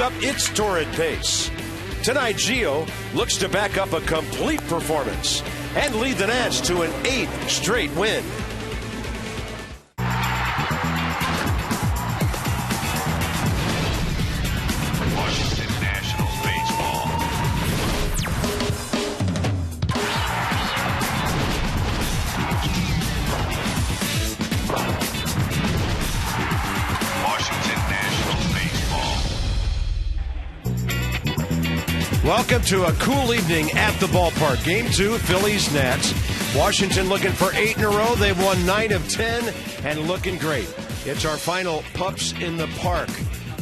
up its torrid pace. Tonight, Gio looks to back up a complete performance and lead the Nats to an 8th straight win. Washington Nationals baseball. Washington Nationals baseball. Welcome to a cool evening at the ballpark. Game 2, Phillies-Nats. Washington looking for 8 in a row. They've won 9 of 10 and looking great. It's our final Pups in the Park.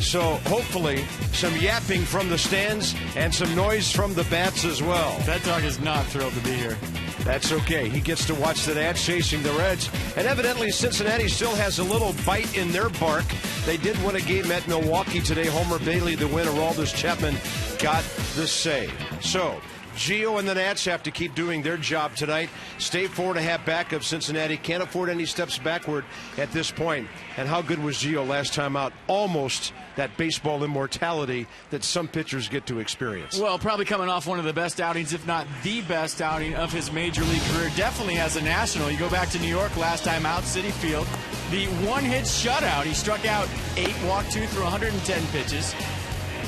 So hopefully some yapping from the stands and some noise from the bats as well. That dog is not thrilled to be here. That's okay. He gets to watch the Nats chasing the Reds. And evidently Cincinnati still has a little bite in their bark. They did win a game at Milwaukee today. Homer Bailey the win. Aroldis Chapman got the save. So Gio and the Nats have to keep doing their job tonight. Stay 4.5 back of Cincinnati. Can't afford any steps backward at this point. And how good was Gio last time out? Almost that baseball immortality that some pitchers get to experience. Well, probably coming off one of the best outings, if not the best outing of his major league career. Definitely as a national. You go back to New York last time out, Citi Field. The one-hit shutout. He struck out 8, walked 2 through 110 pitches.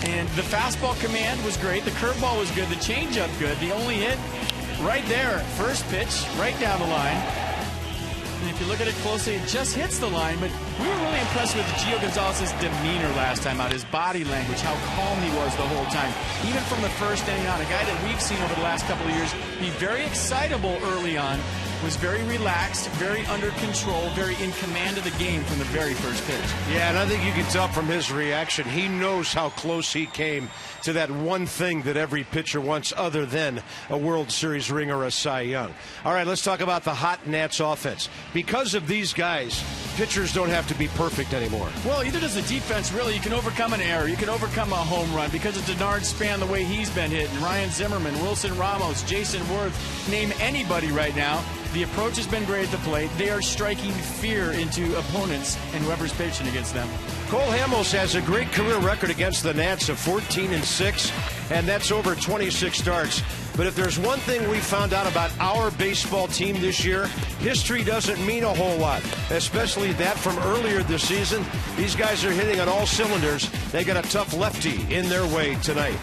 And the fastball command was great. The curveball was good. The changeup good. The only hit right there, first pitch, right down the line. And if you look at it closely, it just hits the line. But we were really impressed with Gio Gonzalez's demeanor last time out, his body language, how calm he was the whole time. Even from the first inning on, a guy that we've seen over the last couple of years be very excitable early on, was very relaxed, very under control, very in command of the game from the very first pitch. Yeah, and I think you can tell from his reaction, he knows how close he came to that one thing that every pitcher wants other than a World Series ring or a Cy Young. All right, let's talk about the hot Nats offense. Because of these guys, pitchers don't have to be perfect anymore. Well, either does the defense, really. You can overcome an error. You can overcome a home run because of Denard Span, the way he's been hitting. Ryan Zimmerman, Wilson Ramos, Jason Worth, name anybody right now. The approach has been great at the plate. They are striking fear into opponents and whoever's pitching against them. Cole Hamels has a great career record against the Nats of 14-6, and that's over 26 starts. But if there's one thing we found out about our baseball team this year, history doesn't mean a whole lot, especially that from earlier this season. These guys are hitting on all cylinders. They got a tough lefty in their way tonight.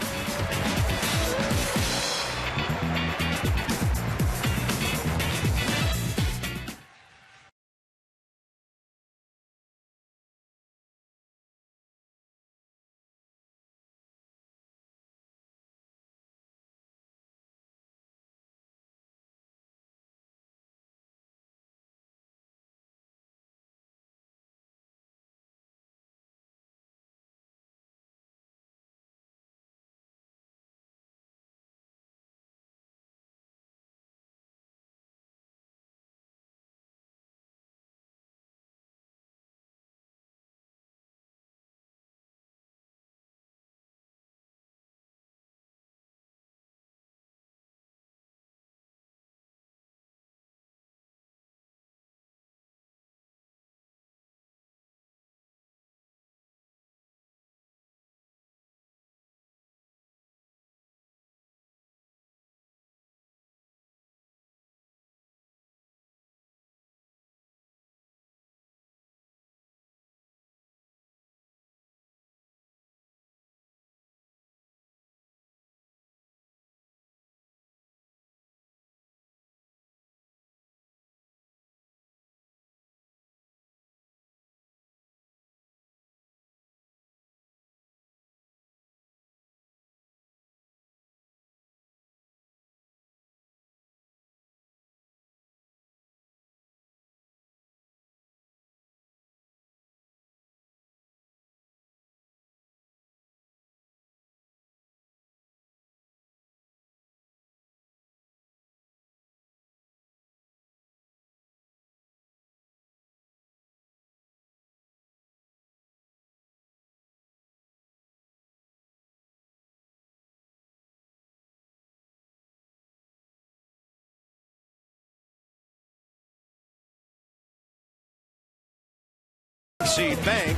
Bank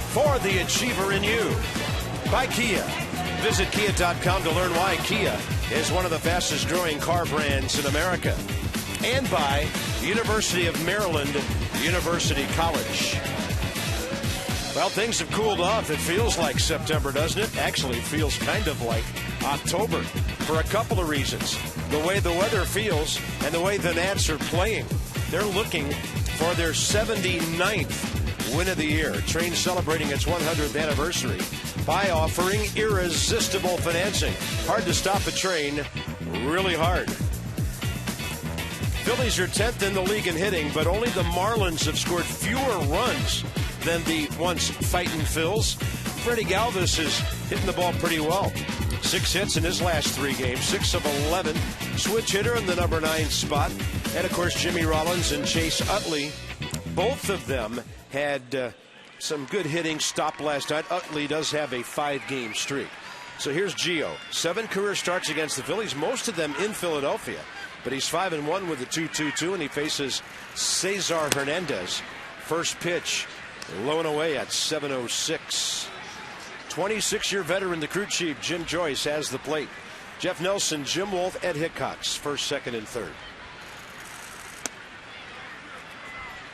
for the achiever in you. By Kia. Visit Kia.com to learn why Kia is one of the fastest growing car brands in America. And by University of Maryland, University College. Well, things have cooled off. It feels like September, doesn't it? Actually, it feels kind of like October for a couple of reasons. The way the weather feels and the way the Nats are playing. They're looking for their 79th win of the year. Train celebrating its 100th anniversary by offering irresistible financing. Hard to stop a train, really hard. Phillies are 10th in the league in hitting, but only the Marlins have scored fewer runs than the once fighting Phils. Freddie Galvis is hitting the ball pretty well. 6 hits in his last 3 games, 6 of 11. Switch hitter in the number 9 spot. And, of course, Jimmy Rollins and Chase Utley. Both of them had some good hitting stop last night. Utley does have a 5-game streak. So here's Gio. 7 career starts against the Phillies, most of them in Philadelphia. But he's 5-1 with a 2.22, and he faces Cesar Hernandez. First pitch, low and away at 7:06. 26-year veteran, the crew chief, Jim Joyce, has the plate. Jeff Nelson, Jim Wolf, Ed Hickox, first, second, and third.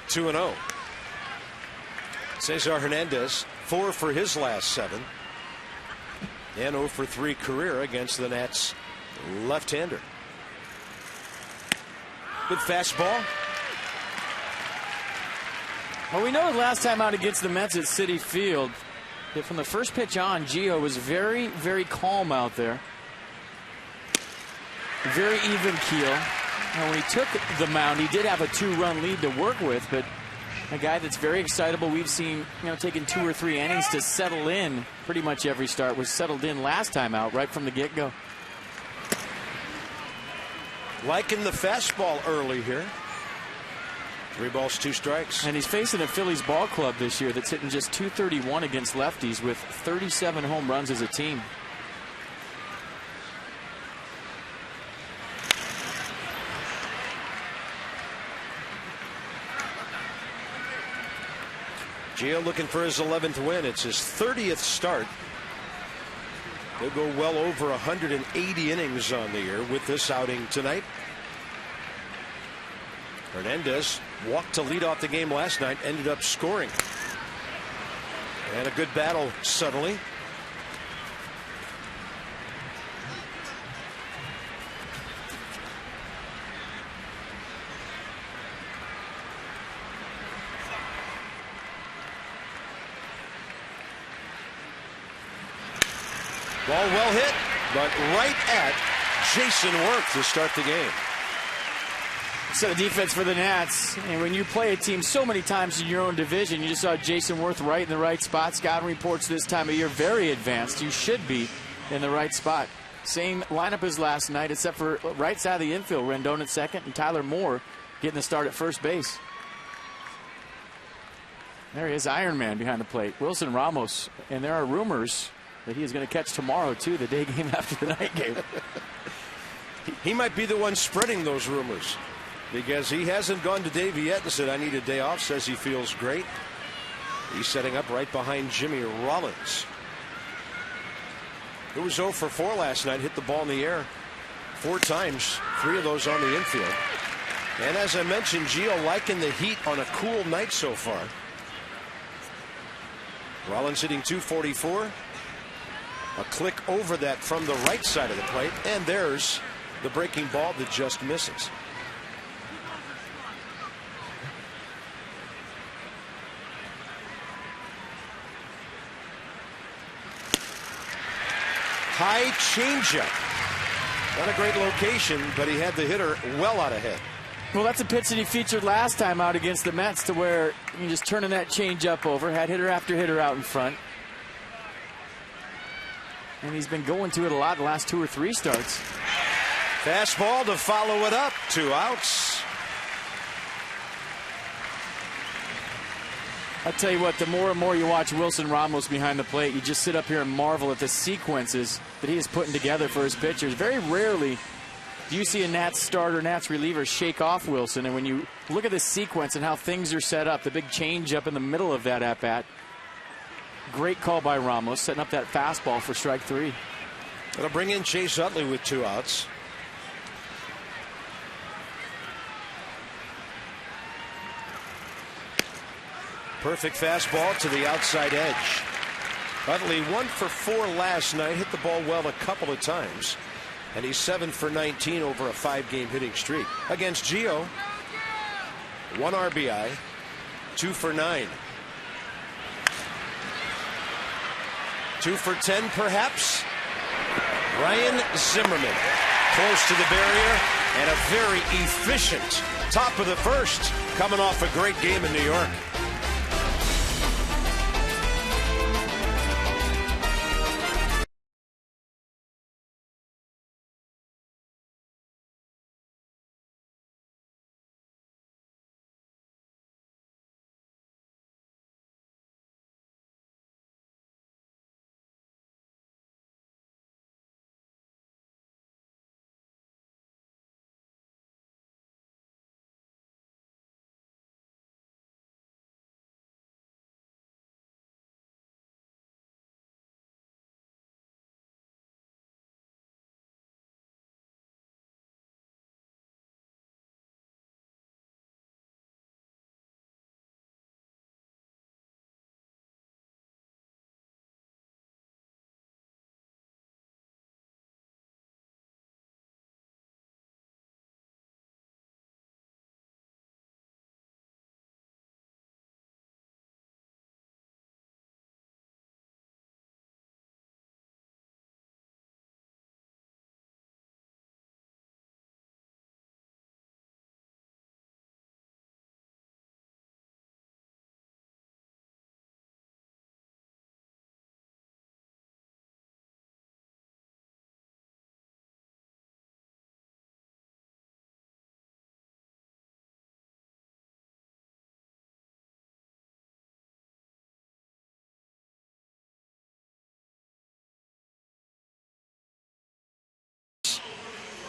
2-0. Cesar Hernandez, 4 for his last 7. And 0 for 3 career against the Nats left-hander. Good fastball. Well, we know the last time out against the Mets at Citi Field, that from the first pitch on, Gio was very, very calm out there. Very even keel. And when he took the mound, he did have a 2-run lead to work with, but a guy that's very excitable. We've seen, taking 2 or 3 innings to settle in pretty much every start. Was settled in last time out right from the get-go. Liking the fastball early here. 3 balls, 2 strikes. And he's facing a Phillies ball club this year that's hitting just .231 against lefties with 37 home runs as a team. Gio looking for his 11th win. It's his 30th start. He'll go well over 180 innings on the year with this outing tonight. Hernandez walked to lead off the game last night, ended up scoring. And a good battle suddenly. Ball well hit, but right at Jason Worth to start the game. So the defense for the Nats, and when you play a team so many times in your own division, you just saw Jason Worth right in the right spot. Scouting reports this time of year very advanced. You should be in the right spot. Same lineup as last night, except for right side of the infield. Rendon at second and Tyler Moore getting the start at first base. There he is, Iron Man behind the plate. Wilson Ramos, and there are rumors that he is going to catch tomorrow, too, the day game after the night game. He might be the one spreading those rumors, because he hasn't gone to Davey yet and said, I need a day off. Says he feels great. He's setting up right behind Jimmy Rollins, who was 0 for 4 last night, hit the ball in the air 4 times, 3 of those on the infield. And as I mentioned, Gio liking the heat on a cool night so far. Rollins hitting .244. A click over that from the right side of the plate, and there's the breaking ball that just misses. High changeup. Not a great location, but he had the hitter well out ahead. Well, that's a pitch that he featured last time out against the Mets, to where you just turning that changeup over, had hitter after hitter out in front. And he's been going to it a lot the last 2 or 3 starts. Fastball to follow it up. 2 outs. I'll tell you what, the more and more you watch Wilson Ramos behind the plate, you just sit up here and marvel at the sequences that he is putting together for his pitchers. Very rarely do you see a Nats starter, Nats reliever shake off Wilson. And when you look at the sequence and how things are set up, the big change up in the middle of that at-bat, Great call by Ramos, setting up that fastball for strike 3. It'll bring in Chase Utley with 2 outs. Perfect fastball to the outside edge. Utley 1 for 4 last night, hit the ball well a couple of times, and he's 7 for 19 over a 5-game hitting streak. Against Gio, 1 RBI, 2 for 9. 2 for 10 perhaps. Ryan Zimmerman close to the barrier, and a very efficient top of the first, coming off a great game in New York.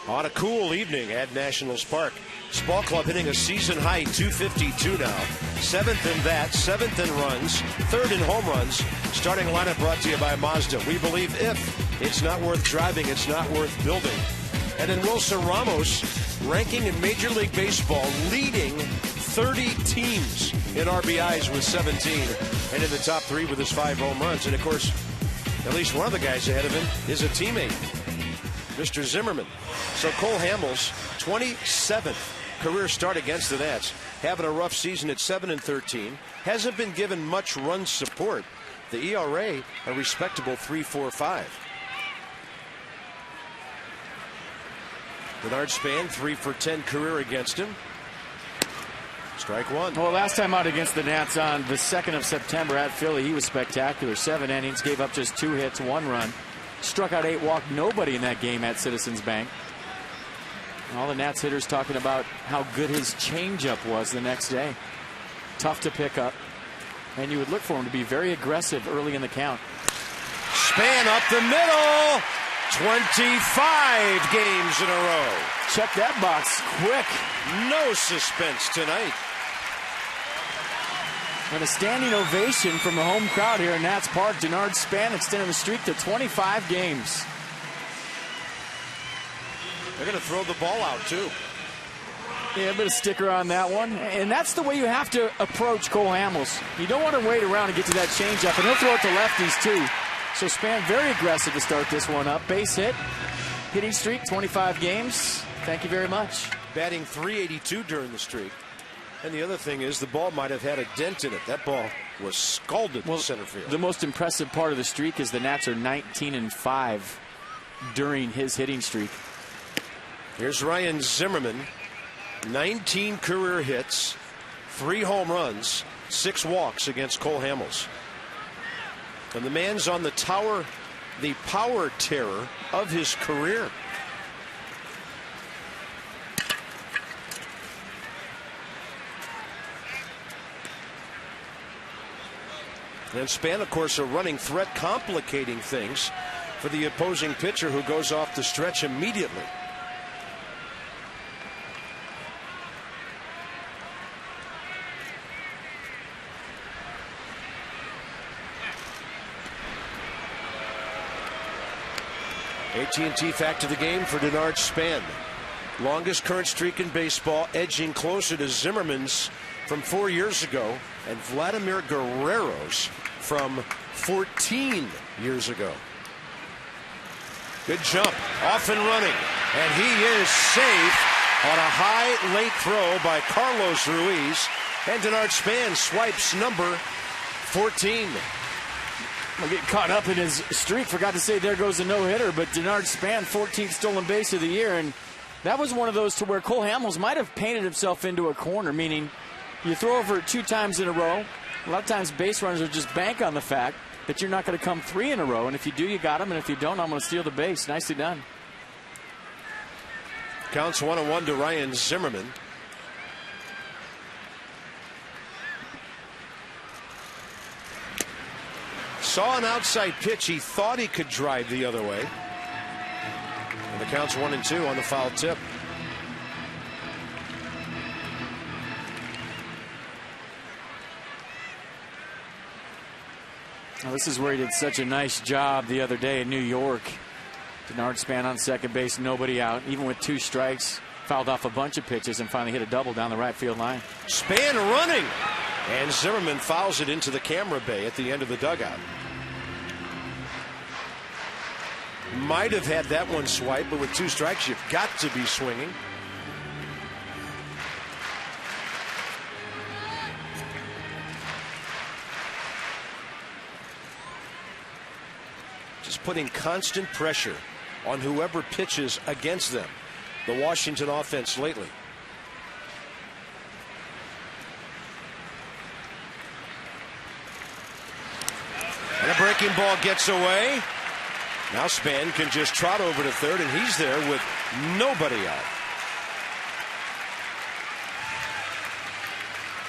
On a cool evening at Nationals Park. This ball club hitting a season high 252 now. 7th in that, 7th in runs, 3rd in home runs. Starting lineup brought to you by Mazda. We believe if it's not worth driving, it's not worth building. And then Wilson Ramos, ranking in Major League Baseball, leading 30 teams in RBIs with 17, and in the top 3 with his 5 home runs. And of course, at least one of the guys ahead of him is a teammate, Mr. Zimmerman. So Cole Hamels, 27th career start against the Nats, having a rough season at 7 and 13. Hasn't been given much run support. The ERA, a respectable 3.45. Bernard Span, 3 for 10 career against him. Strike 1. Well, last time out against the Nats on the 2nd of September at Philly, he was spectacular. 7 innings, gave up just 2 hits, 1 run. Struck out 8, walked nobody in that game at Citizens Bank. All the Nats hitters talking about how good his changeup was the next day. Tough to pick up. And you would look for him to be very aggressive early in the count. Span up the middle. 25 games in a row. Check that box quick. No suspense tonight. And a standing ovation from the home crowd here in Nats Park. Bernard Span extending the streak to 25 games. They're going to throw the ball out, too. Yeah, a bit of sticker on that one. And that's the way you have to approach Cole Hamels. You don't want to wait around and get to that changeup, and he'll throw it to lefties, too. So Span very aggressive to start this one up. Base hit, hitting streak, 25 games. Thank you very much. Batting .382 during the streak. And the other thing is the ball might have had a dent in it. That ball was scalded in center field. The most impressive part of the streak is the Nats are 19-5 during his hitting streak. Here's Ryan Zimmerman. 19 career hits, 3 home runs, 6 walks against Cole Hamels. And the man's on the tower, the power terror of his career. And Span, of course, a running threat, complicating things for the opposing pitcher who goes off the stretch immediately. AT&T fact of the game for Denard Span. Longest current streak in baseball, edging closer to Zimmerman's from 4 years ago and Vladimir Guerrero's from 14 years ago. Good jump, off and running, and he is safe on a high late throw by Carlos Ruiz, and Denard Span swipes number 14. We'll get caught up in his streak. Forgot to say there goes a no-hitter, but Denard Span, 14th stolen base of the year, and that was one of those to where Cole Hamels might have painted himself into a corner, meaning you throw over it 2 times in a row. A lot of times base runners will just bank on the fact that you're not going to come 3 in a row, and if you do, you got them, and if you don't, I'm going to steal the base. Nicely done. Counts 1-1 to Ryan Zimmerman. Saw an outside pitch. He thought he could drive the other way. And the count's 1-2 on the foul tip. Now, this is where he did such a nice job the other day in New York. Denard Span on second base, nobody out. Even with 2 strikes, fouled off a bunch of pitches and finally hit a double down the right field line. Span running. And Zimmerman fouls it into the camera bay at the end of the dugout. Might have had that one swipe, but with 2 strikes, you've got to be swinging. Just putting constant pressure on whoever pitches against them. The Washington offense lately. And a breaking ball gets away. Now Span can just trot over to third, and he's there with nobody out.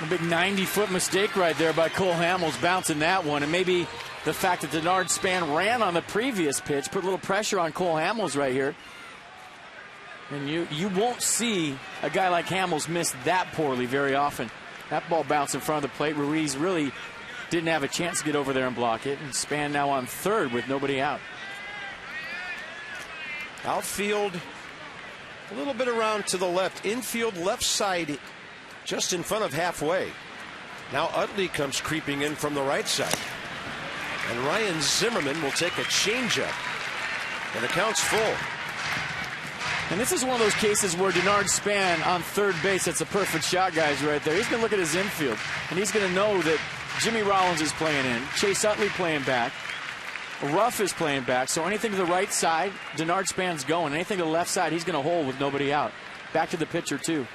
A big 90-foot mistake right there by Cole Hamels, bouncing that one. And maybe the fact that Denard Span ran on the previous pitch put a little pressure on Cole Hamels right here. And you won't see a guy like Hamels miss that poorly very often. That ball bounced in front of the plate. Ruiz really didn't have a chance to get over there and block it. And Span now on third with nobody out. Outfield a little bit around to the left. Infield left side just in front of halfway. Now Utley comes creeping in from the right side. And Ryan Zimmerman will take a changeup. And the count's full. And this is one of those cases where Denard Span on third base, that's a perfect shot, guys, right there. He's going to look at his infield, and he's going to know that Jimmy Rollins is playing in, Chase Utley playing back, Ruff is playing back, so anything to the right side, Denard Span's going. Anything to the left side, he's going to hold with nobody out. Back to the pitcher, too.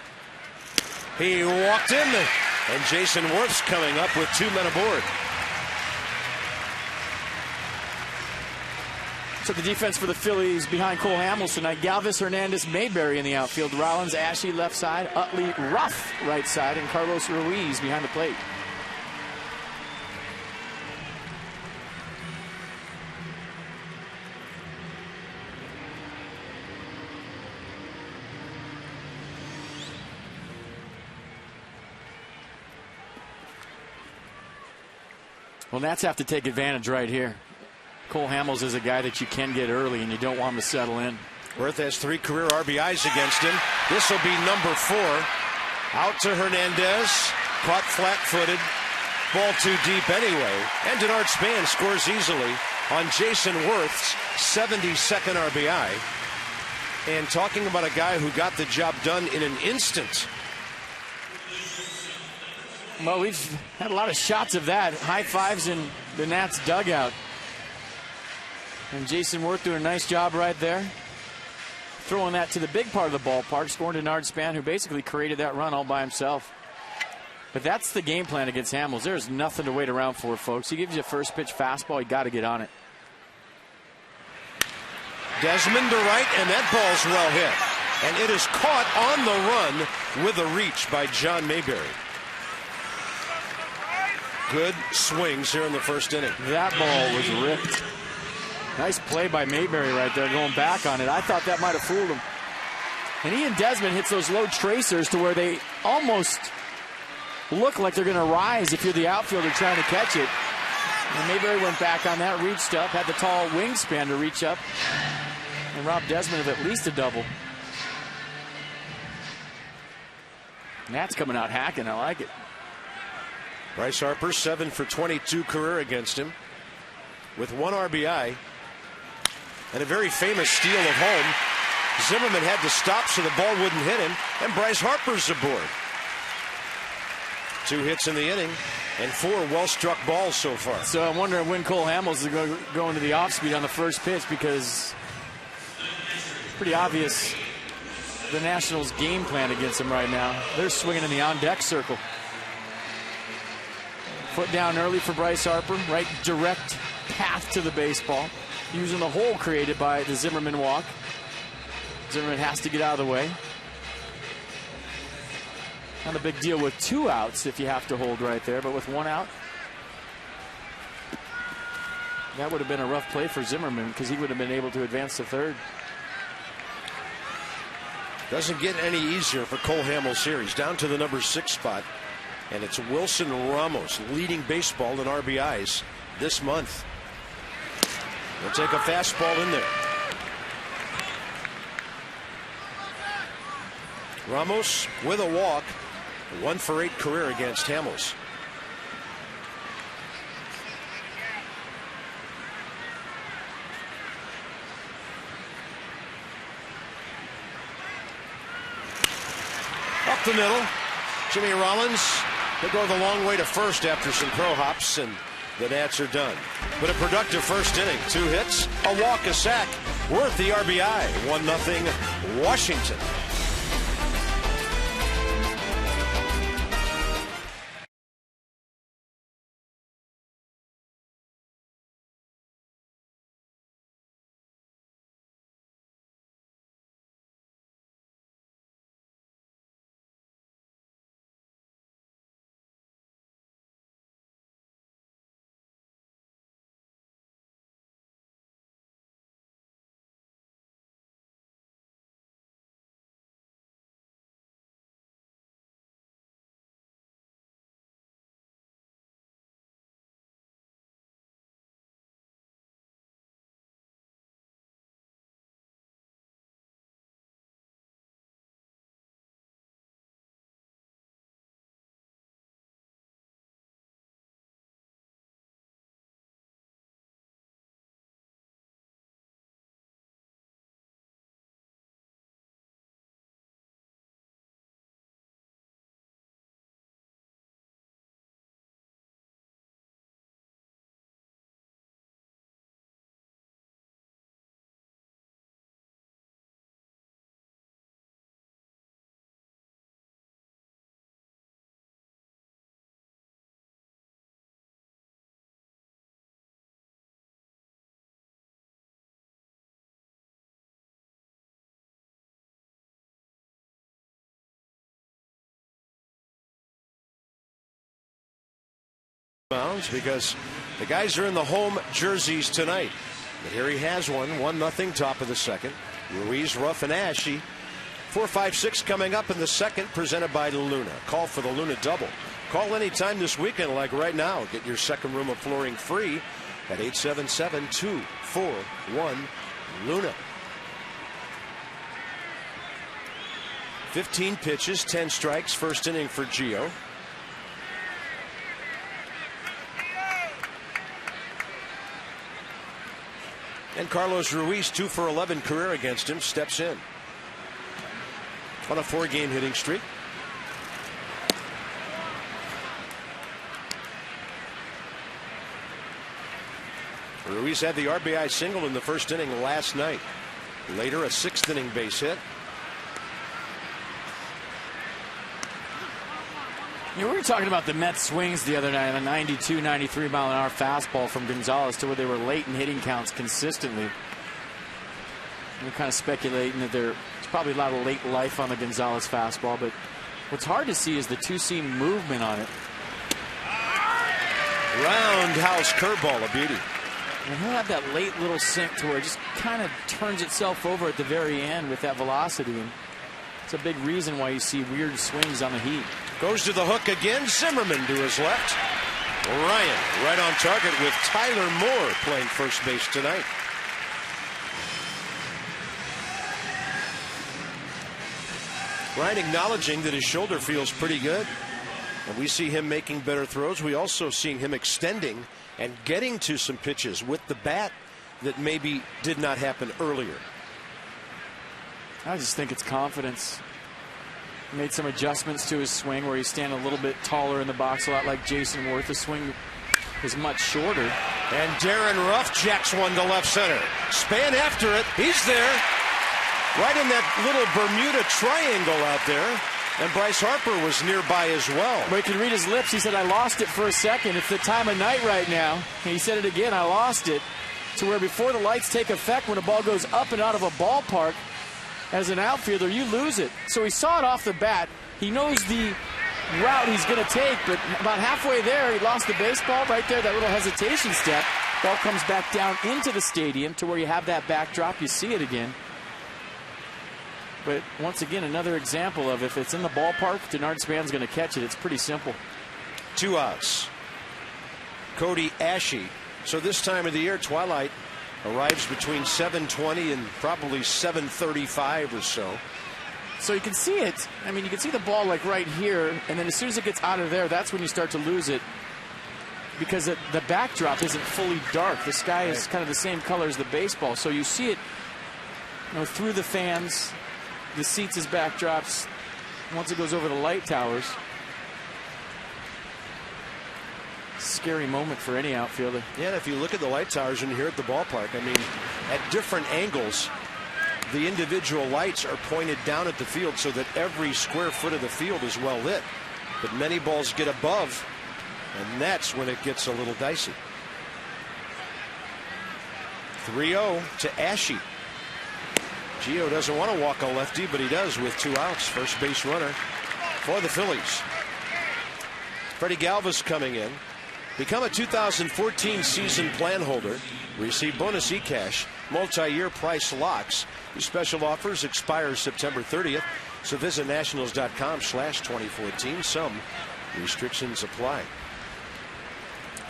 He walked in, and Jason Worth's coming up with 2 men aboard. So the defense for the Phillies behind Cole Hamels tonight. Galvis, Hernandez, Mayberry in the outfield. Rollins, Ashe left side. Utley, Ruff right side. And Carlos Ruiz behind the plate. Well, Nats have to take advantage right here. Cole Hamels is a guy that you can get early, and you don't want him to settle in. Worth has 3 career RBIs against him. This will be number 4. Out to Hernandez. Caught flat-footed. Ball too deep anyway. And Denard Span scores easily on Jason Worth's 72nd RBI. And talking about a guy who got the job done in an instant. Well, we've had a lot of shots of that. High fives in the Nats dugout. And Jason Worth doing a nice job right there. Throwing that to the big part of the ballpark. Scoring Denard Span, who basically created that run all by himself. But that's the game plan against Hamels. There's nothing to wait around for, folks. He gives you a first pitch fastball. You got to get on it. Desmond to right, and that ball's well hit. And it is caught on the run with a reach by John Mayberry. Good swings here in the first inning. That ball was ripped. Nice play by Mayberry right there, going back on it. I thought that might have fooled him. And Ian Desmond hits those low tracers to where they almost look like they're going to rise if you're the outfielder trying to catch it. And Mayberry went back on that, reached up, had the tall wingspan to reach up. And rob Desmond of at least a double. Nats coming out hacking. I like it. Bryce Harper 7 for 22 career against him with 1 RBI and a very famous steal of home. Zimmerman had to stop so the ball wouldn't hit him, and Bryce Harper's aboard. 2 hits in the inning and 4 well-struck balls so far. So I'm wondering when Cole Hamels is going to the off-speed on the first pitch, because it's pretty obvious the Nationals' game plan against him right now. They're swinging in the on-deck circle. Foot down early for Bryce Harper. Right direct path to the baseball. Using the hole created by the Zimmerman walk. Zimmerman has to get out of the way. Not a big deal with 2 outs if you have to hold right there, but with 1 out, that would have been a rough play for Zimmerman, because he would have been able to advance to third. Doesn't get any easier for Cole Hamels here. He's down to the number 6 spot. And it's Wilson Ramos leading baseball in RBIs this month. We'll take a fastball in there. Ramos with a walk. 1 for 8 career against Hamels. Up the middle. Jimmy Rollins. They go the long way to first after some pro hops, and the Nats are done. But a productive first inning. 2 hits, a walk, a sack. Worth the RBI. 1-0 Washington. Because the guys are in the home jerseys tonight. But here he has one. 1-0 top of the second. Ruiz, rough and ashy. 4-5-6 coming up in the second, presented by Luna. Call for the Luna double. Call anytime this weekend, like right now. Get your second room of flooring free at 877-241-LUNA. 15 pitches, 10 strikes. First inning for Gio. And Carlos Ruiz, 2 for 11 career against him, steps in on a 4-game hitting streak. Ruiz had the RBI single in the first inning last night. Later, a 6th inning base hit. You were talking about the Mets swings the other night, a 92, 93 mile an hour fastball from Gonzalez, to where they were late in hitting counts consistently. We're kind of speculating that there's probably a lot of late life on the Gonzalez fastball, but what's hard to see is the 2-seam movement on it. Roundhouse curveball, a beauty. And he'll have that late little sink to where it just kind of turns itself over at the very end with that velocity. And it's a big reason why you see weird swings on the Heat. Goes to the hook again. Zimmerman to his left. Ryan right on target with Tyler Moore playing first base tonight. Ryan acknowledging that his shoulder feels pretty good. And we see him making better throws. We also see him extending and getting to some pitches with the bat that maybe did not happen earlier. I just think it's confidence. He made some adjustments to his swing where he's standing a little bit taller in the box, a lot like Jason Worth. The swing is much shorter. And Darren Ruff jacks one to left center. Span after it. He's there. Right in that little Bermuda triangle out there. And Bryce Harper was nearby as well. But you can read his lips. He said, I lost it for a second. It's the time of night right now. And he said it again, I lost it. To where before the lights take effect, when a ball goes up and out of a ballpark, as an outfielder, you lose it. So he saw it off the bat. He knows the route he's going to take, but about halfway there, he lost the baseball right there, that little hesitation step. Ball comes back down into the stadium to where you have that backdrop. You see it again. But once again, another example of if it's in the ballpark, Denard Span's going to catch it. It's pretty simple. 2 outs. Cody Ashe. So this time of the year, twilight arrives between 7:20 and probably 7:35 or so. So you can see it. I mean, you can see the ball like right here, and then as soon as it gets out of there, that's when you start to lose it, because the backdrop isn't fully dark. The sky is kind of the same color as the baseball, so you see it, through the fans, the seats as backdrops. Once it goes over the light towers, scary moment for any outfielder. Yeah, if you look at the light towers and here at the ballpark, I mean, at different angles, the individual lights are pointed down at the field so that every square foot of the field is well lit. But many balls get above, and that's when it gets a little dicey. 3-0 to Ashe. Gio doesn't want to walk a lefty, but he does with 2 outs. First base runner for the Phillies. Freddie Galvis coming in. Become a 2014 season plan holder. Receive bonus e-cash, multi-year price locks. These special offers expire September 30th. So visit nationals.com/2014. Some restrictions apply.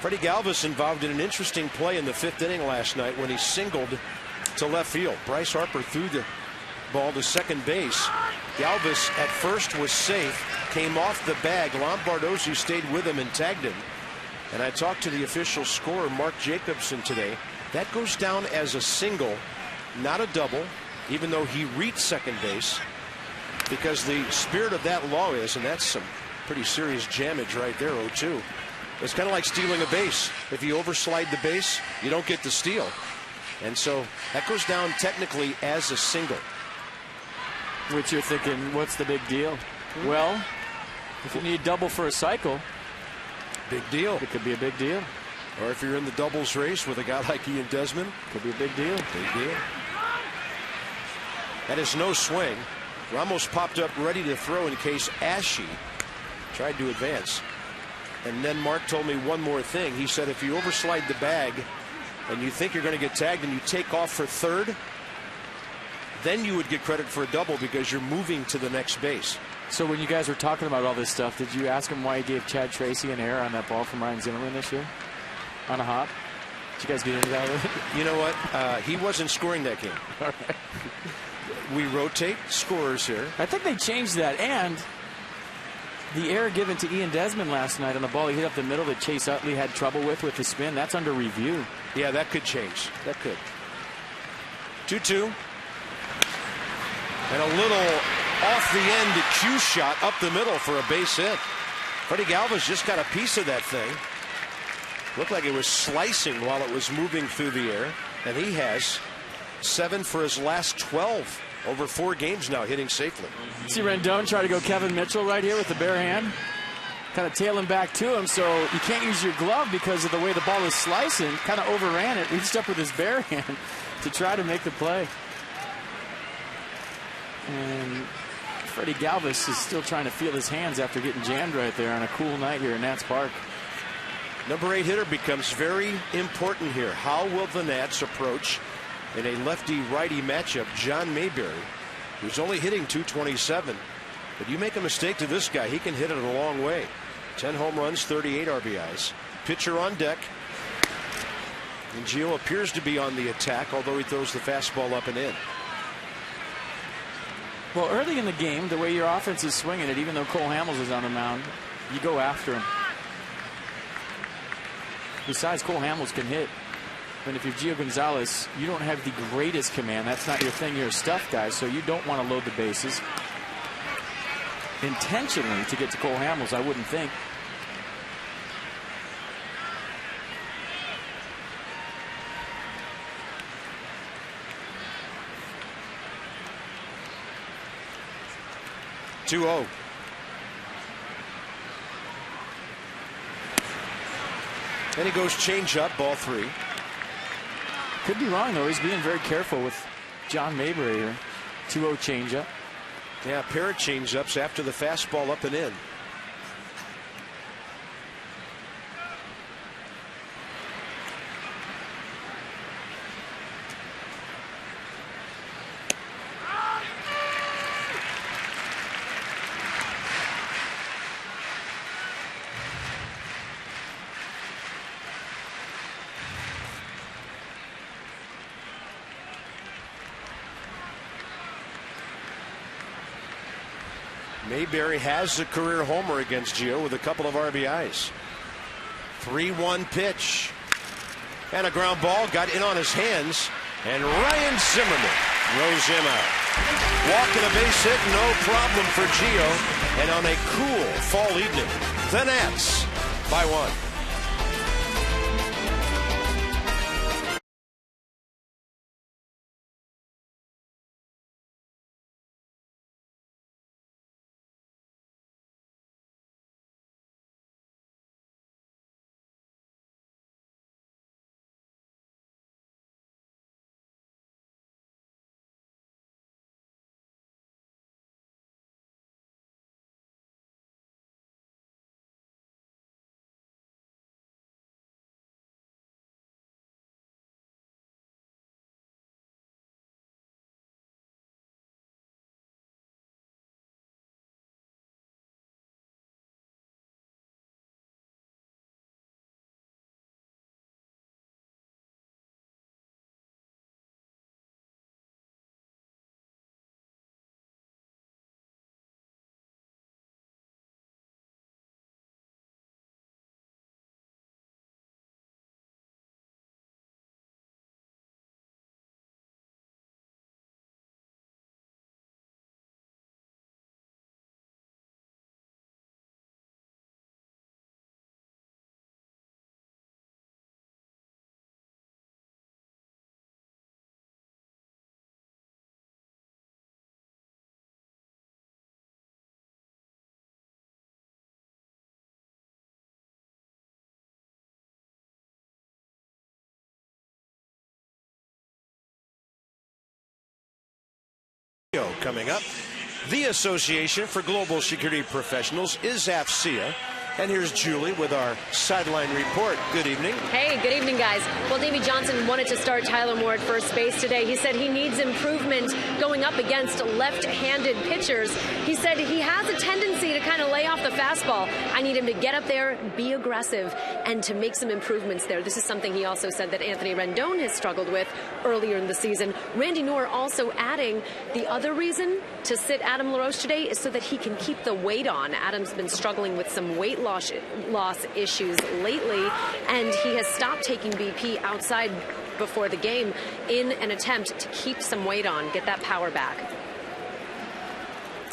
Freddie Galvis involved in an interesting play in the 5th inning last night when he singled to left field. Bryce Harper threw the ball to second base. Galvis at first was safe, came off the bag. Lombardozzi stayed with him and tagged him. And I talked to the official scorer, Mark Jacobson, today. That goes down as a single, not a double, even though he reached second base, because the spirit of that law is, and that's some pretty serious jammage right there, 0-2. It's kind of like stealing a base. If you overslide the base, you don't get the steal. And so that goes down technically as a single. Which you're thinking, what's the big deal? Well, if you need double for a cycle, big deal. It could be a big deal. Or if you're in the doubles race with a guy like Ian Desmond, could be a big deal. Big deal. That is no swing. Ramos popped up ready to throw in case Ashe tried to advance. And then Mark told me one more thing. He said if you overslide the bag and you think you're going to get tagged and you take off for third, then you would get credit for a double because you're moving to the next base. So when you guys were talking about all this stuff, did you ask him why he gave Chad Tracy an error on that ball from Ryan Zimmerman this year? On a hop? Did you guys get into that with it? You know what? He wasn't scoring that game. All right. We rotate scorers here. I think they changed that. And the error given to Ian Desmond last night on the ball he hit up the middle that Chase Utley had trouble with the spin, that's under review. Yeah, that could change. That could. 2-2. And a little off the end cue shot up the middle for a base hit. Freddie Galvis just got a piece of that thing. Looked like it was slicing while it was moving through the air. And he has 7 for his last 12 over 4 games now, hitting safely. See Rendon try to go Kevin Mitchell right here with the bare hand. Kind of tailing back to him, so you can't use your glove because of the way the ball is slicing. Kind of overran it, reached up with his bare hand to try to make the play. And Freddie Galvis is still trying to feel his hands after getting jammed right there on a cool night here in Nats Park. Number 8 hitter becomes very important here. How will the Nats approach in a lefty-righty matchup John Mayberry, who's only hitting .227? But you make a mistake to this guy, he can hit it a long way. 10 home runs, 38 RBIs. Pitcher on deck. And Gio appears to be on the attack, although he throws the fastball up and in. Well, early in the game, the way your offense is swinging it, even though Cole Hamels is on the mound, you go after him. Besides, Cole Hamels can hit. And if you're Gio Gonzalez, you don't have the greatest command. That's not your thing. You're a stuff guy, so you don't want to load the bases intentionally to get to Cole Hamels, I wouldn't think. (2-0). And he goes change up, ball 3. Could be wrong, though. He's being very careful with John Mayberry here. 2-0 changeup. Yeah, a pair of changeups after the fastball up and in. Mayberry has a career homer against Gio with a couple of RBIs. 3-1 pitch. And a ground ball got in on his hands. And Ryan Zimmerman throws him out. Walk and a base hit, no problem for Gio. And on a cool fall evening, the Nats by 1. Coming up, the Association for Global Security Professionals is AFCEA. And here's Julie with our sideline report. Good evening. Hey, good evening, guys. Well, Davey Johnson wanted to start Tyler Moore at first base today. He said he needs improvement going up against left-handed pitchers. He said he has a tendency to kind of lay off the fastball. I need him to get up there, be aggressive, and to make some improvements there. This is something he also said that Anthony Rendon has struggled with earlier in the season. Randy Noor also adding the other reason to sit Adam LaRoche today is so that he can keep the weight on. Adam's been struggling with some weight loss issues lately, and he has stopped taking BP outside before the game in an attempt to keep some weight on, get that power back.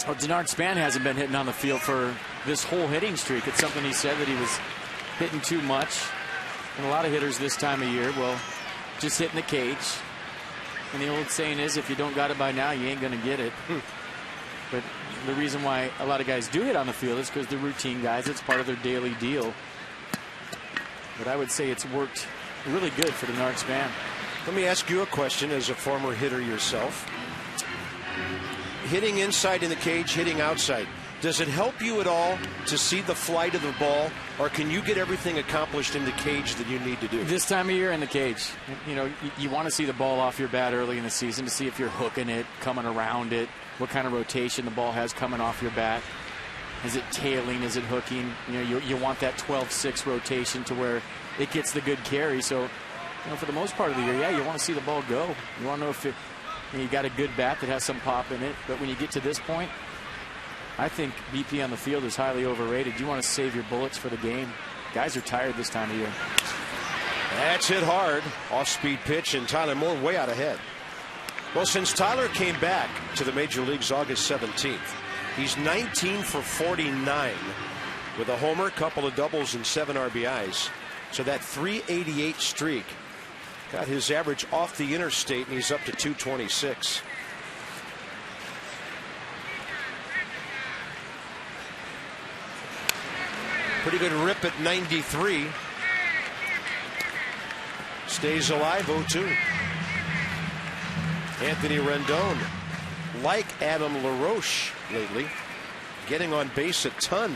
Well, Denard Span hasn't been hitting on the field for this whole hitting streak. It's something he said that he was hitting too much. And a lot of hitters this time of year, well, just hitting the cage. And the old saying is, if you don't got it by now, you ain't going to get it. But the reason why a lot of guys do hit on the field is because they're routine guys. It's part of their daily deal. But I would say it's worked really good for Denard Span. Let me ask you a question as a former hitter yourself. Hitting inside in the cage, hitting outside. Does it help you at all to see the flight of the ball, or can you get everything accomplished in the cage that you need to do? This time of year in the cage, you know, you want to see the ball off your bat early in the season to see if you're hooking it, coming around it, what kind of rotation the ball has coming off your bat. Is it tailing? Is it hooking? You know, you want that 12-6 rotation to where it gets the good carry. So, you know, for the most part of the year, yeah, you want to see the ball go. You want to know You got a good bat that has some pop in it, but when you get to this point, I think BP on the field is highly overrated. You want to save your bullets for the game. Guys are tired this time of year. That's hit hard. Off-speed pitch, and Tyler Moore way out ahead. Well, since Tyler came back to the major leagues August 17th, he's 19 for 49 with a homer, couple of doubles, and 7 RBIs. So that 388 streak got his average off the interstate, and he's up to 226. Pretty good rip at 93. Stays alive, 0-2. Anthony Rendon, like Adam LaRoche lately, getting on base a ton.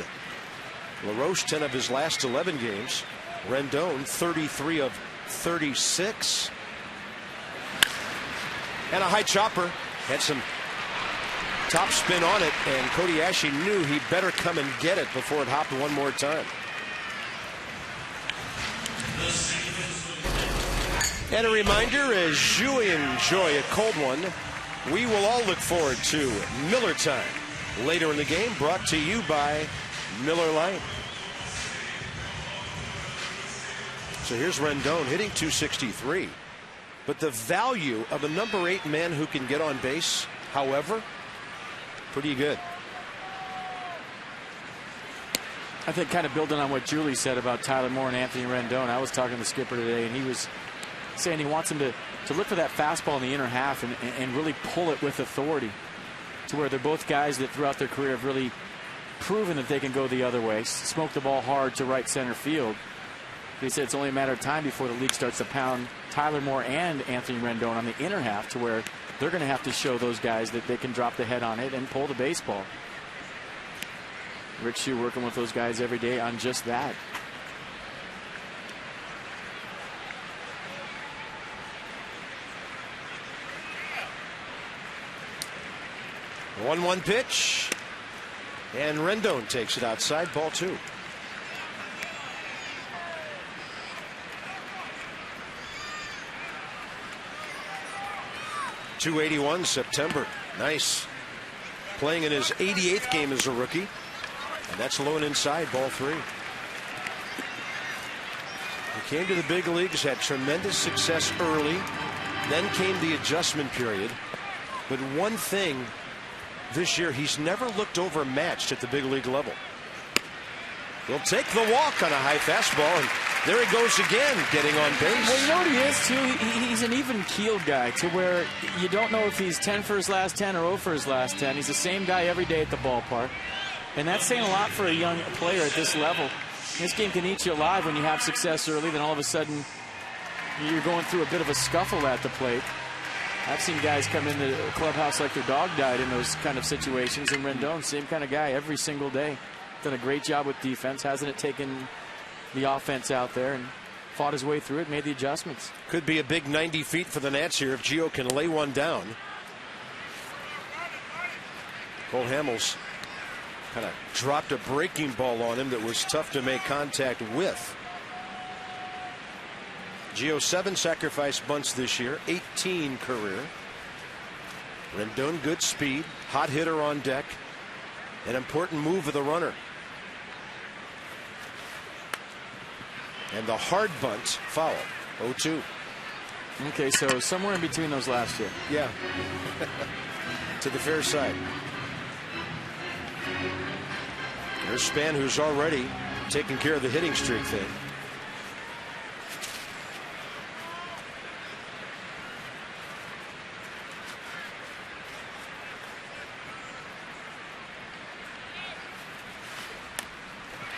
LaRoche 10 of his last 11 games. Rendon 33 of 36. And a high chopper. Had some top spin on it, and Cody Ashe knew he better come and get it before it hopped one more time. And a reminder, as you enjoy a cold one, we will all look forward to Miller Time later in the game, brought to you by Miller Lite. So here's Rendon hitting 263. But the value of a number 8 man who can get on base, however, pretty good. I think kind of building on what Julie said about Tyler Moore and Anthony Rendon, I was talking to the skipper today, and he was saying he wants him to look for that fastball in the inner half and really pull it with authority, to where they're both guys that throughout their career have really proven that they can go the other way, smoke the ball hard to right center field. He said it's only a matter of time before the league starts to pound Tyler Moore and Anthony Rendon on the inner half, to where they're going to have to show those guys that they can drop the head on it and pull the baseball. Rich Shue working with those guys every day on just that. The 1-1 pitch, and Rendon takes it outside, ball 2. .281 September. Nice. Playing in his 88th game as a rookie. And that's low and inside, ball 3. He came to the big leagues, had tremendous success early. Then came the adjustment period. But one thing this year, he's never looked overmatched at the big league level. He'll take the walk on a high fastball, and there he goes again, getting on base. Well, you know what he is, too? He's an even-keeled guy, to where you don't know if he's 10 for his last 10 or 0 for his last 10. He's the same guy every day at the ballpark. And that's saying a lot for a young player at this level. This game can eat you alive when you have success early, then all of a sudden you're going through a bit of a scuffle at the plate. I've seen guys come into the clubhouse like their dog died in those kind of situations, and Rendon, same kind of guy every single day. Done a great job with defense, hasn't it taken the offense out there, and fought his way through it, made the adjustments. Could be a big 90 feet for the Nats here if Gio can lay one down. Cole Hamels kind of dropped a breaking ball on him that was tough to make contact with. Gio 7 sacrifice bunts this year, 18 career. Rendon good speed, hot hitter on deck, an important move of the runner. And the hard bunt foul, 0-2. Okay, so somewhere in between those last two. Yeah, to the fair side. There's Span, who's already taking care of the hitting streak thing.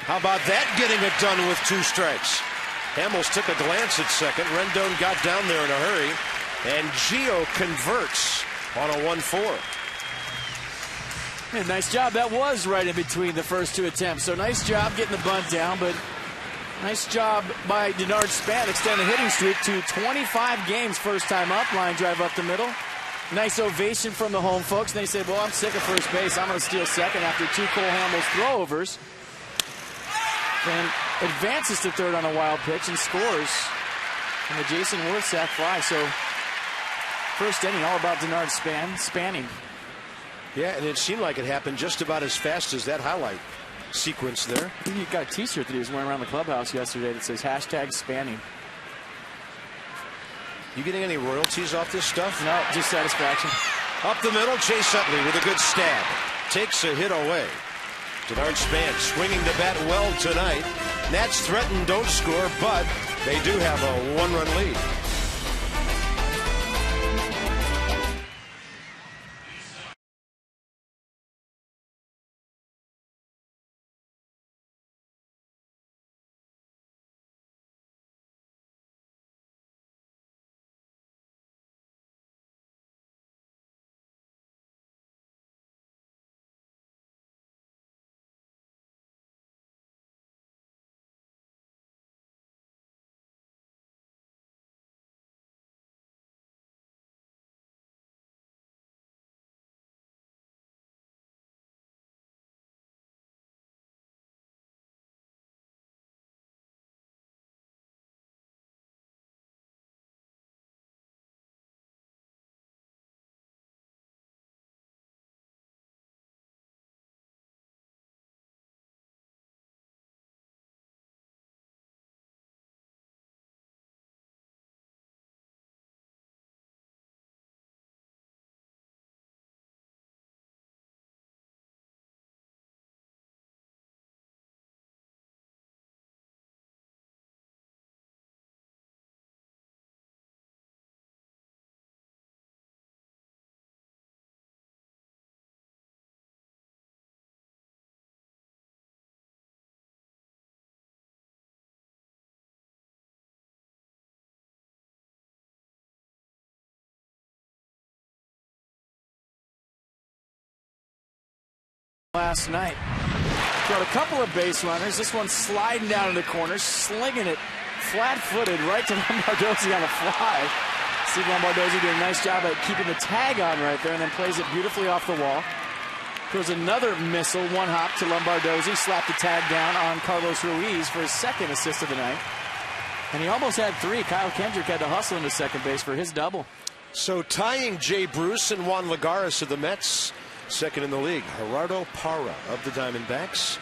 How about that, getting it done with 2 strikes? Hamels took a glance at second. Rendon got down there in a hurry, and Gio converts on a 1-4. Yeah, nice job. That was right in between the first 2 attempts. So nice job getting the bunt down, but nice job by Denard Span, extend the hitting streak to 25 games, first time up, line drive up the middle. Nice ovation from the home folks. And they said, well, I'm sick of first base. I'm going to steal second after 2 Cole Hamels throwovers. And advances to third on a wild pitch and scores on the Jason Worth sac fly. So first inning, all about Denard Spanning. Yeah, and it seemed like it happened just about as fast as that highlight sequence there. He got a T-shirt that he was wearing around the clubhouse yesterday that says #Spanning. You getting any royalties off this stuff? No, just satisfaction. Up the middle, Chase Utley with a good stab. Takes a hit away. Denard Span swinging the bat well tonight. Nats threaten, don't score, but they do have a one-run lead. Last night, got a couple of base runners. This one sliding down in the corner, slinging it flat-footed right to Lombardozzi on a fly. Steve Lombardozzi doing a nice job at keeping the tag on right there, and then plays it beautifully off the wall. Throws another missile, one hop to Lombardozzi, slapped the tag down on Carlos Ruiz for his second assist of the night. And he almost had three. Kyle Kendrick had to hustle into second base for his double. So tying Jay Bruce and Juan Lagares of the Mets, second in the league. Gerardo Parra of the Diamondbacks.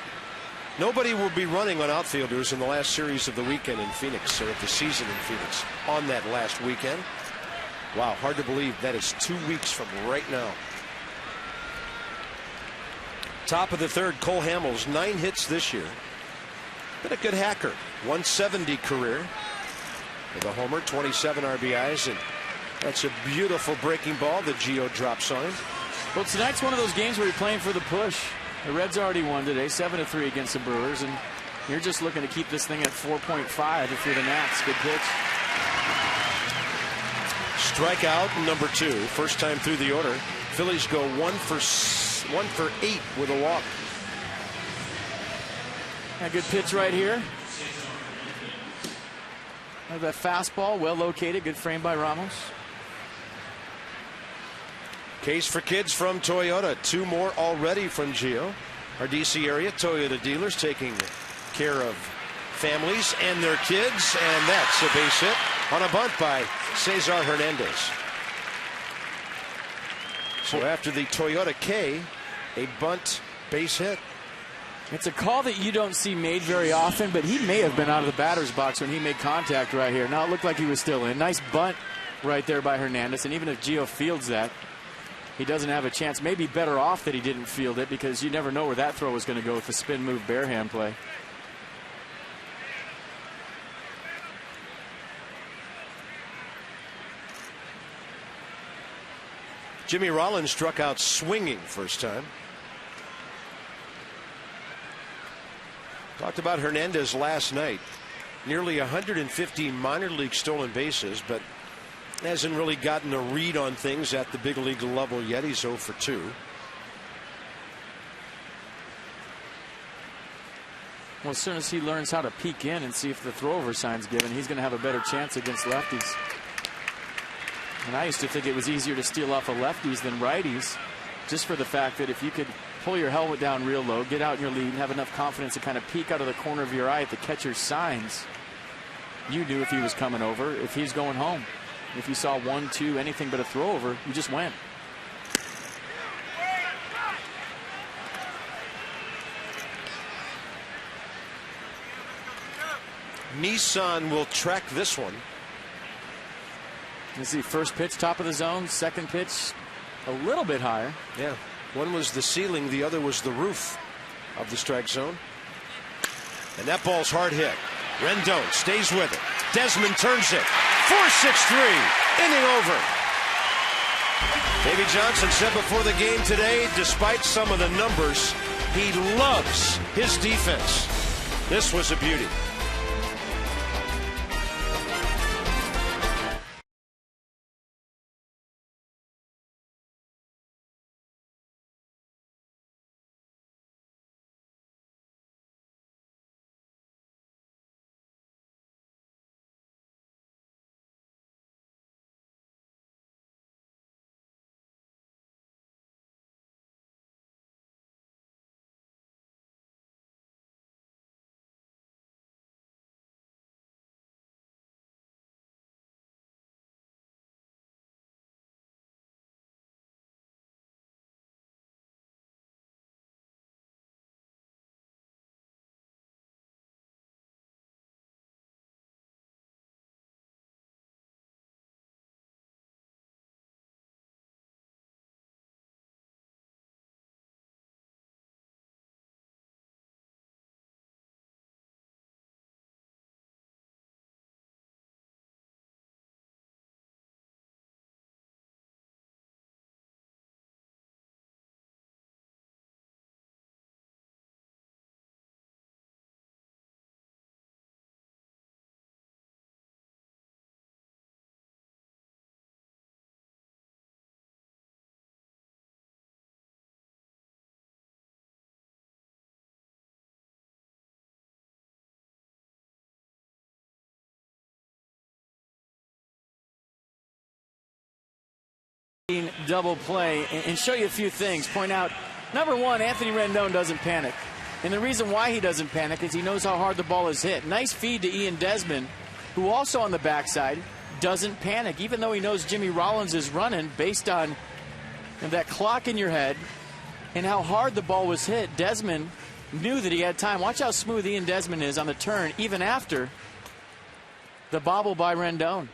Nobody will be running on outfielders in the last series of the weekend in Phoenix, or of the season in Phoenix, on that last weekend. Wow, hard to believe that is 2 weeks from right now. Top of the third, Cole Hamels, 9 hits this year. Been a good hacker. 170 career with a homer, 27 RBIs, and that's a beautiful breaking ball that Gio drops on him. Well, tonight's one of those games where you're playing for the push. The Reds already won today, 7-3 against the Brewers, and you're just looking to keep this thing at 4.5 if you're the Nats. Good pitch. Strikeout number 2, first time through the order. Phillies go 1 for 8 with a walk. A good pitch right here. That fastball, well located, good frame by Ramos. Case for kids from Toyota. 2 more already from Gio. Our DC area Toyota dealers taking care of families and their kids. And that's a base hit on a bunt by Cesar Hernandez. So after the Toyota K, a bunt base hit. It's a call that you don't see made very often, but he may have been out of the batter's box when he made contact right here. Now it looked like he was still in. Nice bunt right there by Hernandez. And even if Gio fields that, he doesn't have a chance. Maybe better off that he didn't field it, because you never know where that throw was going to go with the spin move bare hand play. Jimmy Rollins struck out swinging first time. Talked about Hernandez last night. Nearly 150 minor league stolen bases, but hasn't really gotten a read on things at the big league level yet. He's 0 for 2. Well, as soon as he learns how to peek in and see if the throwover sign's given, he's going to have a better chance against lefties. And I used to think it was easier to steal off of lefties than righties, just for the fact that if you could pull your helmet down real low, get out in your lead, have enough confidence to kind of peek out of the corner of your eye at the catcher's signs, you knew if he was coming over, if he's going home. If you saw 1, 2, anything but a throw over, you just went. Nissan will track this one. You see first pitch, top of the zone. Second pitch, a little bit higher. Yeah. One was the ceiling, the other was the roof of the strike zone. And that ball's hard hit. Rendon stays with it. Desmond turns it. 4-6-3. Inning over. Davey Johnson said before the game today, despite some of the numbers, he loves his defense. This was a beauty. Double play and show you a few things. Point out, number one, Anthony Rendon doesn't panic. And the reason why he doesn't panic is he knows how hard the ball is hit. Nice feed to Ian Desmond, who also on the backside doesn't panic, even though he knows Jimmy Rollins is running based on that clock in your head and how hard the ball was hit. Desmond knew that he had time. Watch how smooth Ian Desmond is on the turn, even after the bobble by Rendon.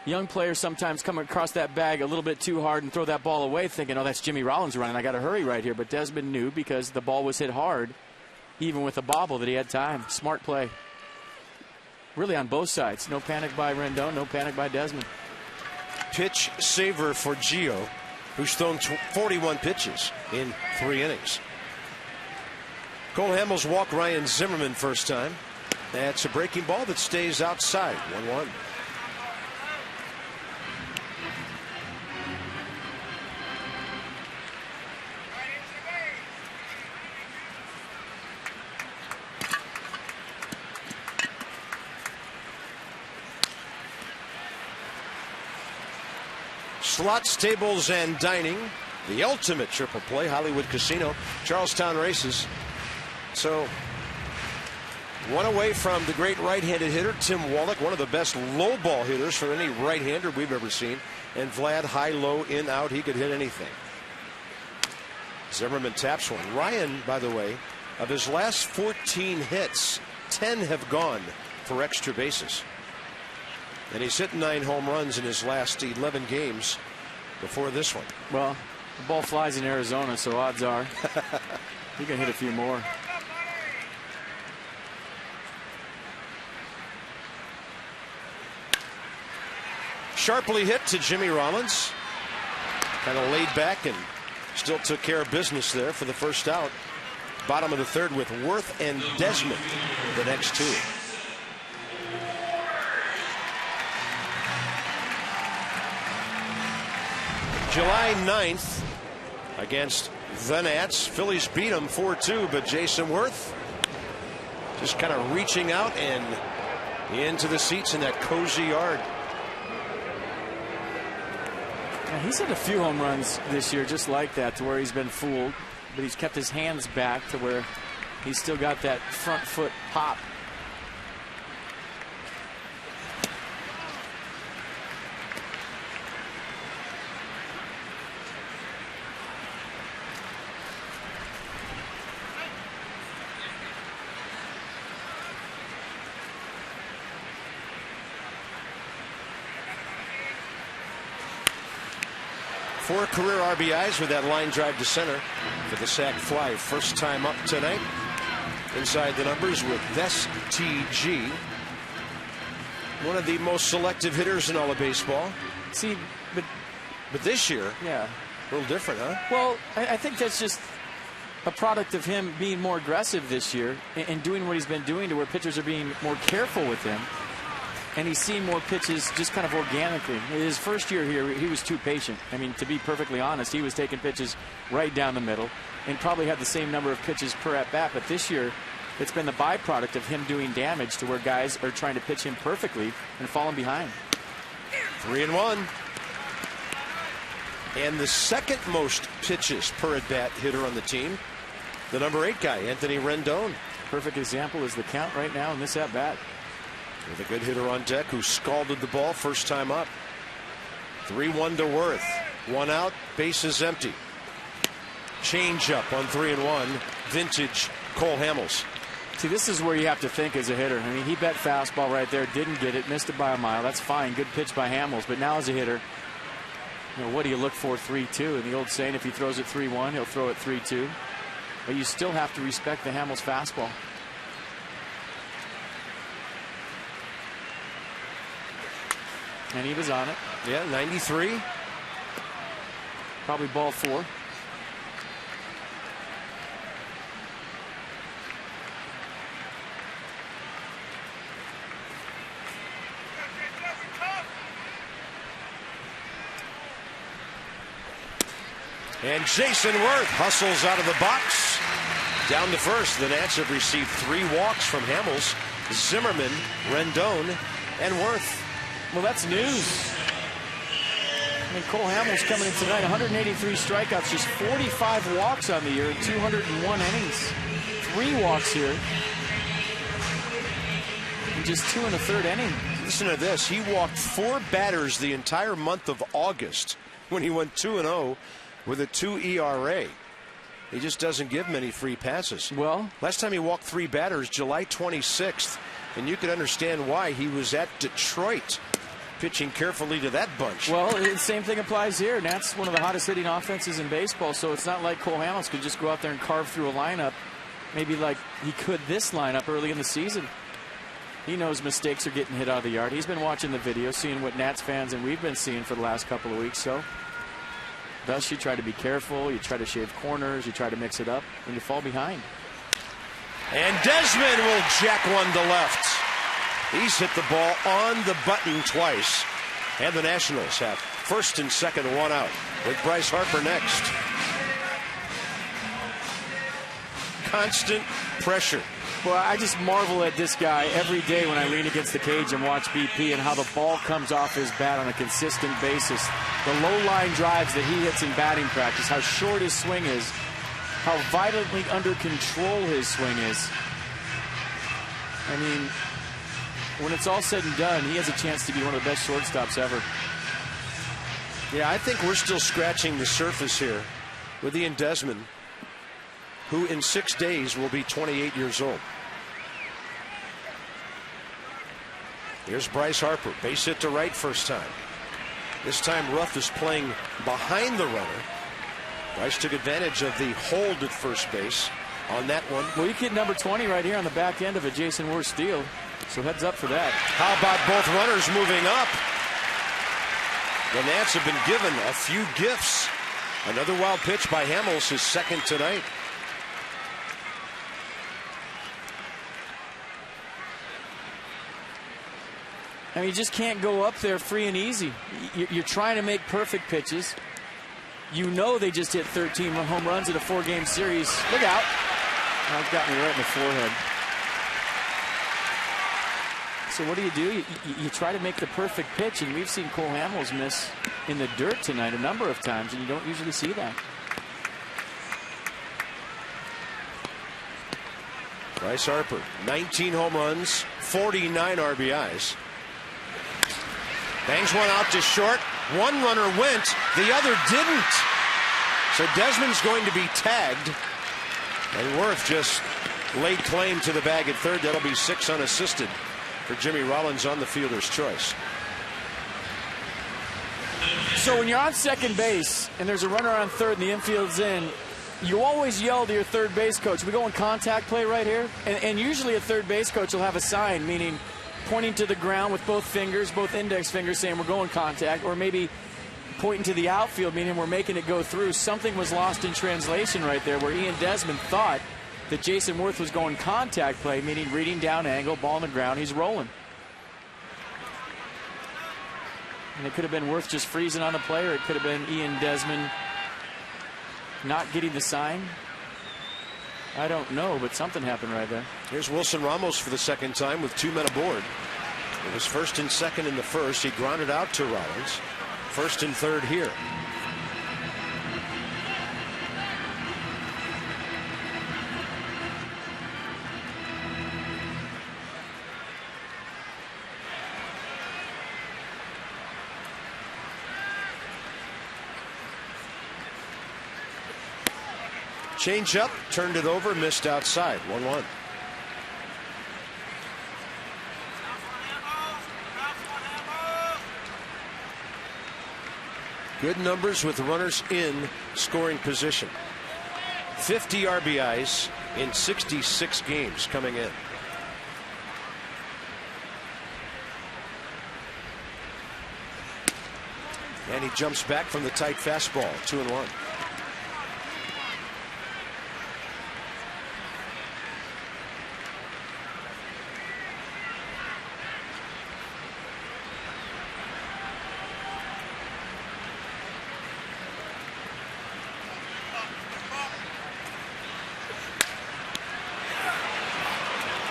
Young players sometimes come across that bag a little bit too hard and throw that ball away thinking, oh, that's Jimmy Rollins running. I got to hurry right here. But Desmond knew because the ball was hit hard, even with the bobble, that he had time. Smart play. Really on both sides. No panic by Rendon, no panic by Desmond. Pitch saver for Gio, who's thrown 41 pitches in 3 innings. Cole Hamels walked Ryan Zimmerman first time. That's a breaking ball that stays outside. 1-1. Slots, tables, and dining. The ultimate triple play. Hollywood Casino. Charlestown Races. So, one away from the great right-handed hitter, Tim Wallach, one of the best low ball hitters for any right-hander we've ever seen. And Vlad, high, low, in, out. He could hit anything. Zimmerman taps one. Ryan, by the way, of his last 14 hits, 10 have gone for extra bases. And he's hit 9 home runs in his last 11 games before this one. Well, the ball flies in Arizona, so odds are he can hit a few more. Sharply hit to Jimmy Rollins. Kind of laid back and still took care of business there for the first out. Bottom of the third with Worth and Desmond the next 2. July 9th against the Nats. Phillies beat them 4-2, but Jason Worth just kind of reaching out and into the seats in that cozy yard. Yeah, he's hit a few home runs this year just like that, to where he's been fooled, but he's kept his hands back to where he's still got that front foot pop. 4 career RBIs with that line drive to center for the sac fly. First time up tonight. Inside the numbers with STG. One of the most selective hitters in all of baseball. See, but this year, yeah, a little different, huh? Well, I think that's just a product of him being more aggressive this year and doing what he's been doing, to where pitchers are being more careful with him. And he's seeing more pitches just kind of organically. His first year here, he was too patient. I mean, to be perfectly honest, he was taking pitches right down the middle and probably had the same number of pitches per at-bat. But this year, it's been the byproduct of him doing damage, to where guys are trying to pitch him perfectly and falling behind. 3-1. And the second most pitches per at-bat hitter on the team, the number 8 guy, Anthony Rendon. Perfect example is the count right now in this at-bat. With a good hitter on deck who scalded the ball first time up. 3-1 to Worth. 1 out, bases empty. Change up on 3-1. Vintage Cole Hamels. See, this is where you have to think as a hitter. I mean, he bet fastball right there, didn't get it, missed it by a mile. That's fine. Good pitch by Hamels. But now as a hitter, you know, what do you look for? 3-2. And the old saying, if he throws it 3-1, he'll throw it 3-2. But you still have to respect the Hamels fastball. And he was on it. Yeah, 93. Probably ball 4. And Jason Worth hustles out of the box. Down to first. The Nats have received 3 walks from Hamels, Zimmerman, Rendon, and Worth. Well, that's news. I mean, Cole Hamels coming in tonight, 183 strikeouts, just 45 walks on the year, 201 innings. 3 walks here. And just 2 1/3 innings. Listen to this. He walked 4 batters the entire month of August when he went 2-0 with a 2 ERA. He just doesn't give many free passes. Well, last time he walked 3 batters, July 26th. And you can understand why. He was at Detroit, pitching carefully to that bunch. Well, the same thing applies here. Nats one of the hottest hitting offenses in baseball, so it's not like Cole Hamels could just go out there and carve through a lineup, maybe like he could this lineup early in the season. He knows mistakes are getting hit out of the yard. He's been watching the video, seeing what Nats fans and we've been seeing for the last couple of weeks. So thus you try to be careful, you try to shave corners, you try to mix it up, and you fall behind. And Desmond will jack one to left. He's hit the ball on the button twice. And the Nationals have first and second, 1 out, with Bryce Harper next. Constant pressure. Well, I just marvel at this guy every day when I lean against the cage and watch BP, and how the ball comes off his bat on a consistent basis. The low line drives that he hits in batting practice, how short his swing is, how violently under control his swing is. I mean, when it's all said and done, he has a chance to be one of the best shortstops ever. Yeah, I think we're still scratching the surface here with Ian Desmond, who in 6 days will be 28 years old. Here's Bryce Harper, base hit to right first time. This time Ruff is playing behind the runner. Bryce took advantage of the hold at first base on that one. Well, you get number 20 right here on the back end of a Jason Worth steal. So heads up for that. How about both runners moving up? The Nats have been given a few gifts. Another wild pitch by Hamels, his second tonight. I mean, you just can't go up there free and easy. You're trying to make perfect pitches. You know they just hit 13 home runs in a 4-game series. Look out. Oh, it got me right in the forehead. So what do? You try to make the perfect pitch, and we've seen Cole Hamels miss in the dirt tonight a number of times, and you don't usually see that. Bryce Harper, 19 home runs, 49 RBIs. Bangs one out to short. One runner went, the other didn't. So Desmond's going to be tagged. And Worth just laid claim to the bag at third. That'll be 6 unassisted for Jimmy Rollins on the fielder's choice. So when you're on second base and there's a runner on third and the infield's in, you always yell to your third base coach, we go in contact play right here? And usually a third base coach will have a sign, meaning pointing to the ground with both fingers, both index fingers, saying we're going contact, or maybe pointing to the outfield, meaning we're making it go through. Something was lost in translation right there where Ian Desmond thought that Jason Worth was going contact play, meaning reading down angle, ball on the ground, he's rolling. And it could have been Worth just freezing on the play, or it could have been Ian Desmond not getting the sign. I don't know, but something happened right there. Here's Wilson Ramos for the second time with 2 men aboard. It was first and second in the first. He grounded out to Rollins. First and third here. Change up, turned it over, missed outside. 1-1. Good numbers with runners in scoring position. 50 RBIs in 66 games coming in. And he jumps back from the tight fastball. 2-1.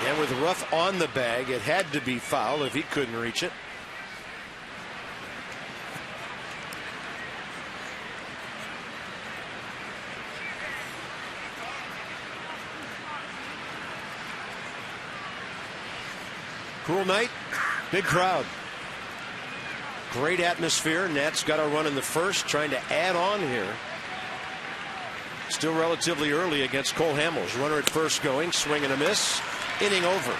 And with Ruff on the bag, it had to be foul if he couldn't reach it. Cool night, big crowd. Great atmosphere. Nats got a run in the first, trying to add on here. Still relatively early against Cole Hamels. Runner at first going, swing and a miss. Inning over.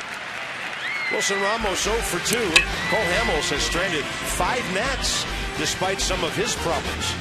Wilson Ramos 0 for 2. Cole Hamels has stranded 5 Nats despite some of his problems.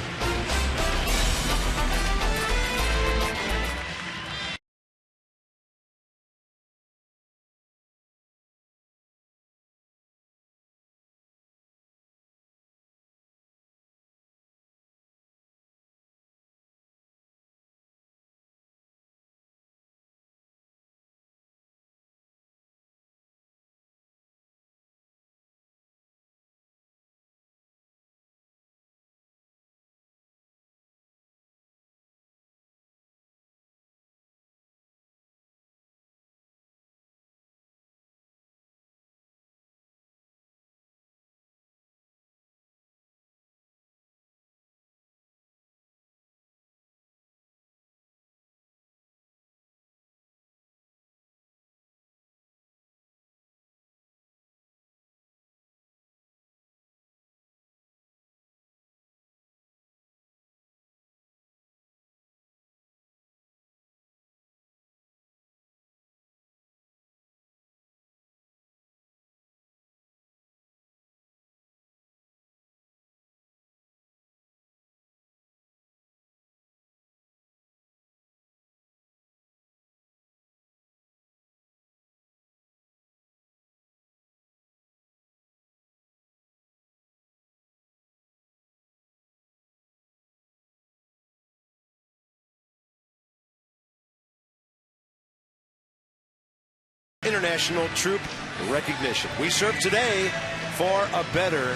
International Troop Recognition. We serve today for a better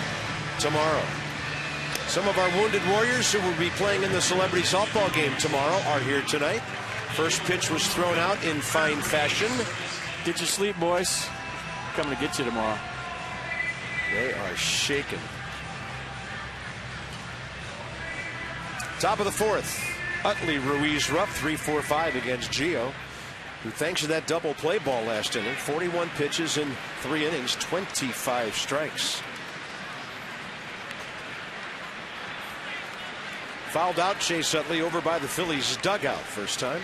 tomorrow. Some of our wounded warriors who will be playing in the celebrity softball game tomorrow are here tonight. First pitch was thrown out in fine fashion. Get your sleep, boys. Coming to get you tomorrow. They are shaken. Top of the fourth. Utley Ruiz Ruff 3-4-5 against Gio, who thanks to that double play ball last inning, 41 pitches in 3 innings, 25 strikes. Fouled out Chase Utley over by the Phillies dugout first time.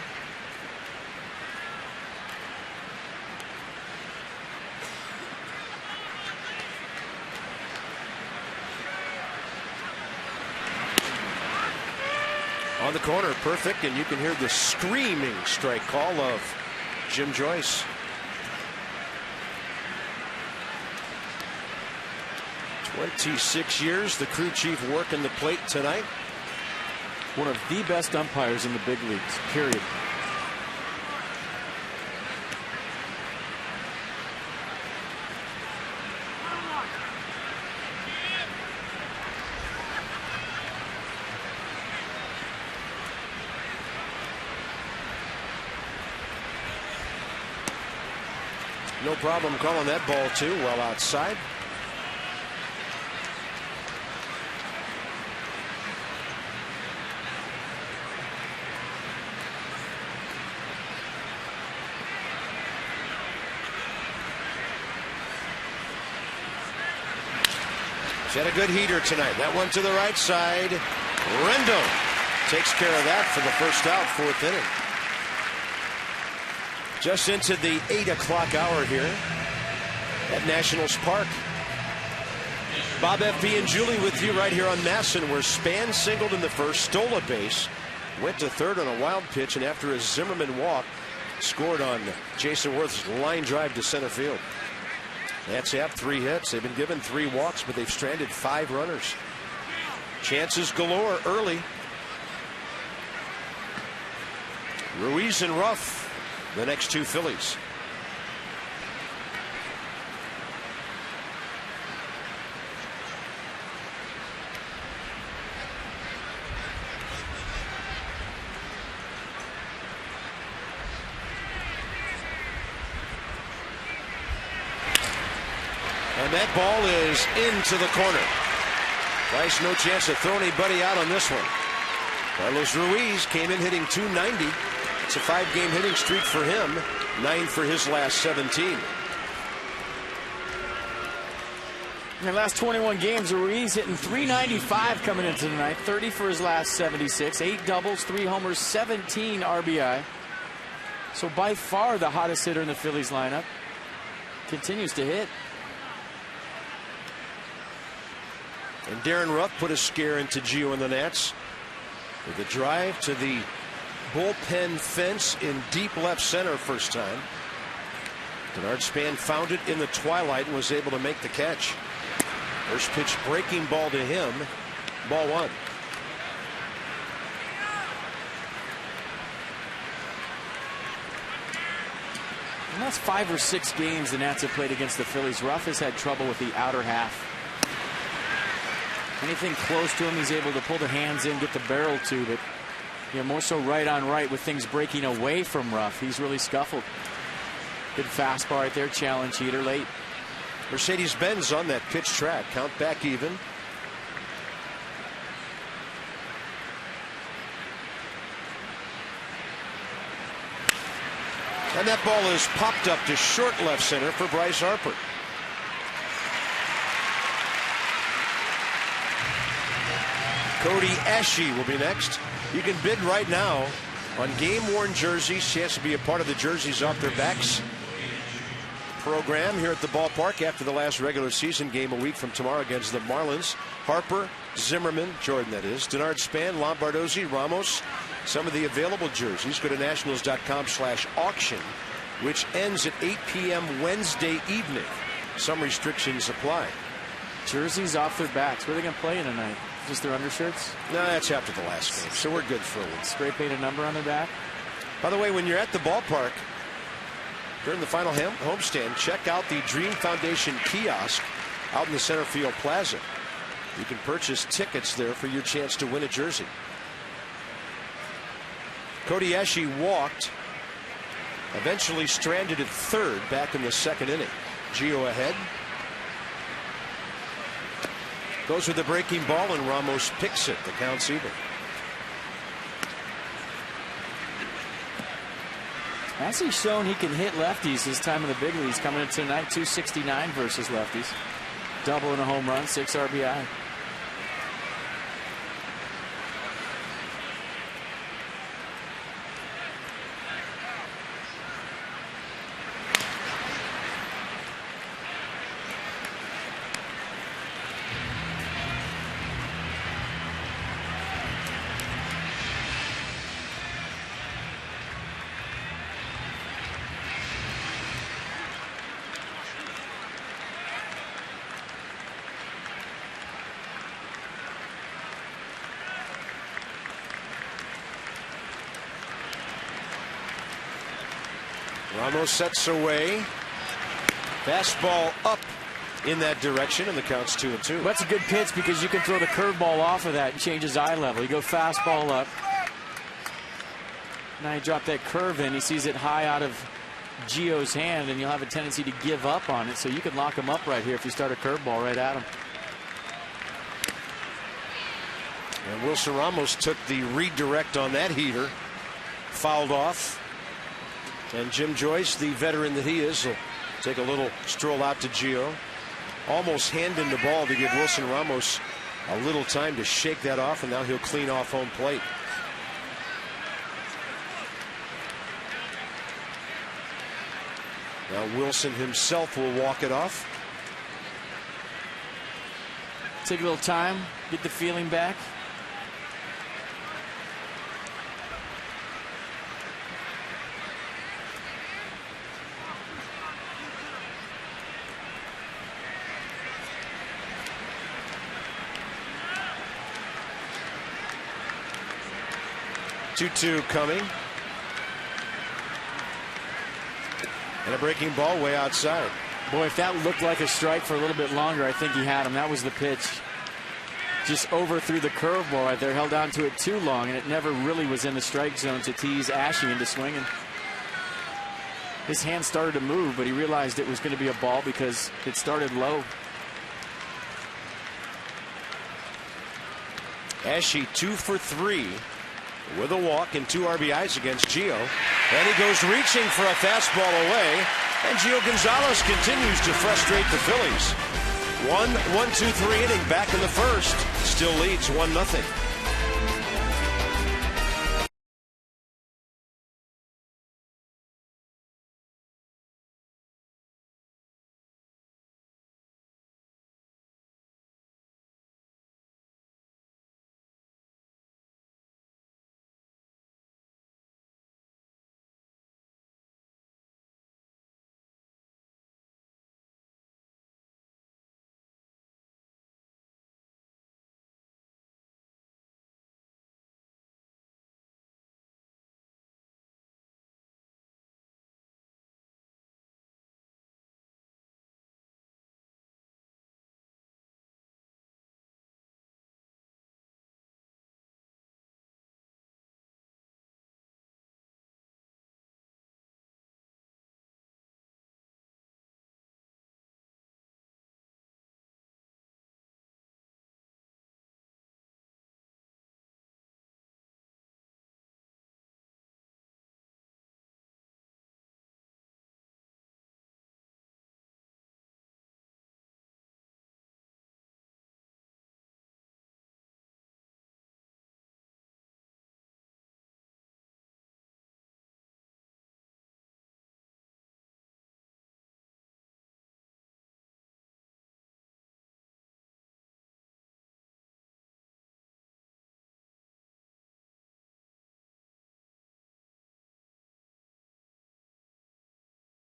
On the corner, perfect, and you can hear the screaming strike call of Jim Joyce. "26 years, the crew chief working the plate tonight." One of the best umpires in the big leagues, period. No problem calling that ball, too, well outside. He's had a good heater tonight. That one to the right side. Rendon takes care of that for the first out, 4th inning. Just into the 8 o'clock hour here at Nationals Park. Bob F.B. and Julie with you right here on Masson, where Span singled in the first, stole a base, went to third on a wild pitch, and after a Zimmerman walk, scored on Jason Worth's line drive to center field. Nats have 3 hits. They've been given 3 walks, but they've stranded 5 runners. Chances galore early. Ruiz and Ruff, the next 2 Phillies. And that ball is into the corner. Bryce, no chance to throw anybody out on this one. Carlos Ruiz came in hitting .290. It's a 5-game hitting streak for him. 9 for his last 17. In the last 21 games, Ruiz hitting .395 coming into tonight. 30 for his last 76. 8 doubles, 3 homers, 17 RBI. So by far the hottest hitter in the Phillies lineup. Continues to hit. And Darren Ruff put a scare into Gio and the Nats with a drive to the bullpen fence in deep left center first time. Denard Span found it in the twilight and was able to make the catch. First pitch breaking ball to him. Ball 1. And that's 5 or 6 games the Nats have played against the Phillies. Ruff has had trouble with the outer half. Anything close to him, he's able to pull the hands in, get the barrel to, but more so right on right with things breaking away from Ruff. He's really scuffled. Good fastball right there, challenge heater late. Mercedes-Benz on that pitch track. Count back even. And that ball is popped up to short left center for Bryce Harper. Cody Ashe will be next. You can bid right now on game-worn jerseys. Chance to be a part of the Jerseys Off Their Backs program here at the ballpark after the last regular season game a week from tomorrow against the Marlins. Harper, Zimmerman, Jordan that is, Denard Span, Lombardozzi, Ramos. Some of the available jerseys. Go to nationals.com/auction, which ends at 8 p.m. Wednesday evening. Some restrictions apply. Jerseys off their backs. Where are they going to play in tonight? Just their undershirts? No, that's after the last game, so we're good for a week. Spray paint a number on their back. By the way, when you're at the ballpark during the final homestand, check out the Dream Foundation kiosk out in the center field plaza. You can purchase tickets there for your chance to win a jersey. Cody Ashe walked, eventually stranded at third back in the 2nd inning. Gio ahead. Goes with the breaking ball, and Ramos picks it. The count's even. Has he shown he can hit lefties this time in the big leagues? Coming into tonight, .269 versus lefties. Double and a home run, 6 RBI. Ramos sets away. Fastball up in that direction, and the count's 2-2. That's a good pitch because you can throw the curveball off of that and change his eye level. You go fastball up. Now he dropped that curve in. He sees it high out of Gio's hand, and you'll have a tendency to give up on it. So you can lock him up right here if you start a curveball right at him. And Wilson Ramos took the redirect on that heater. Fouled off. And Jim Joyce, the veteran that he is, will take a little stroll out to Gio. Almost handing the ball to give Wilson Ramos a little time to shake that off, and now he'll clean off home plate. Now Wilson himself will walk it off. Take a little time, get the feeling back. Two coming. And a breaking ball way outside. Boy, if that looked like a strike for a little bit longer, I think he had him. That was the pitch. Just overthrew the curveball right there, held on to it too long, and it never really was in the strike zone to tease Ashe into swinging. His hand started to move, but he realized it was going to be a ball because it started low. Ashe 2 for 3 with a walk and 2 RBIs against Gio. And he goes reaching for a fastball away. And Gio Gonzalez continues to frustrate the Phillies. 1-2-3 inning back in the first. Still leads 1-0.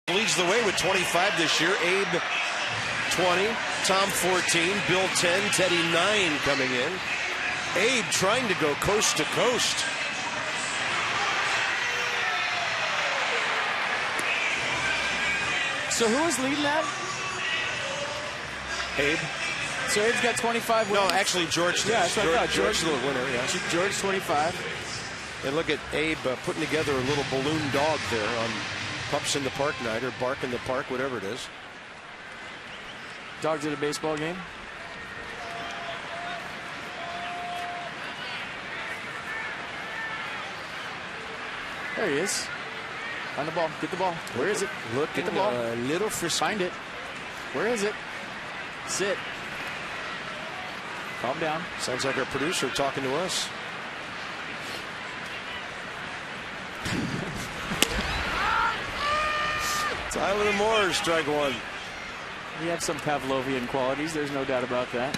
Leads the way with 25 this year. Abe 20, Tom 14, Bill 10, Teddy 9 coming in. Abe trying to go coast to coast. So who is leading that? Abe. So Abe's got 25 wins? No, actually George does. Yeah, that's what I thought. George the winner, yeah. George 25. And look at Abe putting together a little balloon dog there on Pups in the Park night, or Bark in the Park, whatever it is. Dogs at a baseball game. There he is. Find the ball. Get the ball. Where is it? Look at the ball. A little frisky. Find it. Where is it? Sit. Calm down. Sounds like our producer talking to us. Tyler Moore, strike one. We have some Pavlovian qualities. There's no doubt about that.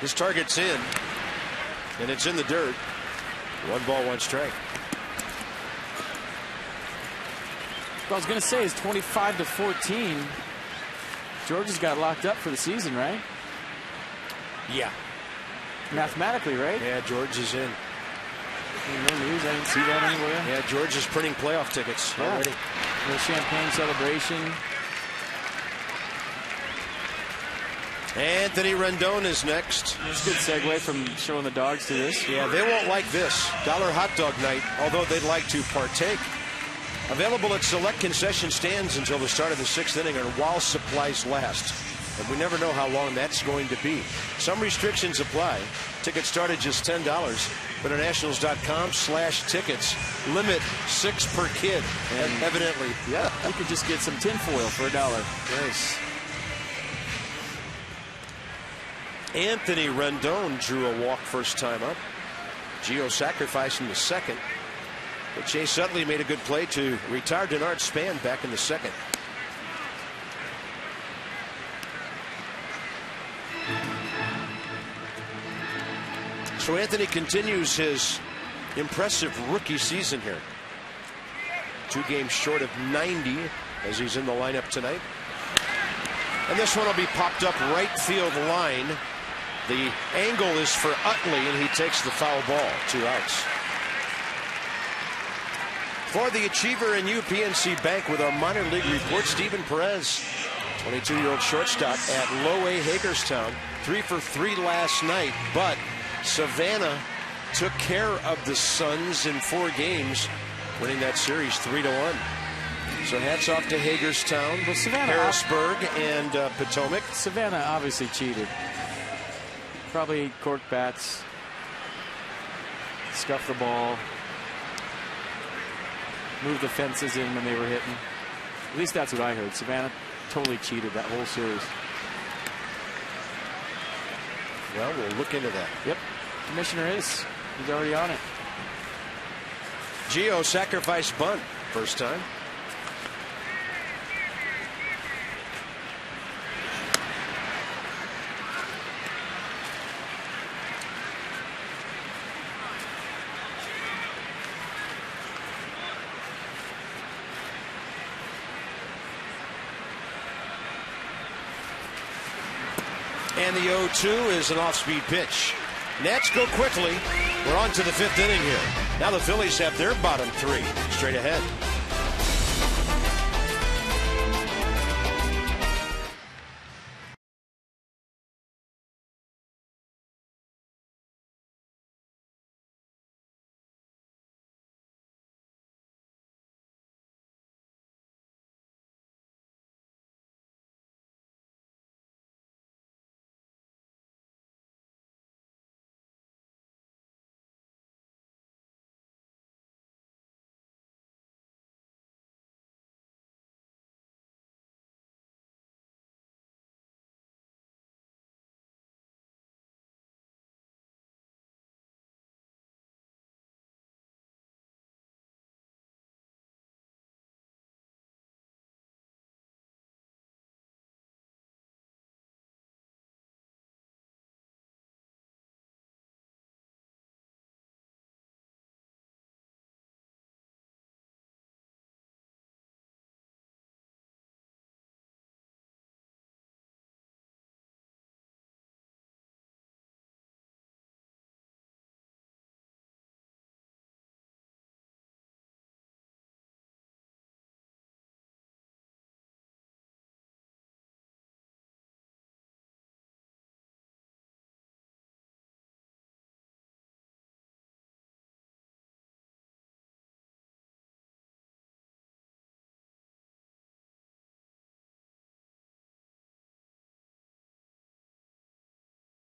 His target's in, and it's in the dirt. 1-1 strike. What I was going to say is 25-14. Georgia's got locked up for the season, right? Yeah. Mathematically, right? Yeah, George is in. No news. I didn't see that anywhere. Yeah, George is printing playoff tickets already. The champagne celebration. Anthony Rendon is next. It's a good segue from showing the dogs to this. Yeah, they won't like this. Dollar hot dog night, although they'd like to partake. Available at select concession stands until the start of the 6th inning or while supplies last. And we never know how long that's going to be. Some restrictions apply. Tickets start at just $10. But at nationals.com/tickets. Limit 6 per kid. And evidently, yeah, you could just get some tinfoil for $1. Nice. Anthony Rendon drew a walk first time up. Gio sacrificing the second. But Chase Utley made a good play to retire Denard Span back in the second. So Anthony continues his impressive rookie season here. 2 games short of 90 as he's in the lineup tonight. And this one will be popped up right field line. The angle is for Utley, and he takes the foul ball. 2 outs. For the Achiever and UPNC Bank with our minor league report, Steven Perez, 22-year-old shortstop at Low A Hagerstown, 3 for 3 last night, but Savannah took care of the Suns in 4 games, winning that series 3-1. So hats off to Hagerstown, but Savannah, Harrisburg, and Potomac. Savannah obviously cheated. Probably corked bats, scuffed the ball, moved the fences in when they were hitting. At least that's what I heard. Savannah totally cheated that whole series. Well, we'll look into that. Yep. Commissioner is. He's already on it. Gio sacrifice bunt. First time. And the 0-2 is an off-speed pitch. Nats go quickly. We're on to the 5th inning here. Now the Phillies have their bottom 3 straight ahead.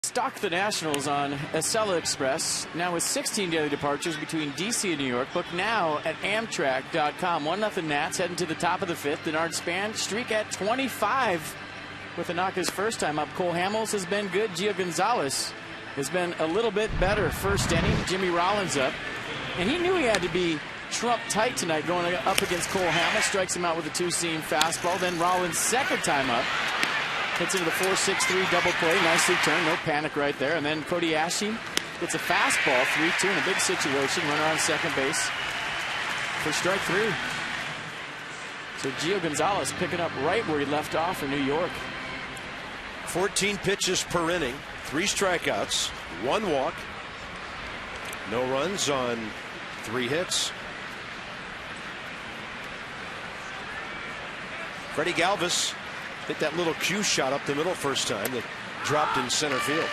Stock the Nationals on Acela Express, now with 16 daily departures between D.C. and New York. Book now at Amtrak.com. 1-0 Nats heading to the top of the 5th. Denard Span streak at 25 with a knock his first time up. Cole Hamels has been good. Gio Gonzalez has been a little bit better first inning. Jimmy Rollins up. And he knew he had to be Trump tight tonight going up against Cole Hamels. Strikes him out with a 2-seam fastball. Then Rollins second time up. Hits into the 4-6-3 double play. Nicely turned. No panic right there. And then Cody Ashe gets a fastball. 3-2 in a big situation. Runner on second base for strike 3. So Gio Gonzalez picking up right where he left off for New York. 14 pitches per inning. 3 strikeouts. 1 walk. No runs on 3 hits. Freddie Galvis hit that little cue shot up the middle first time that dropped in center field.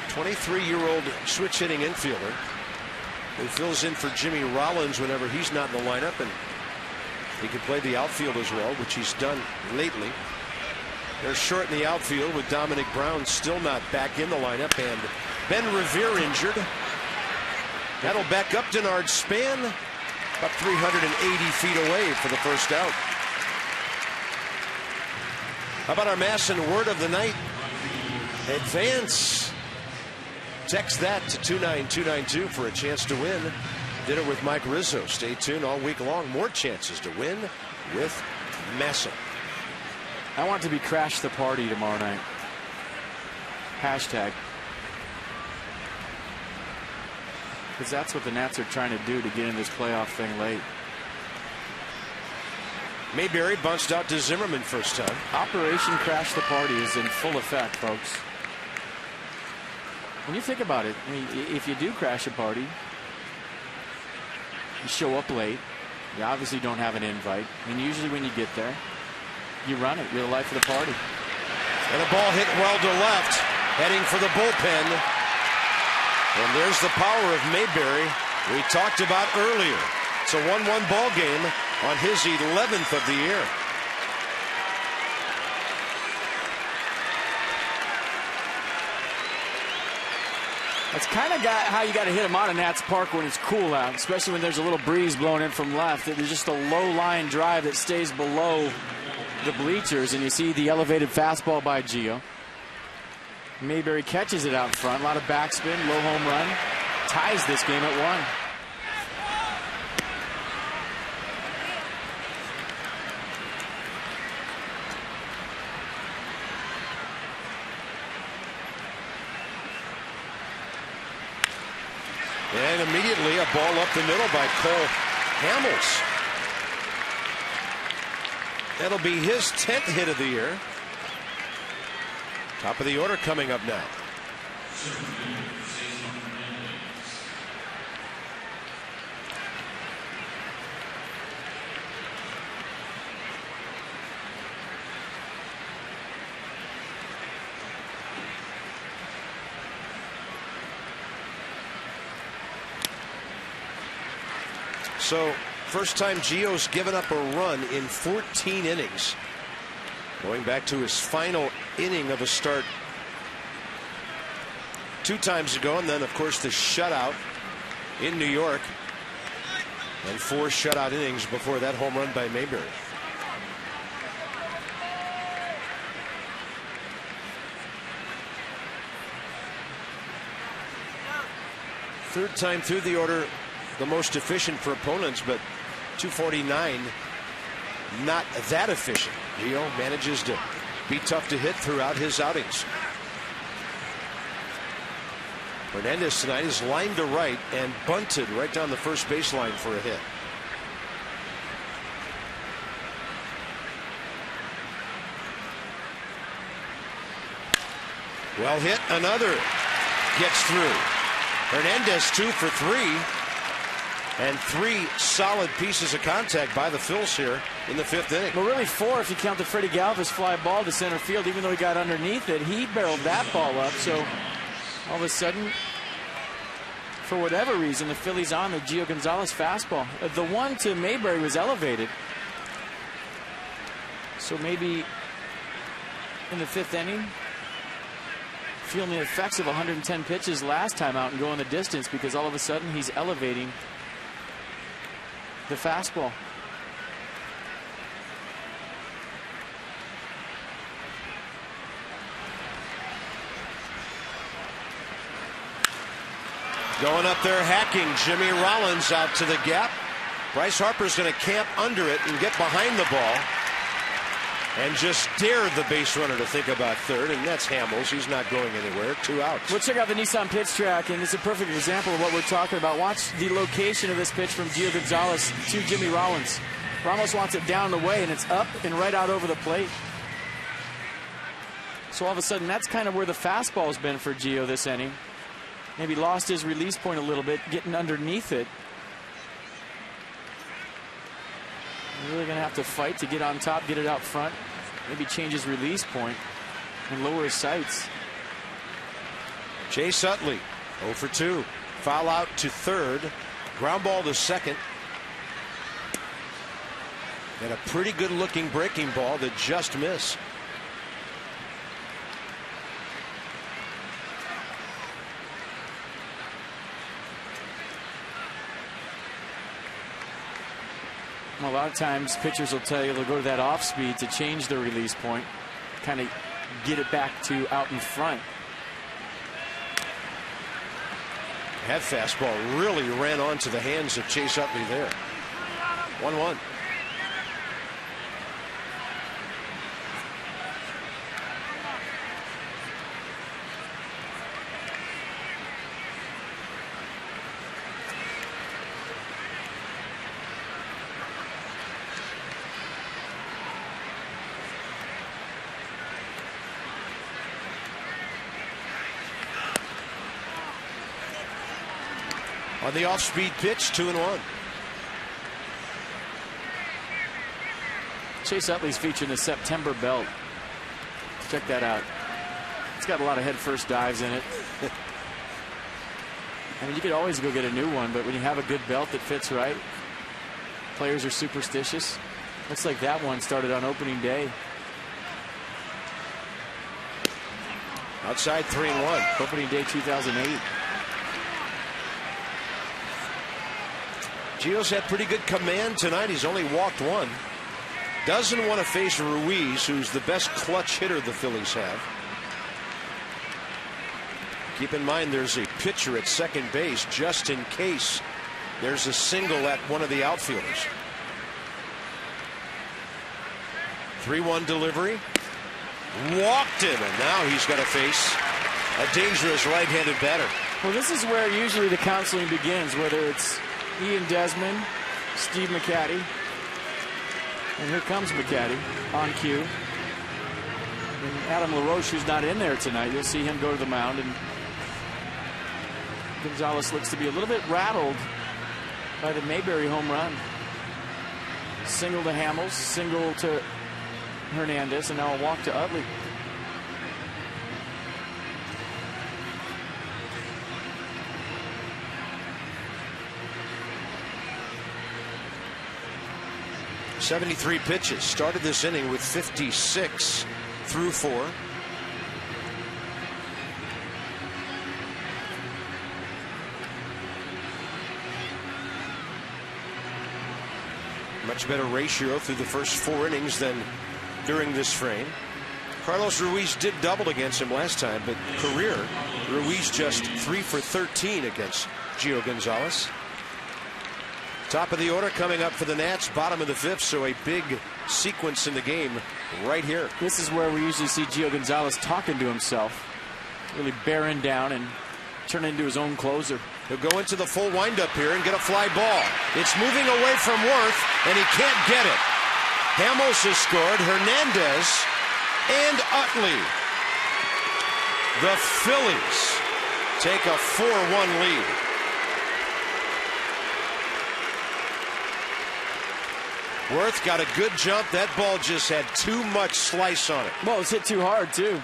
A 23-year-old switch hitting infielder who fills in for Jimmy Rollins whenever he's not in the lineup, and he can play the outfield as well, which he's done lately. They're short in the outfield with Dominic Brown still not back in the lineup, and Ben Revere injured. That'll back up Denard's span about 380 feet away for the first out. How about our mass and word of the night? Advance. Text that to 29292 for a chance to win dinner with Mike Rizzo. Stay tuned all week long. More chances to win with Massa. I want to be Crash the Party tomorrow night. Hashtag. Because that's what the Nats are trying to do to get in this playoff thing late. Mayberry bunched out to Zimmerman first time. Operation Crash the Party is in full effect, folks. When you think about it, I mean, if you do crash a party, you show up late, you obviously don't have an invite, and usually when you get there, you run it. You're the life of the party. And a ball hit well to left, heading for the bullpen. And there's the power of Mayberry we talked about earlier. It's a 1-1 ball game on his 11th of the year. That's kind of how you got to hit him out of Nats Park when it's cool out, especially when there's a little breeze blowing in from left. There's just a low line drive that stays below the bleachers, and you see the elevated fastball by Gio. Mayberry catches it out in front. A lot of backspin, low home run. Ties this game at 1. And immediately a ball up the middle by Cole Hamels. That'll be his 10th hit of the year. Top of the order coming up now. So, first time Gio's given up a run in 14 innings. Going back to his final inning of a start 2 times ago, and then, of course, the shutout in New York. And 4 shutout innings before that home run by Mayberry. Third time through the order, the most efficient for opponents, but 249 not that efficient. Gio manages to be tough to hit throughout his outings. Hernandez tonight is lined to right and bunted right down the first baseline for a hit. Well hit, another gets through. Hernandez 2 for 3. And 3 solid pieces of contact by the Phils here in the 5th inning. Well, really 4 if you count the Freddie Galvis fly ball to center field. Even though he got underneath it, he barreled that ball up. So all of a sudden, for whatever reason, the Phillies on the Gio Gonzalez fastball. The one to Mayberry was elevated. So maybe in the 5th inning, feeling the effects of 110 pitches last time out and going the distance, because all of a sudden he's elevating the fastball. Going up there hacking. Jimmy Rollins out to the gap. Bryce Harper's going to camp under it and get behind the ball and just dare the base runner to think about third, and that's Hamels. He's not going anywhere. 2 outs. We'll check out the Nissan pitch track, and it's a perfect example of what we're talking about. Watch the location of this pitch from Gio Gonzalez to Jimmy Rollins. Ramos wants it down and away, and it's up and right out over the plate. So all of a sudden, that's kind of where the fastball's been for Gio this inning. Maybe lost his release point a little bit, getting underneath it. Really going to have to fight to get on top, get it out front. Maybe change his release point and lower his sights. Chase Utley, 0 for 2. Foul out to third. Ground ball to second. And a pretty good looking breaking ball that just missed. A lot of times pitchers will tell you they'll go to that off speed to change their release point, kind of get it back to out in front. That fastball really ran onto the hands of Chase Utley there. 1-1. On the off-speed pitch, 2-1. Chase Utley's featuring the September belt. Check that out. It's got a lot of head-first dives in it. I mean, you could always go get a new one, but when you have a good belt that fits right, players are superstitious. Looks like that one started on opening day. Outside 3-1. Opening day 2008. Gio's had pretty good command tonight. He's only walked one. Doesn't want to face Ruiz, who's the best clutch hitter the Phillies have. Keep in mind there's a pitcher at second base just in case there's a single at one of the outfielders. 3-1 delivery. Walked him, and now he's got to face a dangerous right-handed batter. Well, this is where usually the counseling begins, whether it's Ian Desmond, Steve McCatty, and here comes McCatty on cue. And Adam LaRoche, who's not in there tonight, you'll see him go to the mound, and Gonzalez looks to be a little bit rattled by the Mayberry home run. Single to Hamels, single to Hernandez, and now a walk to Utley. .73 pitches. Started this inning with 56 through 4. Much better ratio through the first 4 innings than during this frame. Carlos Ruiz did double against him last time, but career Ruiz just 3 for 13 against Gio Gonzalez. Top of the order coming up for the Nats, bottom of the 5th, so a big sequence in the game right here. This is where we usually see Gio Gonzalez talking to himself, really bearing down and turning into his own closer. He'll go into the full windup here and get a fly ball. It's moving away from Worth, and he can't get it. Hamels has scored, Hernandez and Utley. The Phillies take a 4-1 lead. Worth got a good jump. That ball just had too much slice on it. Well, it's hit too hard, too.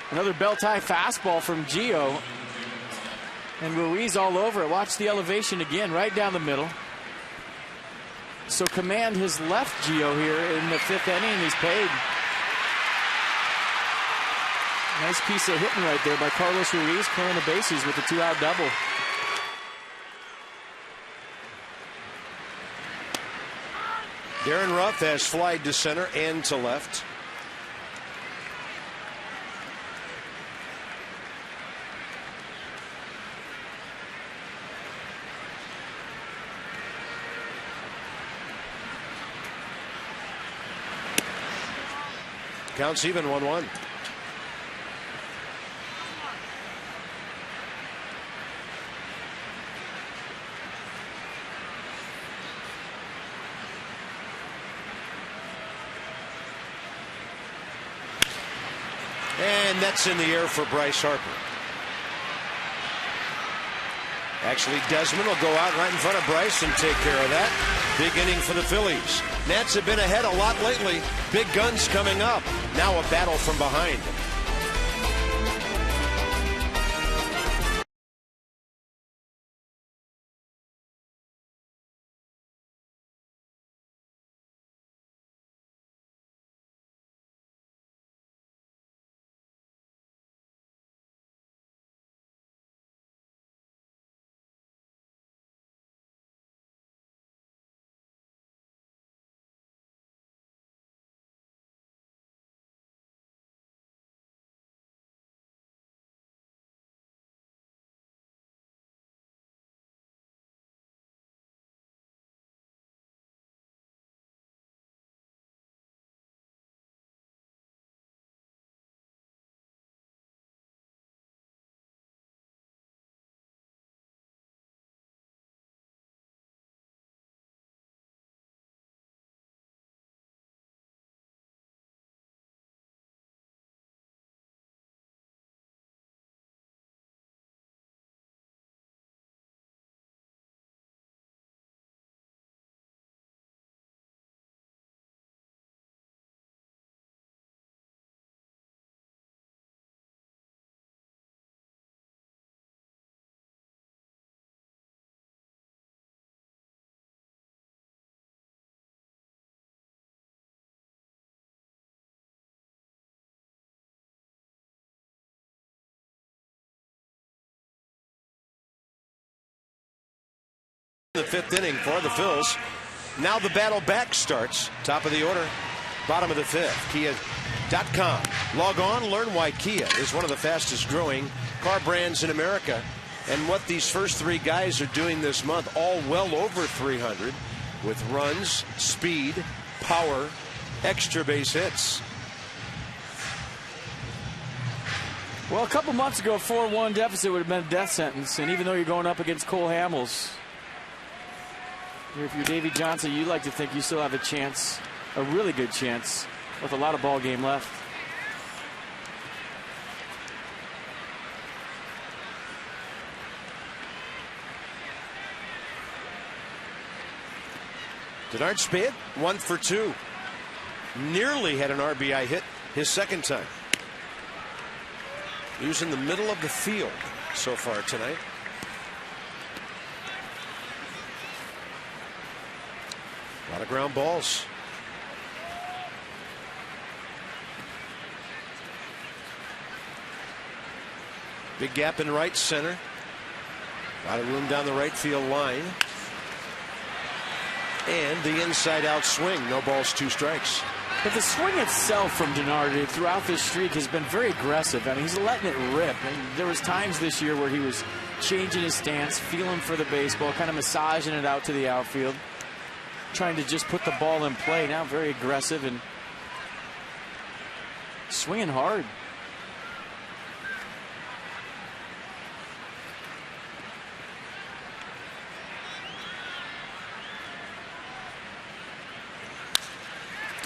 Another belt-high fastball from Gio. And Ruiz all over it. Watch the elevation again, right down the middle. So command has left Gio here in the 5th inning. He's paid. Nice piece of hitting right there by Carlos Ruiz, clearing the bases with a 2-out double. Darren Ruff has flied to center and to left. Counts even, 1-1. And that's in the air for Bryce Harper. Actually, Desmond will go out right in front of Bryce and take care of that. Big inning for the Phillies. Nats have been ahead a lot lately. Big guns coming up. Now a battle from behind. The fifth inning for the Phils. Now the battle back starts. Top of the order, bottom of the fifth. Kia.com. Log on, learn why Kia is one of the fastest growing car brands in America and what these first three guys are doing this month, all well over 300 with runs, speed, power, extra base hits. Well, a couple months ago, a 4-1 deficit would have been a death sentence, and even though you're going up against Cole Hamels, if you're Davey Johnson, you like to think you still have a chance, a really good chance, with a lot of ball game left. Denard Spade, 1 for 2. Nearly had an RBI hit his second time. He was in the middle of the field so far tonight. A lot of ground balls. Big gap in right center. A lot of room down the right field line. And the inside out swing. No balls, 2 strikes. But the swing itself from Denard throughout this streak has been very aggressive. I mean, he's letting it rip. And there was times this year where he was changing his stance, feeling for the baseball, kind of massaging it out to the outfield, trying to just put the ball in play. Now very aggressive and swinging hard.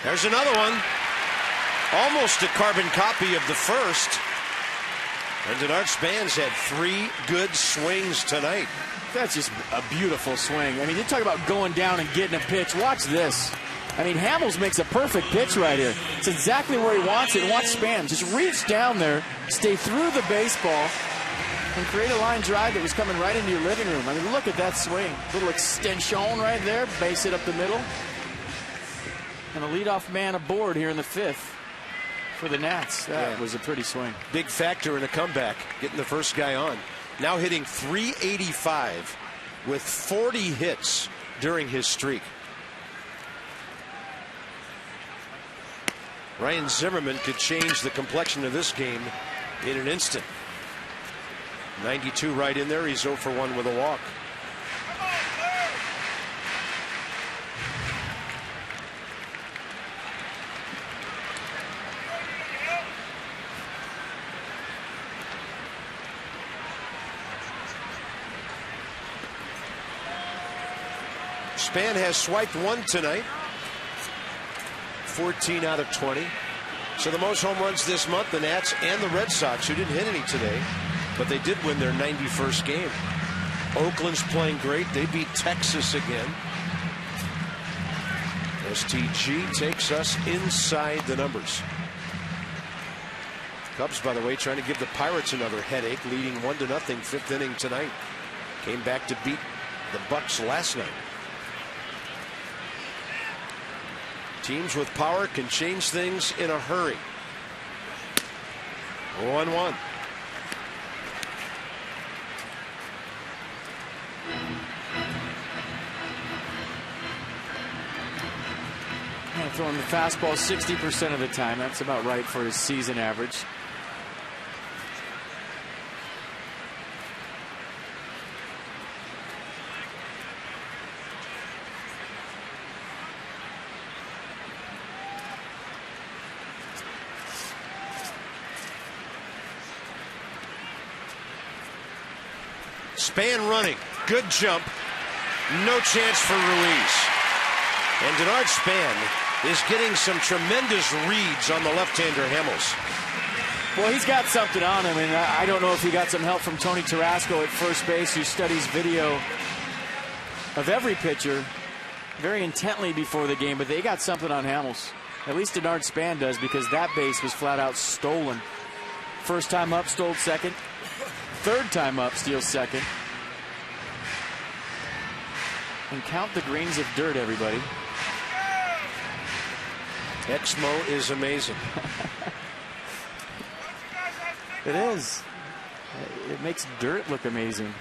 There's another one. Almost a carbon copy of the first. And Denard Spans had 3 good swings tonight. That's just a beautiful swing. I mean, you talk about going down and getting a pitch. Watch this. I mean, Hamels makes a perfect pitch right here. It's exactly where he wants it. And watch Spans just reach down there, stay through the baseball, and create a line drive that was coming right into your living room. I mean, look at that swing. Little extension right there. Base hit up the middle. And a leadoff man aboard here in the 5th for the Nats. That was a pretty swing. Big factor in a comeback, getting the first guy on. Now hitting .385 with 40 hits during his streak. Ryan Zimmerman could change the complexion of this game in an instant. 92 right in there. He's 0 for 1 with a walk. Span has swiped 1 tonight. 14 out of 20. So the most home runs this month, the Nats and the Red Sox, who didn't hit any today, but they did win their 91st game. Oakland's playing great. They beat Texas again. STG takes us inside the numbers. Cubs, by the way, trying to give the Pirates another headache, leading 1-0 fifth inning tonight. Came back to beat the Bucks last night. Teams with power can change things in a hurry. 1-1. Throwing the fastball 60% of the time. That's about right for his season average. Span running. Good jump. No chance for Ruiz. And Denard Span is getting some tremendous reads on the left-hander Hamels. Well, he's got something on him, and I don't know if he got some help from Tony Tarasco at first base, who studies video of every pitcher very intently before the game, but they got something on Hamels. At least Denard Span does, because that base was flat out stolen. First time up, stole second. Third time up, steals second. And count the grains of dirt, everybody. Exmo is amazing. It is. It makes dirt look amazing.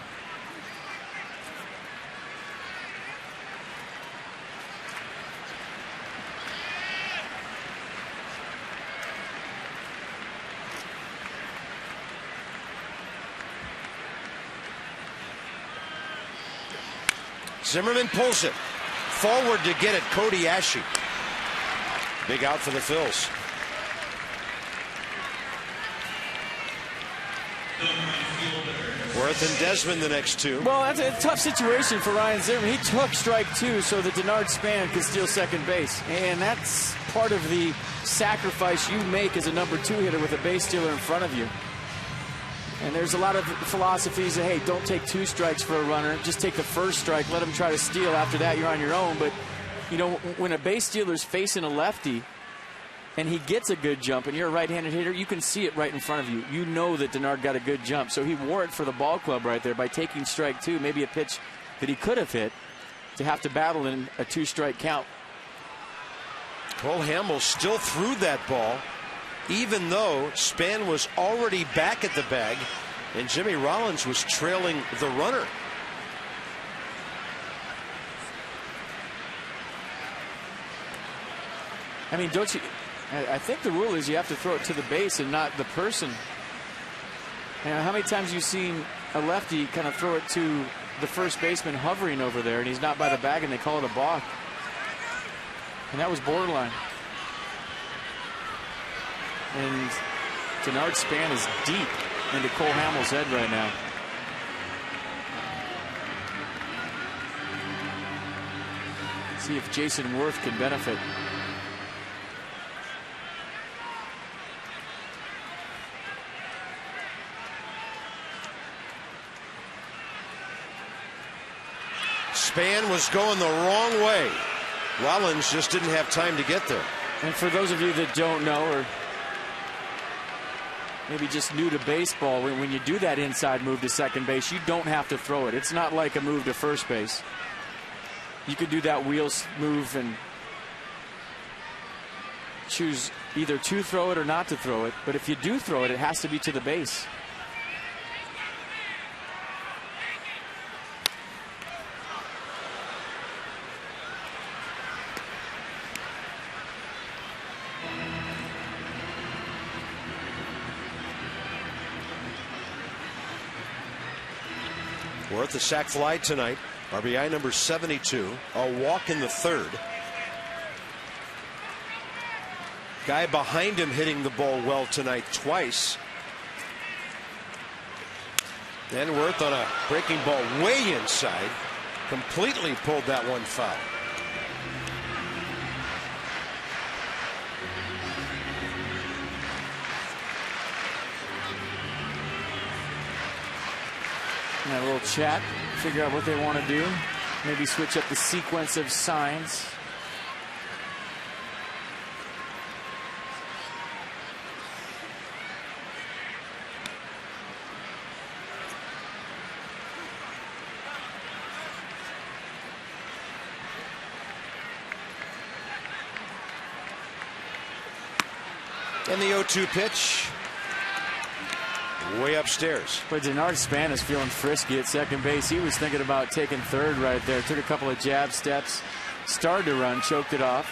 Zimmerman pulls it. Forward to get it, Cody Ashe. Big out for the Phils. Worth and Desmond the next two. Well, that's a tough situation for Ryan Zimmerman. He took strike two so that Denard Span could steal second base. And that's part of the sacrifice you make as a number two hitter with a base stealer in front of you. And there's a lot of philosophies that, hey, don't take two strikes for a runner. Just take the first strike. Let him try to steal. After that, you're on your own. But, you know, when a base stealer's facing a lefty and he gets a good jump and you're a right-handed hitter, you can see it right in front of you. You know that Denard got a good jump. So he wore it for the ball club right there by taking strike two, maybe a pitch that he could have hit, to have to battle in a two-strike count. Cole Hamels still threw that ball, even though Span was already back at the bag and Jimmy Rollins was trailing the runner. I mean, don't you? I think the rule is you have to throw it to the base and not the person. You know, how many times have you seen a lefty kind of throw it to the first baseman hovering over there and he's not by the bag and they call it a balk? And that was borderline. And Denard Span is deep into Cole Hamels' head right now. See if Jason Worth can benefit. Span was going the wrong way. Rollins just didn't have time to get there. And for those of you that don't know, or maybe just new to baseball, when you do that inside move to second base, you don't have to throw it. It's not like a move to first base. You could do that wheels move and choose either to throw it or not to throw it. But if you do throw it, it has to be to the base. Worth a sac fly tonight. RBI number 72. A walk in the third. Guy behind him hitting the ball well tonight twice. Then Worth on a breaking ball way inside. Completely pulled that one foul. a little chat, figure out what they want to do. Maybe switch up the sequence of signs. And the 0-2 pitch. Way upstairs. But Denard Span is feeling frisky at second base. He was thinking about taking third right there. Took a couple of jab steps. Started to run. Choked it off.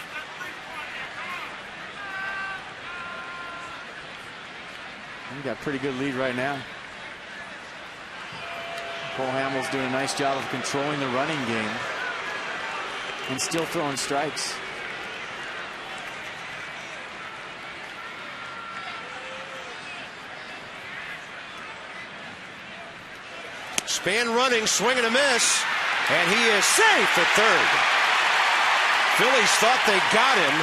He got a pretty good lead right now. Cole Hamels doing a nice job of controlling the running game. And still throwing strikes. Span running, swing and a miss, and he is safe at third. Phillies thought they got him.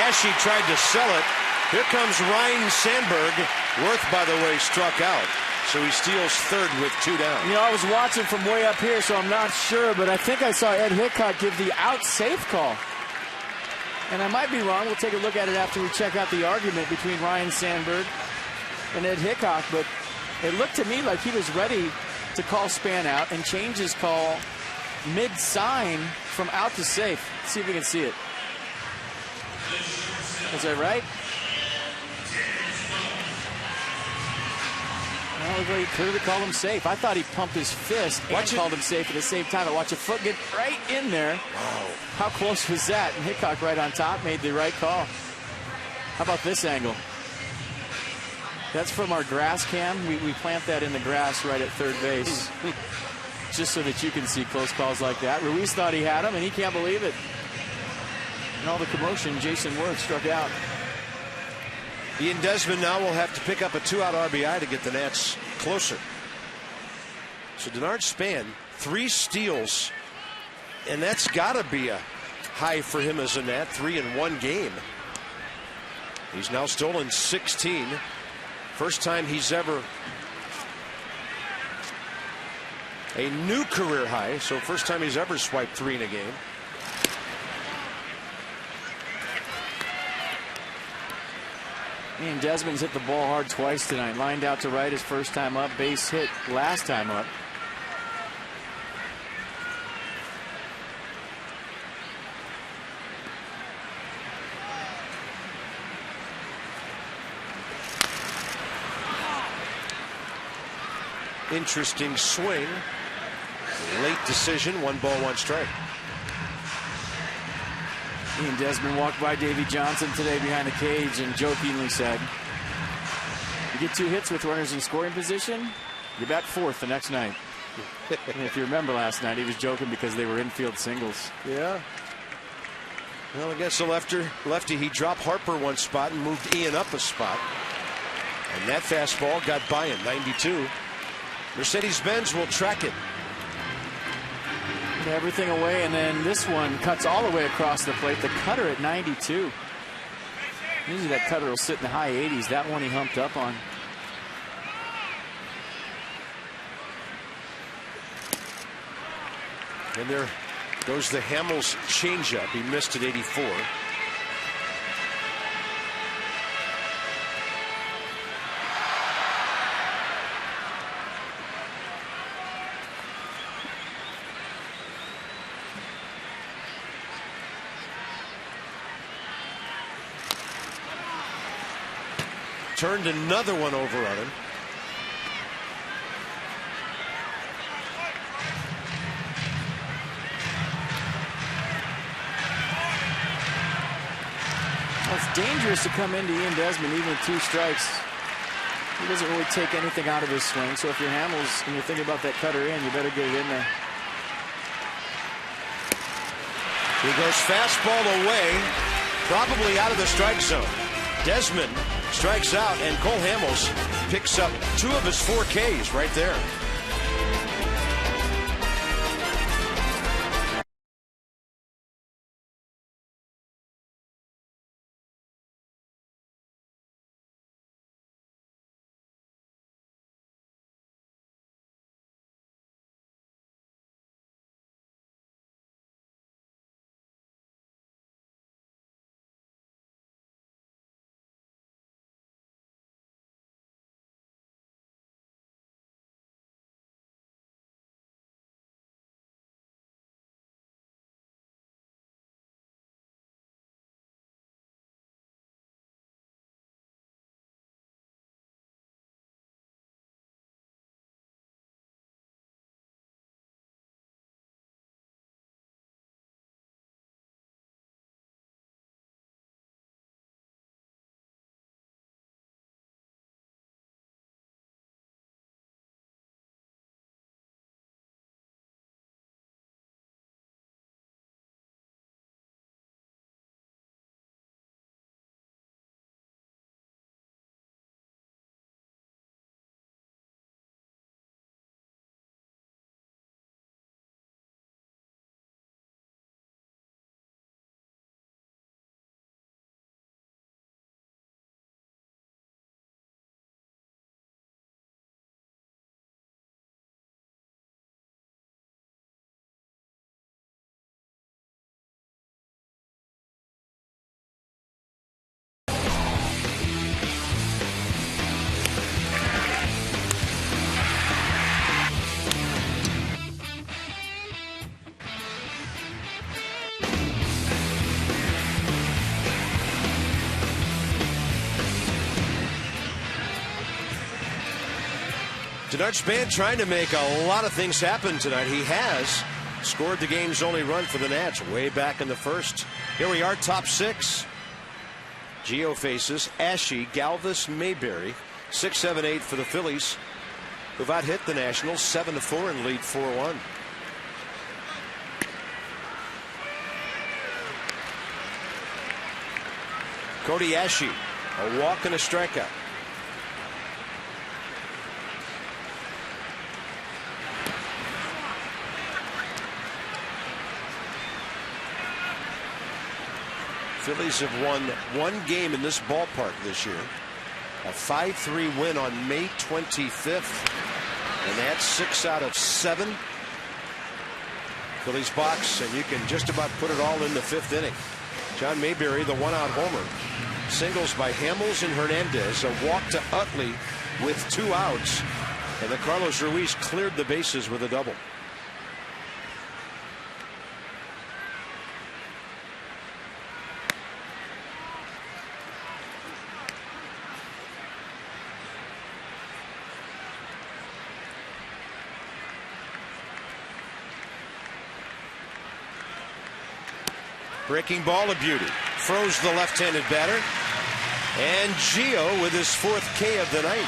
Ashe tried to sell it. Here comes Ryan Sandberg. Worth, by the way, struck out. So he steals third with 2 down. You know, I was watching from way up here, so I'm not sure, but I think I saw Ed Hickok give the out safe call. And I might be wrong. We'll take a look at it after we check out the argument between Ryan Sandberg and Ed Hickok, but it looked to me like he was ready to call Span out and change his call mid-sign from out to safe. Let's see if we can see it. Is that right? Well, he clearly called him safe. I thought he pumped his fist and called him safe at the same time. I watched a foot get right in there. Wow. How close was that? And Hickok right on top made the right call. How about this angle? That's from our grass cam. We plant that in the grass right at third base. Just so that you can see close calls like that. Ruiz thought he had him, and he can't believe it. And all the commotion, Jason Worth struck out. Ian Desmond now will have to pick up a 2-out RBI to get the Nats closer. So Denard Span, 3 steals, and that's got to be a high for him as a Nat, 3 in 1 game. He's now stolen 16. First time he's ever a new career high, so first time he's ever swiped 3 in a game. Ian Desmond's hit the ball hard twice tonight. Lined out to right his first time up, base hit last time up. Interesting swing. Late decision. 1 ball, 1 strike. Ian Desmond walked by Davey Johnson today behind the cage and jokingly said, "You get 2 hits with runners in scoring position, you're back 4th the next night." And if you remember last night, he was joking because they were infield singles. Yeah. Well, against the lefty, he dropped Harper 1 spot and moved Ian up a spot. And that fastball got by him, 92. Mercedes-Benz will track it. Everything away, and then this one cuts all the way across the plate. The cutter at 92. Usually that cutter will sit in the high 80s. That one he humped up on. And there goes the Hamels changeup. He missed at 84. Turned another one over on him. Well, it's dangerous to come into Ian Desmond even with 2 strikes. He doesn't really take anything out of his swing. So if you're Hamels and you're thinking about that cutter in, you better get it in there. He goes fastball away, probably out of the strike zone. Desmond strikes out, and Cole Hamels picks up 2 of his 4 Ks right there. Denard's band trying to make a lot of things happen tonight. He has scored the game's only run for the Nats way back in the first. Here we are, top six. Gio faces Ashe, Galvis, Mayberry. 6, 7, 8 for the Phillies, who've out-hit the Nationals 7-4 and lead 4-1. Cody Ashe, a walk and a strikeout. Phillies have won one game in this ballpark this year. A 5-3 win on May 25th. And that's 6 out of 7. Phillies box, and you can just about put it all in the 5th inning. John Mayberry, the one-out homer. Singles by Hamels and Hernandez. A walk to Utley with 2 outs. And the Carlos Ruiz cleared the bases with a double. Breaking ball, a beauty. Froze the left-handed batter. And Gio with his 4th K of the night.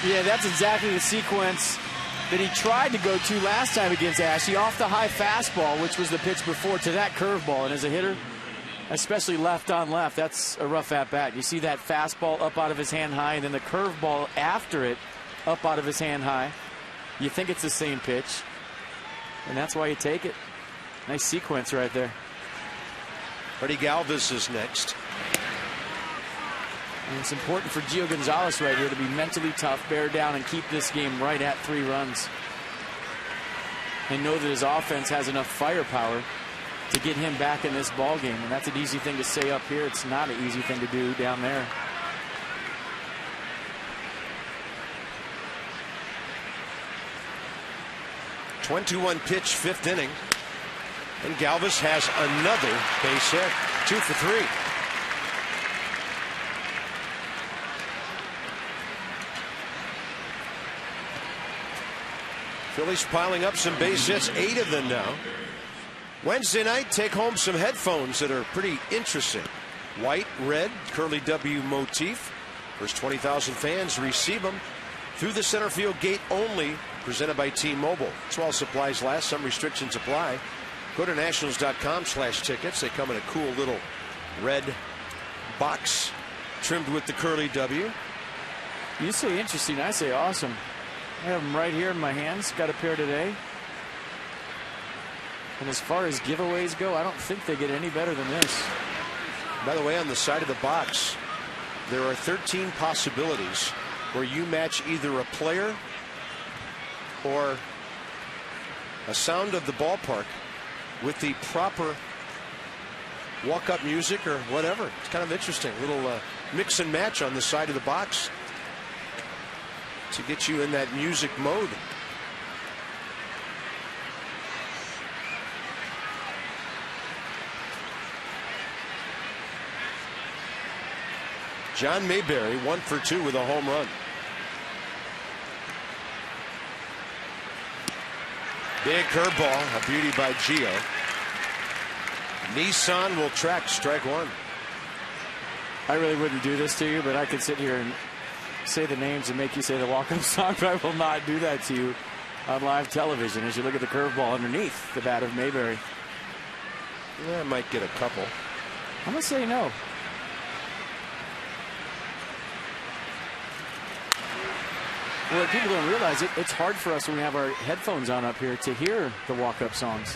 Yeah, that's exactly the sequence that he tried to go to last time against Ashe. Off the high fastball, which was the pitch before, to that curveball. And as a hitter, especially left on left, that's a rough at-bat. You see that fastball up out of his hand high, and then the curveball after it up out of his hand high. You think it's the same pitch, and that's why you take it. Nice sequence right there. Freddie Galvis is next. And it's important for Gio Gonzalez right here to be mentally tough, bear down, and keep this game right at 3 runs. And know that his offense has enough firepower to get him back in this ball game. And that's an easy thing to say up here. It's not an easy thing to do down there. .21 pitch, 5th inning. And Galvis has another base hit. 2 for 3. Phillies piling up some base hits, 8 of them now. Wednesday night, take home some headphones that are pretty interesting. White, red, curly W motif. First 20,000 fans receive them through the center field gate only, presented by T-Mobile. That's while supplies last. Some restrictions apply. Go to nationals.com/tickets. They come in a cool little red box trimmed with the curly W. You say interesting, I say awesome. I have them right here in my hands. Got a pair today. And as far as giveaways go, I don't think they get any better than this. By the way, on the side of the box, there are 13 possibilities where you match either a player or a sound of the ballpark with the proper walk-up music or whatever. It's kind of interesting. Little mix and match on the side of the box to get you in that music mode. John Mayberry, 1 for 2 with a home run. Big curveball, a beauty by Gio. Nissan will track strike 1. I really wouldn't do this to you, but I could sit here and say the names and make you say the walk-up song, but I will not do that to you on live television as you look at the curveball underneath the bat of Mayberry. Yeah, I might get a couple. I'm going to say no. Well, what people don't realize, it's hard for us when we have our headphones on up here to hear the walk-up songs.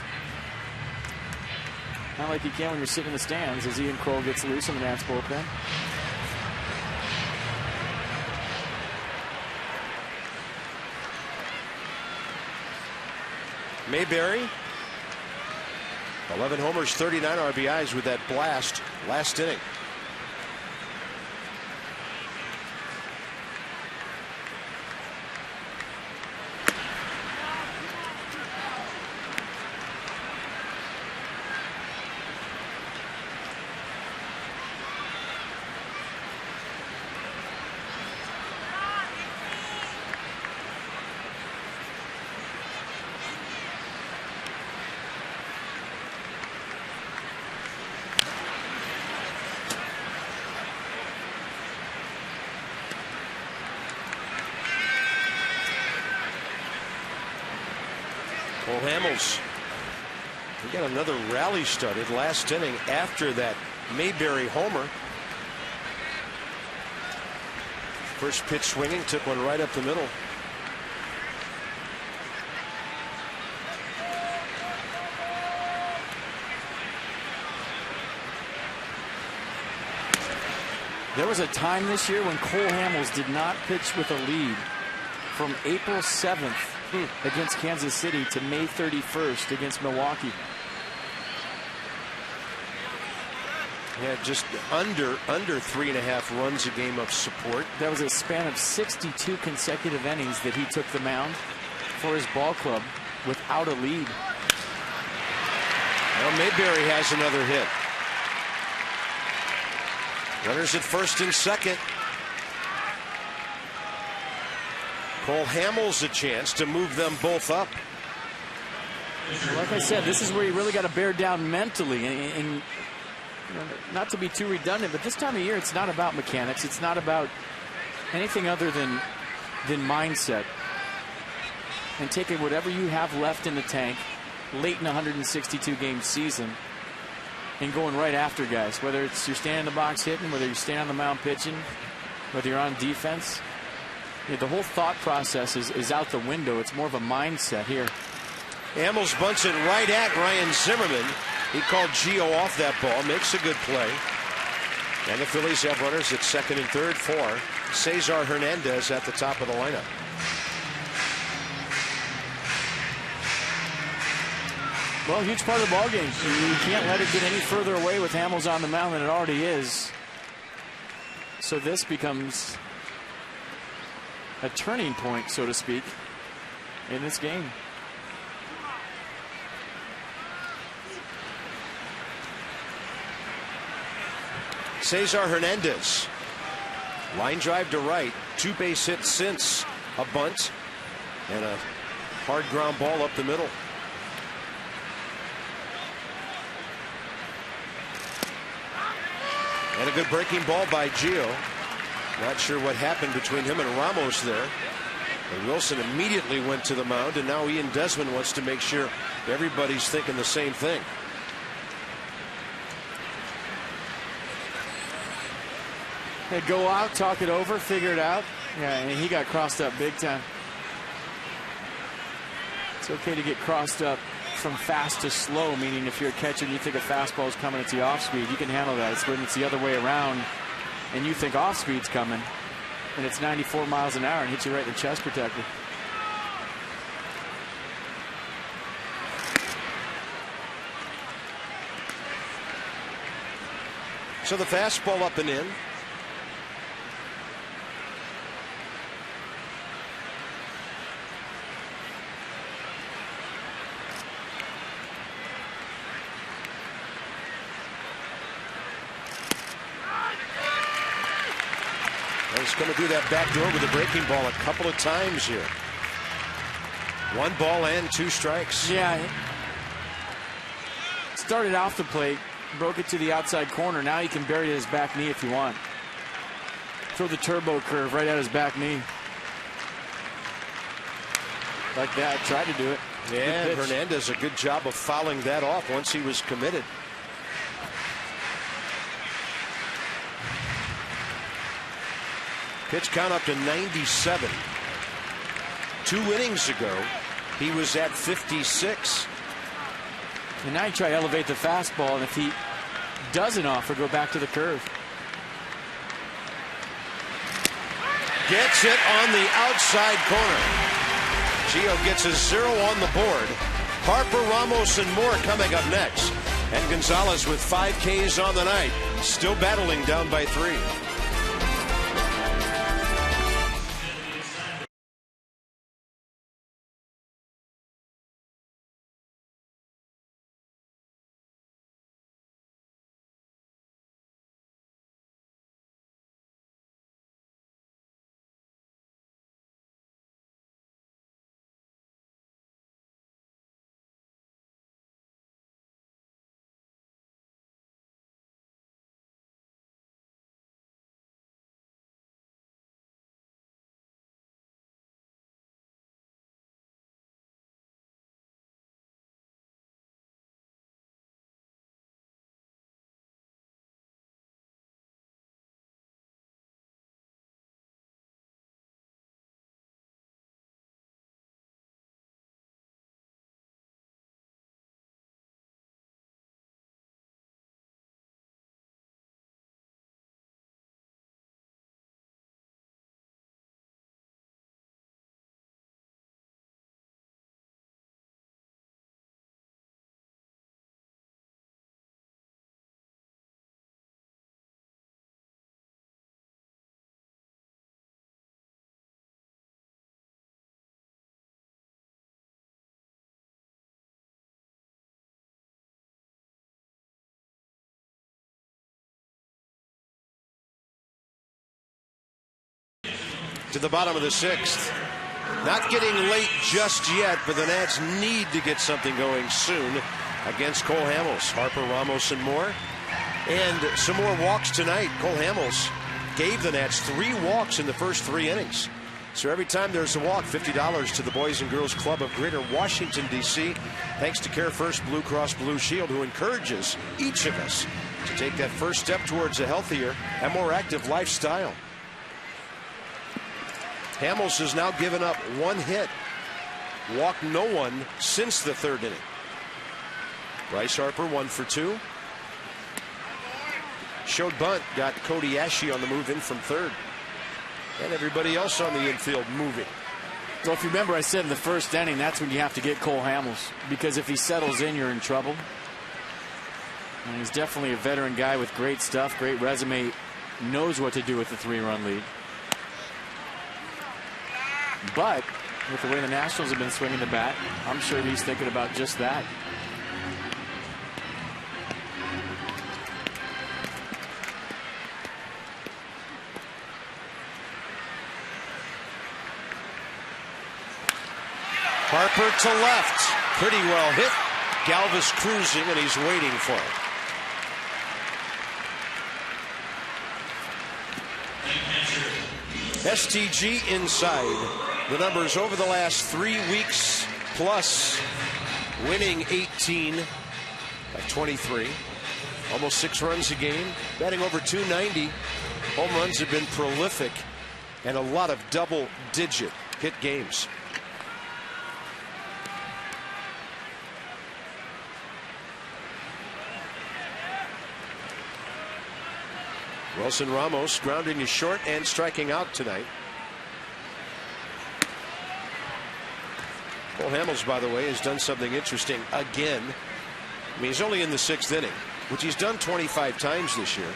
Not like you can when you're sitting in the stands as Ian Kroll gets loose in the Nats bullpen. Mayberry, 11 homers, 39 RBIs with that blast last inning. Cole Hamels, he got another rally started last inning after that Mayberry homer. First pitch swinging, took one right up the middle. There was a time this year when Cole Hamels did not pitch with a lead from April 7th against Kansas City to May 31st against Milwaukee. Yeah, just under 3.5 runs a game of support. That was a span of 62 consecutive innings that he took the mound for his ball club without a lead. Well, Mayberry has another hit. Runners at first and second. Cole Hamels a chance to move them both up. Like I said, this is where you really got to bear down mentally. And you know, not to be too redundant, but this time of year, it's not about mechanics. It's not about anything other than mindset. And taking whatever you have left in the tank late in a 162-game season and going right after guys, whether it's you're standing in the box hitting, whether you're standing on the mound pitching, whether you're on defense. Yeah, the whole thought process is out the window. It's more of a mindset here. Hamels bunts it right at Ryan Zimmerman. He called Gio off that ball, makes a good play. And the Phillies have runners at second and third for Cesar Hernandez at the top of the lineup. Well, huge part of the ballgame. You can't let it get any further away with Hamels on the mound than it already is. So this becomes a turning point, so to speak, in this game. Cesar Hernandez, line drive to right, 2 base hits since a bunt and a hard ground ball up the middle. And a good breaking ball by Gio. Not sure what happened between him and Ramos there. And Wilson immediately went to the mound, and now Ian Desmond wants to make sure everybody's thinking the same thing. They go out, talk it over, figure it out. Yeah, and he got crossed up big time. It's okay to get crossed up from fast to slow, meaning if you're a catcher and you think a fastball is coming at the off speed, you can handle that. It's when it's the other way around and you think off speed's coming and it's 94 miles an hour and hits you right in the chest protector. So the fastball up and in. He's going to do that back door with a breaking ball a couple of times here. 1 ball and 2 strikes. Yeah. Started off the plate, broke it to the outside corner. Now he can bury his back knee if you want. Throw the turbo curve right at his back knee. Like that. Tried to do it. Yeah, Hernandez a good job of fouling that off once he was committed. Pitch count up to 97. 2 innings ago, he was at 56. And now you try to elevate the fastball, and if he doesn't offer, go back to the curve. Gets it on the outside corner. Gio gets a 0 on the board. Harper, Ramos, and more coming up next. And Gonzalez with 5 Ks on the night, still battling down by 3. to the bottom of the 6th. Not getting late just yet, but the Nats need to get something going soon against Cole Hamels. Harper, Ramos, and more. And some more walks tonight. Cole Hamels gave the Nats 3 walks in the first 3 innings. So every time there's a walk, $50 to the Boys and Girls Club of Greater Washington, D.C. Thanks to Care First Blue Cross Blue Shield, who encourages each of us to take that first step towards a healthier and more active lifestyle. Hamels has now given up 1 hit, walked no one since the 3rd inning. Bryce Harper 1 for 2. Showed bunt, got Cody Ashe on the move in from 3rd. And everybody else on the infield moving. Well, if you remember, I said in the 1st inning, that's when you have to get Cole Hamels, because if he settles in, you're in trouble. And he's definitely a veteran guy with great stuff, great resume, knows what to do with the 3-run lead. But with the way the Nationals have been swinging the bat, I'm sure he's thinking about just that. Harper to left. Pretty well hit. Galvis cruising, and he's waiting for it. STG inside. The numbers over the last 3 weeks plus, winning 18 of 23. Almost 6 runs a game. Batting over 290. Home runs have been prolific. And a lot of double-digit hit games. Wilson Ramos grounding is short and striking out tonight. Cole Hamels, by the way, has done something interesting again. I mean, he's only in the 6th inning, which he's done 25 times this year.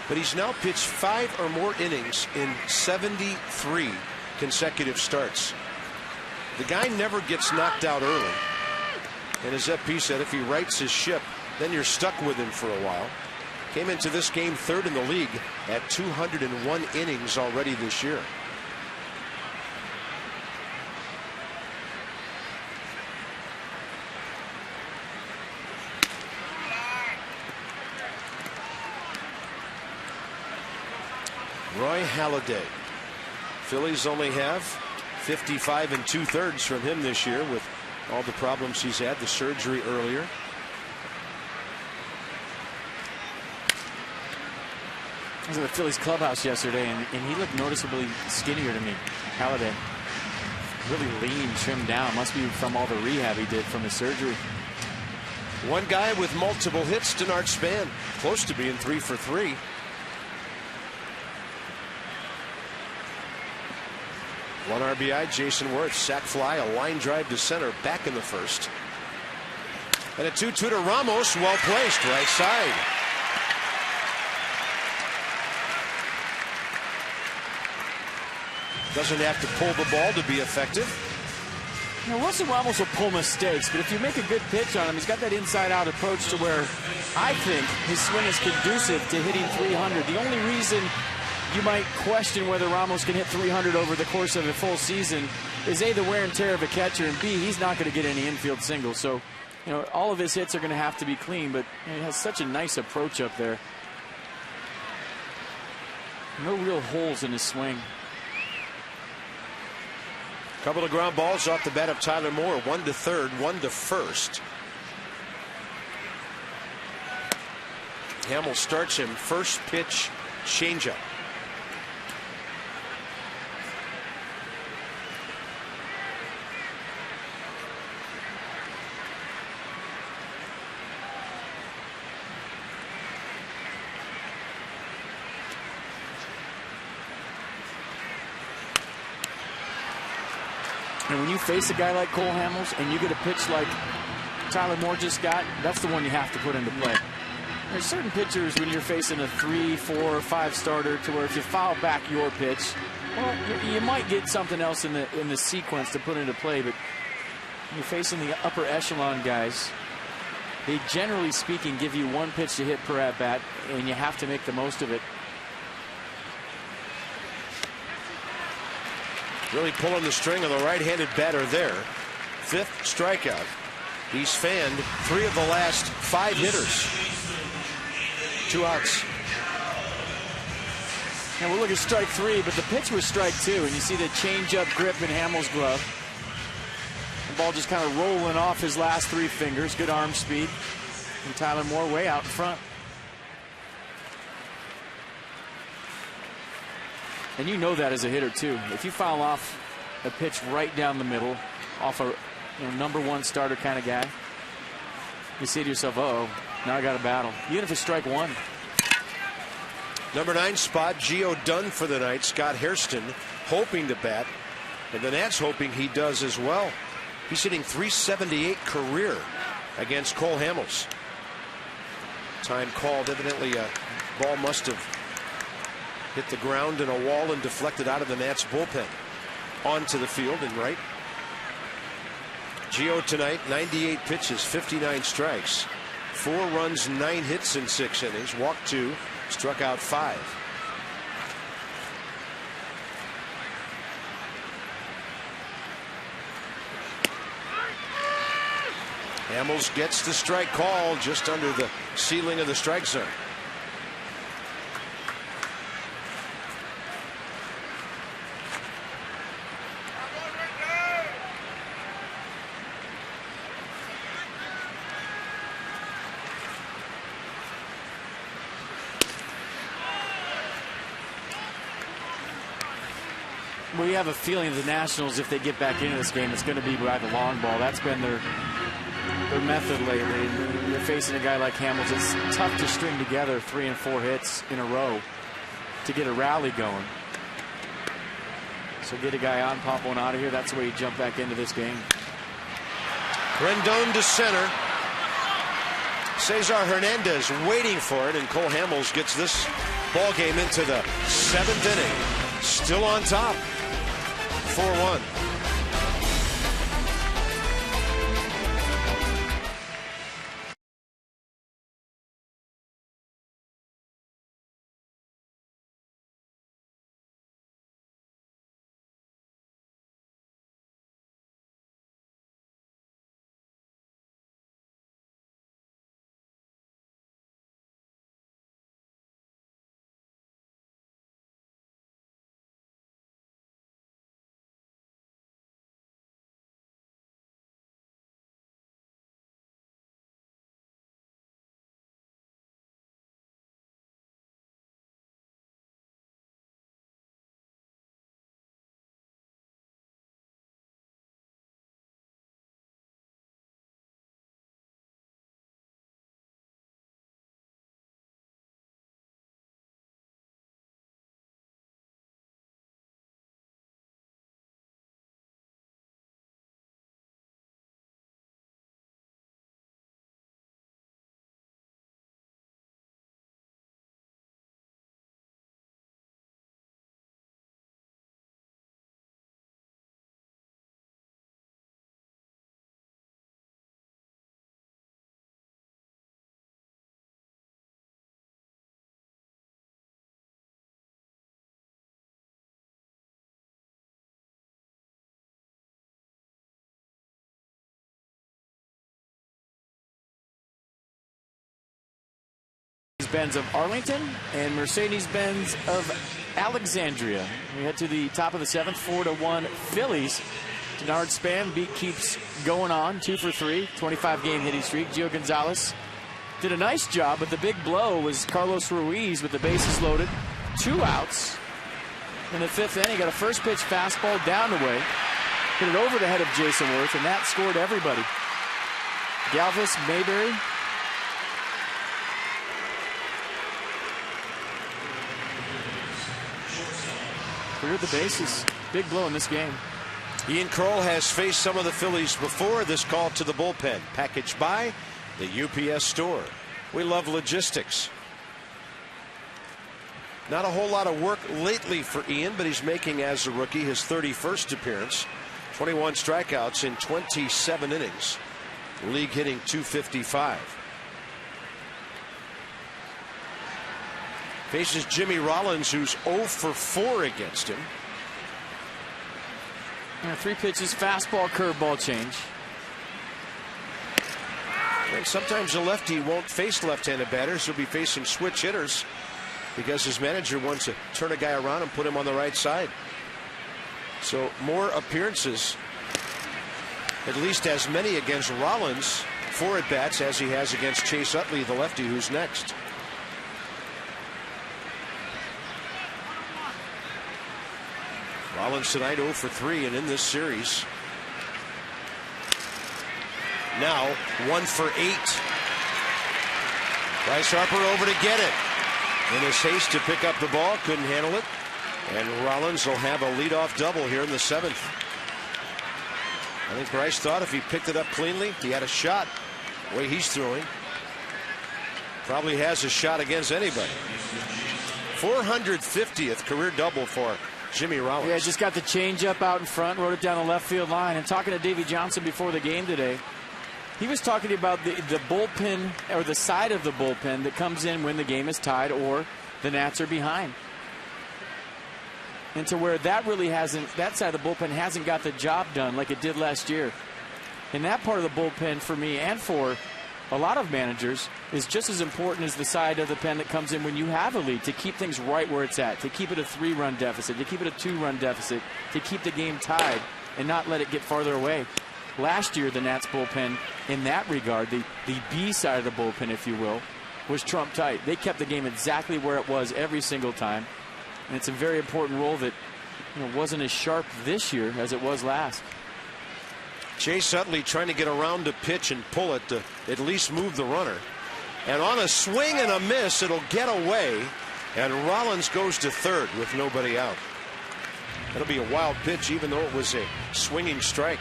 But he's now pitched 5 or more innings in 73 consecutive starts. The guy never gets knocked out early. And as FP said, if he rights his ship, then you're stuck with him for a while. Came into this game 3rd in the league at 201 innings already this year. Roy Halladay. Phillies only have 55 2/3 from him this year with all the problems he's had, the surgery earlier. I was at the Phillies clubhouse yesterday, and he looked noticeably skinnier to me. Halladay. Really lean, trimmed down. Must be from all the rehab he did from his surgery. One guy with multiple hits, Denard Span, close to being 3 for 3. One RBI, Jason Worth, sac fly, a line drive to center, back in the 1st. And a 2-2 to Ramos, well placed, right side. Doesn't have to pull the ball to be effective. Now, Wilson Ramos will pull mistakes, but if you make a good pitch on him, he's got that inside-out approach to where I think his swing is conducive to hitting 300. The only reason you might question whether Ramos can hit 300 over the course of a full season is A, the wear and tear of a catcher, and B, he's not going to get any infield singles. So, you know, all of his hits are going to have to be clean, but he has such a nice approach up there. No real holes in his swing. Couple of ground balls off the bat of Tyler Moore. 1 to 3rd, 1 to 1st. Hamels starts him. First pitch, changeup. And when you face a guy like Cole Hamels and you get a pitch like Tyler Moore just got, that's the one you have to put into play. There's certain pitchers when you're facing a 3, 4, 5 starter to where if you foul back your pitch, well, you might get something else in the sequence to put into play. But when you're facing the upper echelon guys, they generally speaking give you 1 pitch to hit per at bat, and you have to make the most of it. Really pulling the string on the right-handed batter there. 5th strikeout. He's fanned 3 of the last 5 hitters. 2 outs. And we'll look at strike 3, but the pitch was strike 2, and you see the change-up grip in Hamels' glove. The ball just kind of rolling off his last 3 fingers. Good arm speed. And Tyler Moore way out in front. And you know that as a hitter, too. If you foul off a pitch right down the middle, off a number 1 starter kind of guy, you say to yourself, uh-oh, now I got a battle. Even if it's strike 1. Number 9 spot, Gio done for the night. Scott Hairston hoping to bat. And the Nats hoping he does as well. He's hitting .378 career against Cole Hamels. Time called. Evidently a ball must have hit the ground and a wall and deflected out of the Nats bullpen. Onto the field and right. Gio tonight, 98 pitches, 59 strikes. 4 runs, 9 hits in 6 innings. Walked 2, struck out 5. Hamels gets the strike call just under the ceiling of the strike zone. We have a feeling the Nationals, if they get back into this game, it's going to be by the long ball. That's been their method lately. They're facing a guy like Hamels. It's tough to string together 3 and 4 hits in a row to get a rally going. So get a guy on, pop one out of here. That's the way you jump back into this game. Rendon to center. Cesar Hernandez waiting for it, and Cole Hamels gets this ball game into the 7th inning. Still on top. 4-1. Benz of Arlington and Mercedes-Benz of Alexandria. We head to the top of the 7th, 4-1 Phillies. Denard Span beat keeps going on, 2 for 3, 25-game hitting streak. Gio Gonzalez did a nice job, but the big blow was Carlos Ruiz with the bases loaded, 2 outs. In the 5th inning, got a first pitch fastball down the way, hit it over the head of Jason Worth, and that scored everybody. Galvis, Mayberry. Cleared the bases. Big blow in this game. Ian Kroll has faced some of the Phillies before. This call to the bullpen, packaged by the UPS store. We love logistics. Not a whole lot of work lately for Ian, but he's making, as a rookie, his 31st appearance. 21 strikeouts in 27 innings. League hitting .255. Faces Jimmy Rollins, who's 0 for 4 against him. 3 pitches, fastball, curveball change. And sometimes a lefty won't face left-handed batters. He'll be facing switch hitters because his manager wants to turn a guy around and put him on the right side. So more appearances, at least as many against Rollins, 4 at-bats as he has against Chase Utley, the lefty, who's next. Rollins tonight 0 for 3 and in this series. Now 1 for 8. Bryce Harper over to get it. In his haste to pick up the ball, couldn't handle it. And Rollins will have a leadoff double here in the 7th. I think Bryce thought if he picked it up cleanly, he had a shot. The way he's throwing, probably has a shot against anybody. 450th career double for Jimmy Rollins. Yeah, just got the changeup out in front, wrote it down the left field line. And talking to Davey Johnson before the game today, he was talking about the bullpen, or the side of the bullpen that comes in when the game is tied or the Nats are behind. And to where that really hasn't, that side of the bullpen hasn't got the job done like it did last year. And that part of the bullpen for me and for a lot of managers is just as important as the side of the pen that comes in when you have a lead, to keep things right where it's at, to keep it a 3-run deficit, to keep it a 2-run deficit, to keep the game tied and not let it get farther away. Last year, the Nats bullpen, in that regard, the B side of the bullpen, if you will, was trump tight. They kept the game exactly where it was every single time. And it's a very important role that wasn't as sharp this year as it was last. Chase Utley trying to get around to pitch and pull it to at least move the runner. And on a swing and a miss, it'll get away. And Rollins goes to third with nobody out. That'll be a wild pitch, even though it was a swinging strike.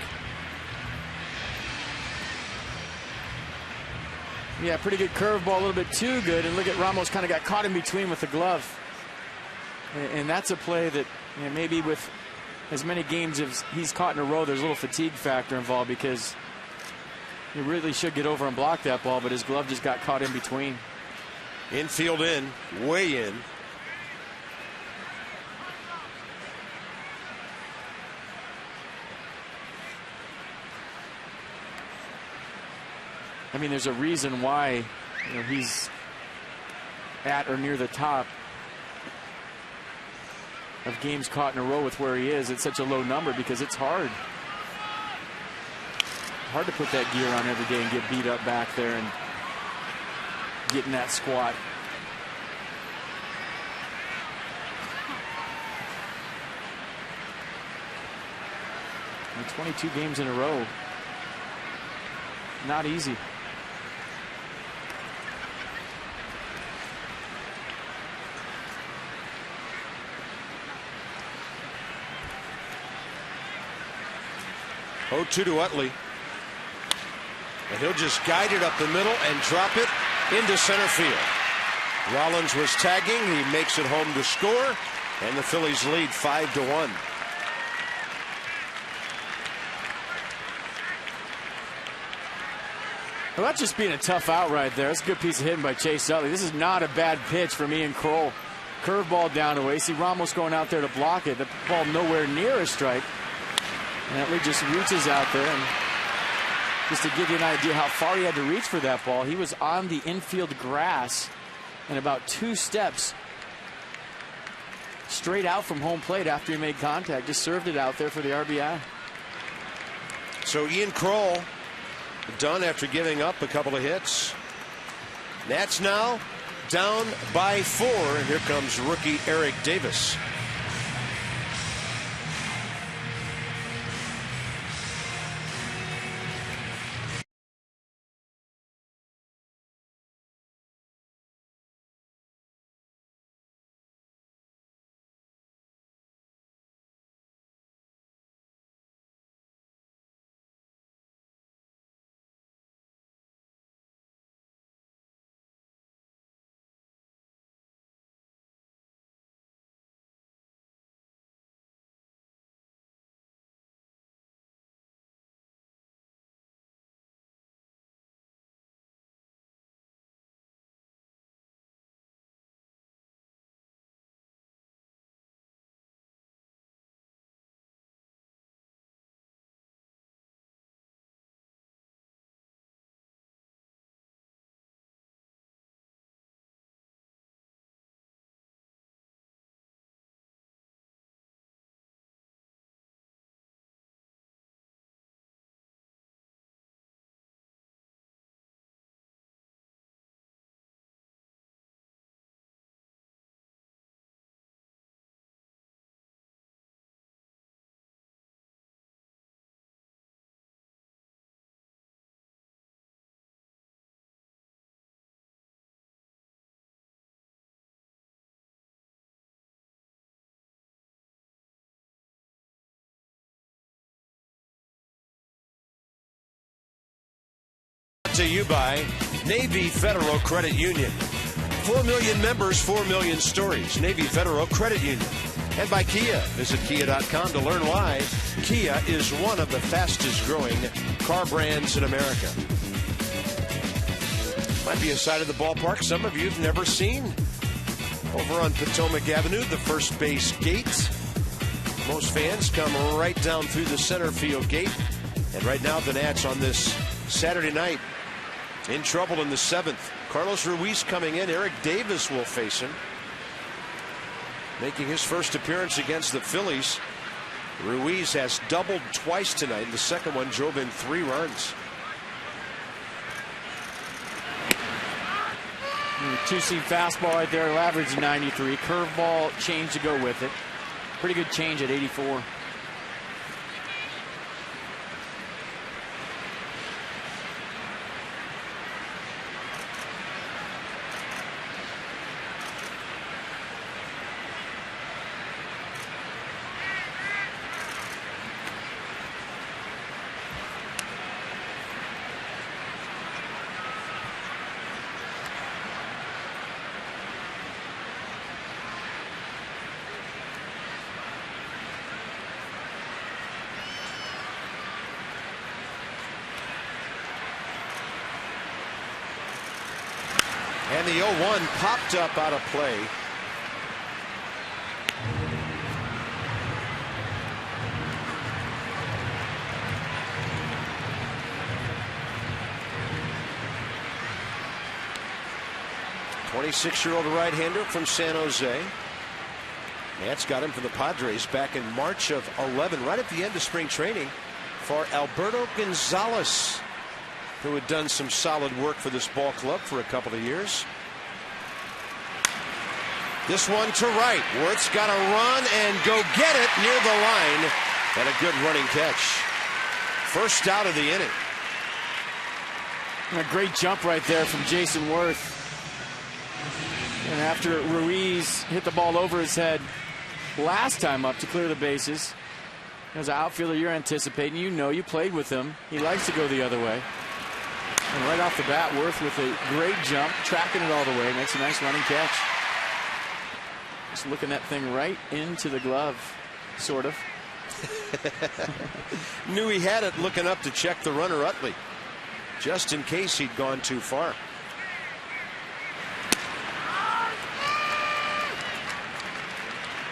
Yeah, pretty good curveball, a little bit too good. And look at Ramos, kind of got caught in between with the glove. And that's a play that maybe with as many games as he's caught in a row, there's a little fatigue factor involved, because he really should get over and block that ball, but his glove just got caught in between. Infield in, way in. I mean, there's a reason why he's at or near the top of games caught in a row with where he is. It's such a low number because it's hard. Hard to put that gear on every day and get beat up back there and get in that squat. And 22 games in a row. Not easy. Oh, 2 to Utley. And he'll just guide it up the middle and drop it into center field. Rollins was tagging. He makes it home to score. And the Phillies lead 5-1. Well, that's just being a tough out right there. That's a good piece of hitting by Chase Utley. This is not a bad pitch from Ian Kroll. Curveball down away. See Ramos going out there to block it. The ball nowhere near a strike. And Utley just reaches out there. And just to give you an idea how far he had to reach for that ball, he was on the infield grass and about 2 steps straight out from home plate after he made contact. Just served it out there for the RBI. So Ian Kroll done after giving up a couple of hits. Nats now down by 4, and here comes rookie Eric Davis. to you by Navy Federal Credit Union. 4 million members, 4 million stories. Navy Federal Credit Union. And by Kia. Visit Kia.com to learn why Kia is one of the fastest growing car brands in America. Might be a side of the ballpark some of you have never seen. Over on Potomac Avenue, the first base gate. Most fans come right down through the center field gate. And right now the Nats on this Saturday night in trouble in the 7th. Carlos Ruiz coming in. Eric Davis will face him. Making his first appearance against the Phillies. Ruiz has doubled twice tonight. The second one drove in 3 runs. Two-seam fastball right there, average 93. Curveball change to go with it. Pretty good change at 84. And the 0-1 popped up out of play. '26-year-old right-hander from San Jose. Nats got him from the Padres back in March of 11, right at the end of spring training, for Alberto Gonzalez, who had done some solid work for this ball club for a couple of years. This one to right. Wirth's got to run and go get it near the line. And a good running catch. First out of the inning. A great jump right there from Jason Wirth. And after Ruiz hit the ball over his head last time up to clear the bases, as an outfielder you're anticipating, you know, you played with him. He likes to go the other way. And right off the bat, Wirth with a great jump, tracking it all the way, makes a nice running catch. Just looking that thing right into the glove, sort of. Knew he had it, looking up to check the runner Utley, just in case he'd gone too far.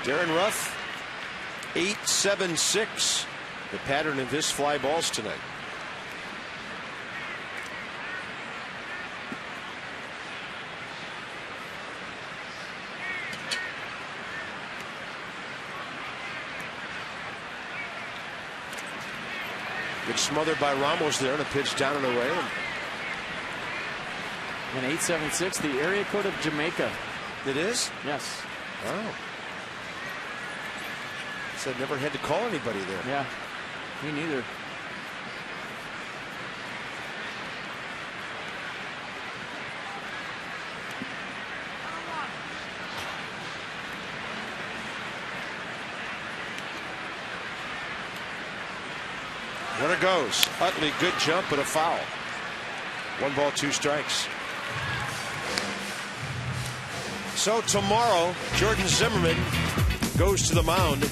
Darren Ruff, 8.76, the pattern of his fly balls tonight. Good smothered by Ramos there, and a pitch down and away. And 876, the area code of Jamaica. It is? Yes. Oh. Said never had to call anybody there. Yeah, me neither. Runner goes. Utley, good jump, but a foul. 1 ball, 2 strikes. So tomorrow, Jordan Zimmerman goes to the mound.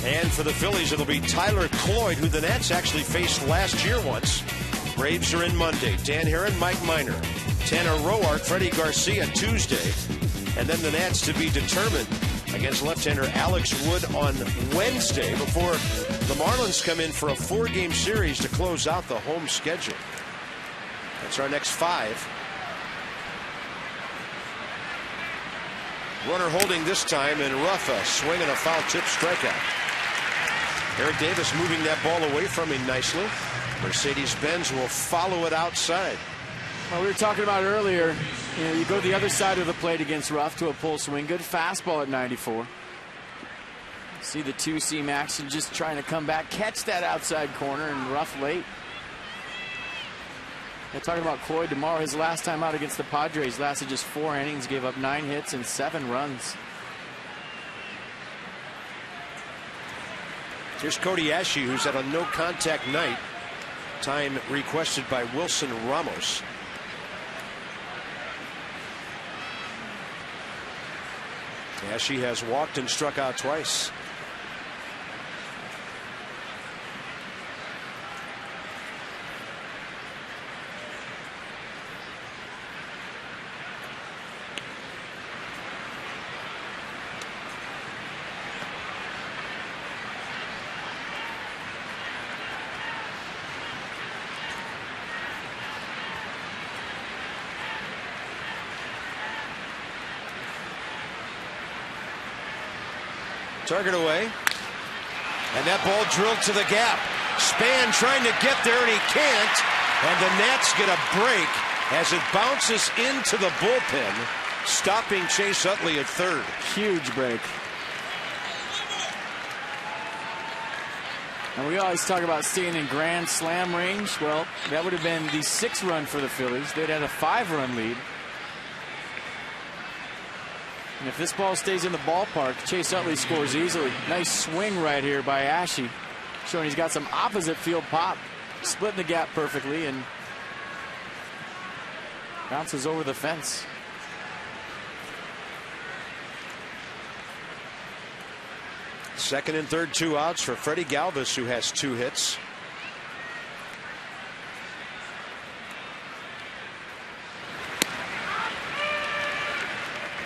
And for the Phillies, it'll be Tyler Cloyd, who the Nats actually faced last year once. Braves are in Monday. Dan Herron, Mike Minor. Tanner Roark, Freddie Garcia Tuesday. And then the Nats to be determined against left-hander Alex Wood on Wednesday before the Marlins come in for a 4-game series to close out the home schedule. That's our next 5. Runner holding this time, and Ruffa swinging a foul tip strikeout. Eric Davis moving that ball away from him nicely. Mercedes-Benz will follow it outside. Well, we were talking about earlier, you go the other side of the plate against Ruff to a pull swing. Good fastball at 94. See the 2-seam action, just trying to come back, catch that outside corner, and Ruff late. They're talking about Cloyd tomorrow. His last time out against the Padres lasted just 4 innings, gave up 9 hits and 7 runs. Here's Cody Ashe, who's had a no-contact night. Time requested by Wilson Ramos. Yeah, she has walked and struck out twice. Target away. And that ball drilled to the gap. Span trying to get there, and he can't. And the Nats get a break as it bounces into the bullpen, stopping Chase Utley at third. Huge break. And we always talk about staying in grand slam range. Well, that would have been the 6th run for the Phillies. They'd had a 5-run lead. And if this ball stays in the ballpark, Chase Utley scores easily. Nice swing right here by Ashe, showing he's got some opposite field pop, splitting the gap perfectly, and bounces over the fence. Second and third, 2 outs for Freddie Galvis, who has 2 hits.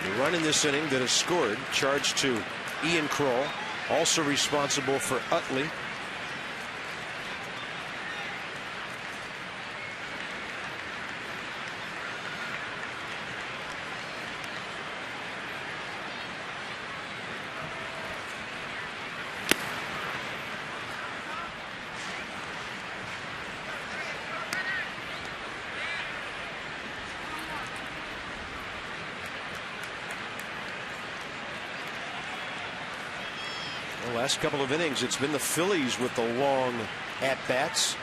The run in this inning that has scored, charged to Ian Kroll, also responsible for Utley. The last couple of innings, it's been the Phillies with the long at-bats.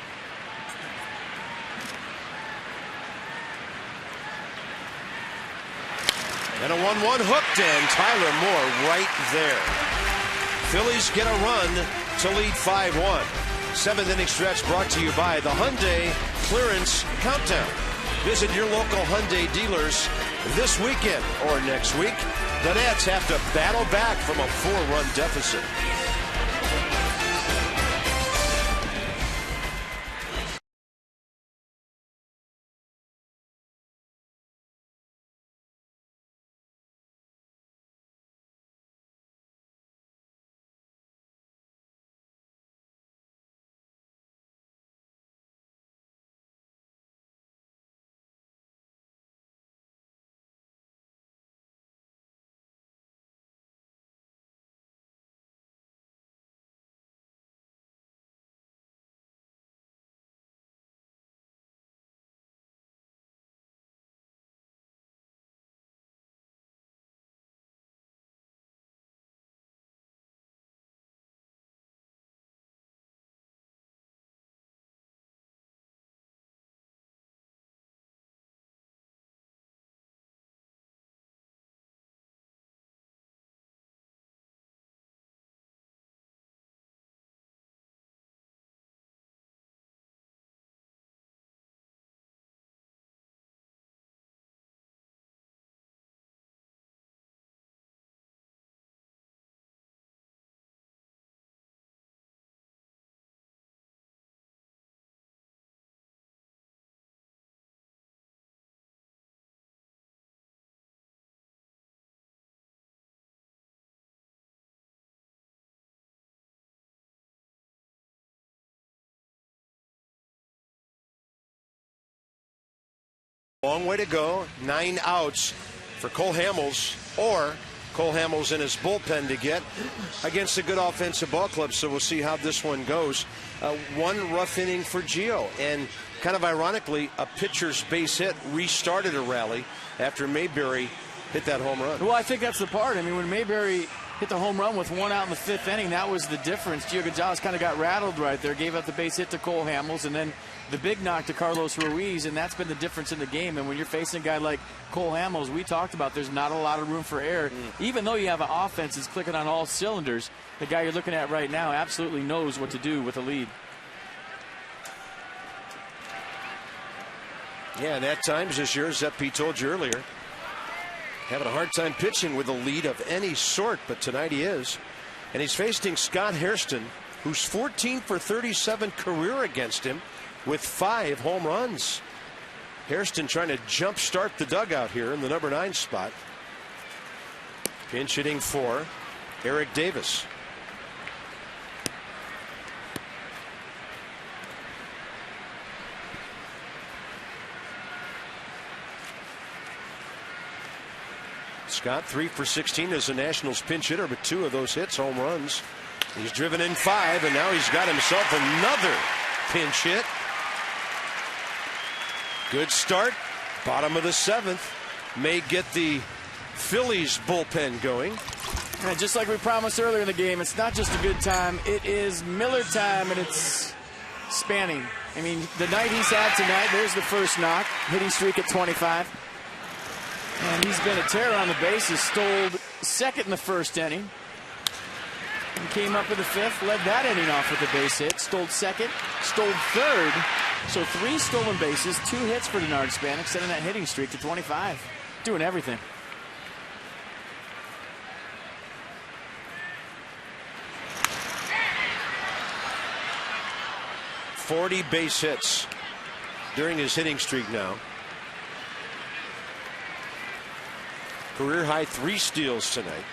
And a 1-1 hooked, and Tyler Moore right there. Phillies get a run to lead 5-1. 7th inning stretch brought to you by the Hyundai Clearance Countdown. Visit your local Hyundai dealers this weekend or next week. The Nats have to battle back from a 4-run deficit. Long way to go. 9 outs for Cole Hamels, or Cole Hamels in his bullpen to get against a good offensive ball club. So we'll see how this one goes. 1 rough inning for Gio, and kind of ironically, a pitcher's base hit restarted a rally after Mayberry hit that home run. Well, I think that's the part. I mean, when Mayberry hit the home run with 1 out in the 5th inning, that was the difference. Gio Gonzalez kind of got rattled right there, gave up the base hit to Cole Hamels, and then the big knock to Carlos Ruiz, and that's been the difference in the game. And when you're facing a guy like Cole Hamels, we talked about there's not a lot of room for error. Even though you have an offense that's clicking on all cylinders, the guy you're looking at right now absolutely knows what to do with a lead. Yeah, and at times this year, as Pete told you earlier, having a hard time pitching with a lead of any sort, but tonight he is. And he's facing Scott Hairston, who's 14 for 37 career against him with 5 home runs. Hairston trying to jump start the dugout here in the number 9 spot. Pinch hitting for Eric Davis. Scott 3 for 16 as a Nationals pinch hitter, but 2 of those hits home runs. He's driven in 5, and now he's got himself another pinch hit. Good start. Bottom of the 7th. May get the Phillies bullpen going. And just like we promised earlier in the game, it's not just a good time. It is Miller time, and it's spanning. I mean, the night he's had tonight, there's the first knock. Hitting streak at 25. And he's been a terror on the bases. Stole second in the first inning. And came up with the 5th. Led that inning off with a base hit. Stole second. Stole third. So 3 stolen bases. 2 hits for Denard Span, extending that hitting streak to 25. Doing everything. .40 base hits during his hitting streak now. Career high 3 steals tonight.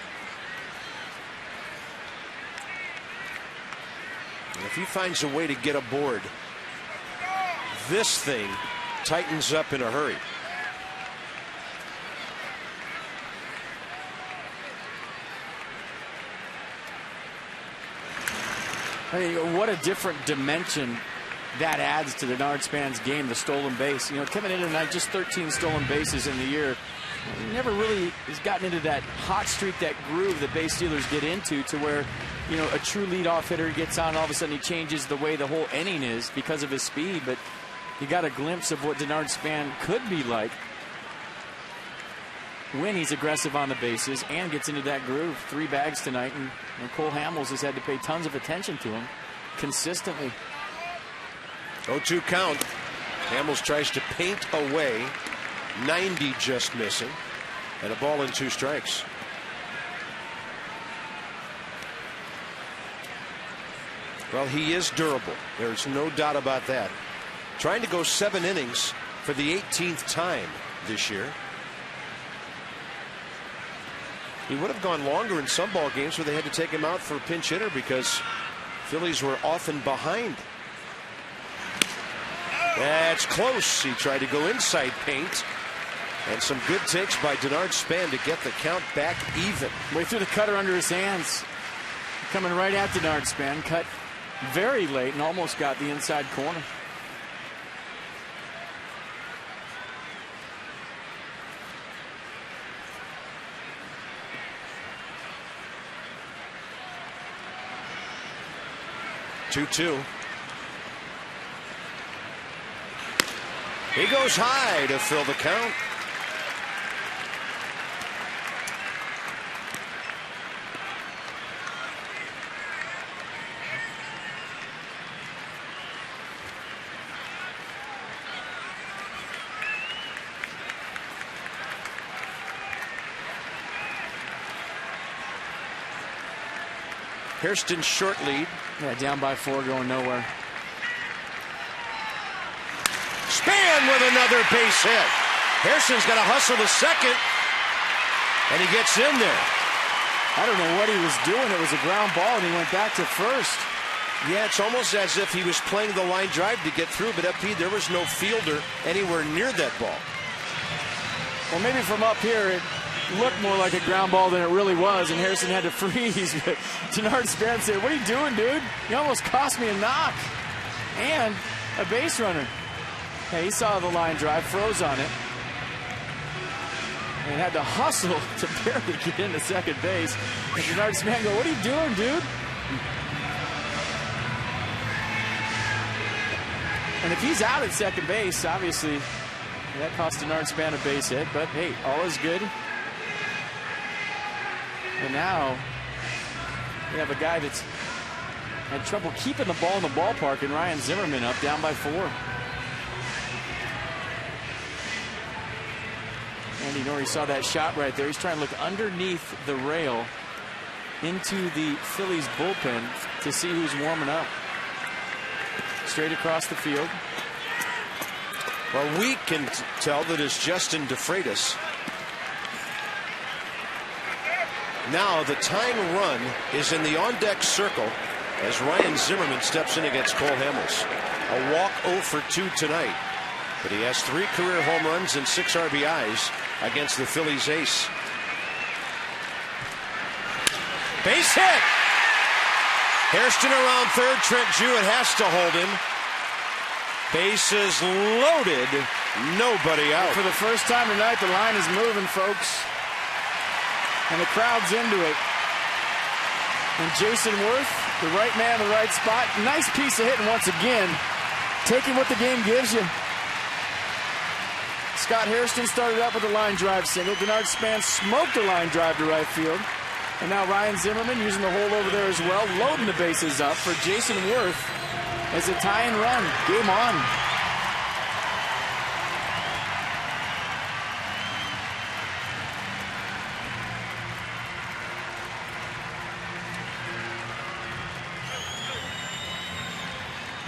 And if he finds a way to get aboard, this thing tightens up in a hurry. I mean, what a different dimension that adds to Denard Span's game, the stolen base. You know, coming in tonight, just 13 stolen bases in the year. He never really has gotten into that hot streak, that groove that base stealers get into, to where, you know, a true leadoff hitter gets on, all of a sudden he changes the way the whole inning is because of his speed. But you got a glimpse of what Denard Span could be like when he's aggressive on the bases and gets into that groove. 3 bags tonight, and Cole Hamels has had to pay tons of attention to him consistently. 0-2 count. Hamels tries to paint away. 90 just missing, and a ball and 2 strikes. Well, he is durable. There's no doubt about that. Trying to go 7 innings for the 18th time this year. He would have gone longer in some ball games where they had to take him out for a pinch hitter because Phillies were often behind. That's close. He tried to go inside paint. And some good takes by Denard Span to get the count back even. Way through the cutter under his hands. Coming right at Denard Span. Cut very late and almost got the inside corner. Two. He goes high to fill the count. Hairston short lead. Yeah, down by 4, going nowhere. Span with another base hit. Hairston's got to hustle to second, and he gets in there. I don't know what he was doing. It was a ground ball, and he went back to first. Yeah, it's almost as if he was playing the line drive to get through, but there was no fielder anywhere near that ball. Well, maybe from up here, it looked more like a ground ball than it really was, and Hairston had to freeze. But Denard Span said, "What are you doing, dude? You almost cost me a knock and a base runner." Hey, he saw the line drive, froze on it, and had to hustle to barely get into second base. And Denard Span go, "What are you doing, dude?" And if he's out at second base, obviously that cost Denard Span a base hit. But hey, all is good. And now we have a guy that's had trouble keeping the ball in the ballpark, and Ryan Zimmerman up down by 4. Randy Norrie saw that shot right there. He's trying to look underneath the rail into the Phillies bullpen to see who's warming up. Straight across the field. Well, we can tell that it's Justin DeFreitas. Now the tying run is in the on-deck circle as Ryan Zimmerman steps in against Cole Hamels. A walk 0 for 2 tonight. But he has 3 career home runs and 6 RBIs against the Phillies ace. Base hit. Hairston around third. Trent Jewett has to hold him. Bases loaded. Nobody out. For the first time tonight, the line is moving, folks. And the crowd's into it. And Jason Worth, the right man, the right spot. Nice piece of hitting once again. Taking what the game gives you. Scott Hairston started up with a line drive single. Denard Span smoked a line drive to right field. And now Ryan Zimmerman using the hole over there as well, loading the bases up for Jason Worth as a tie and run. Game on.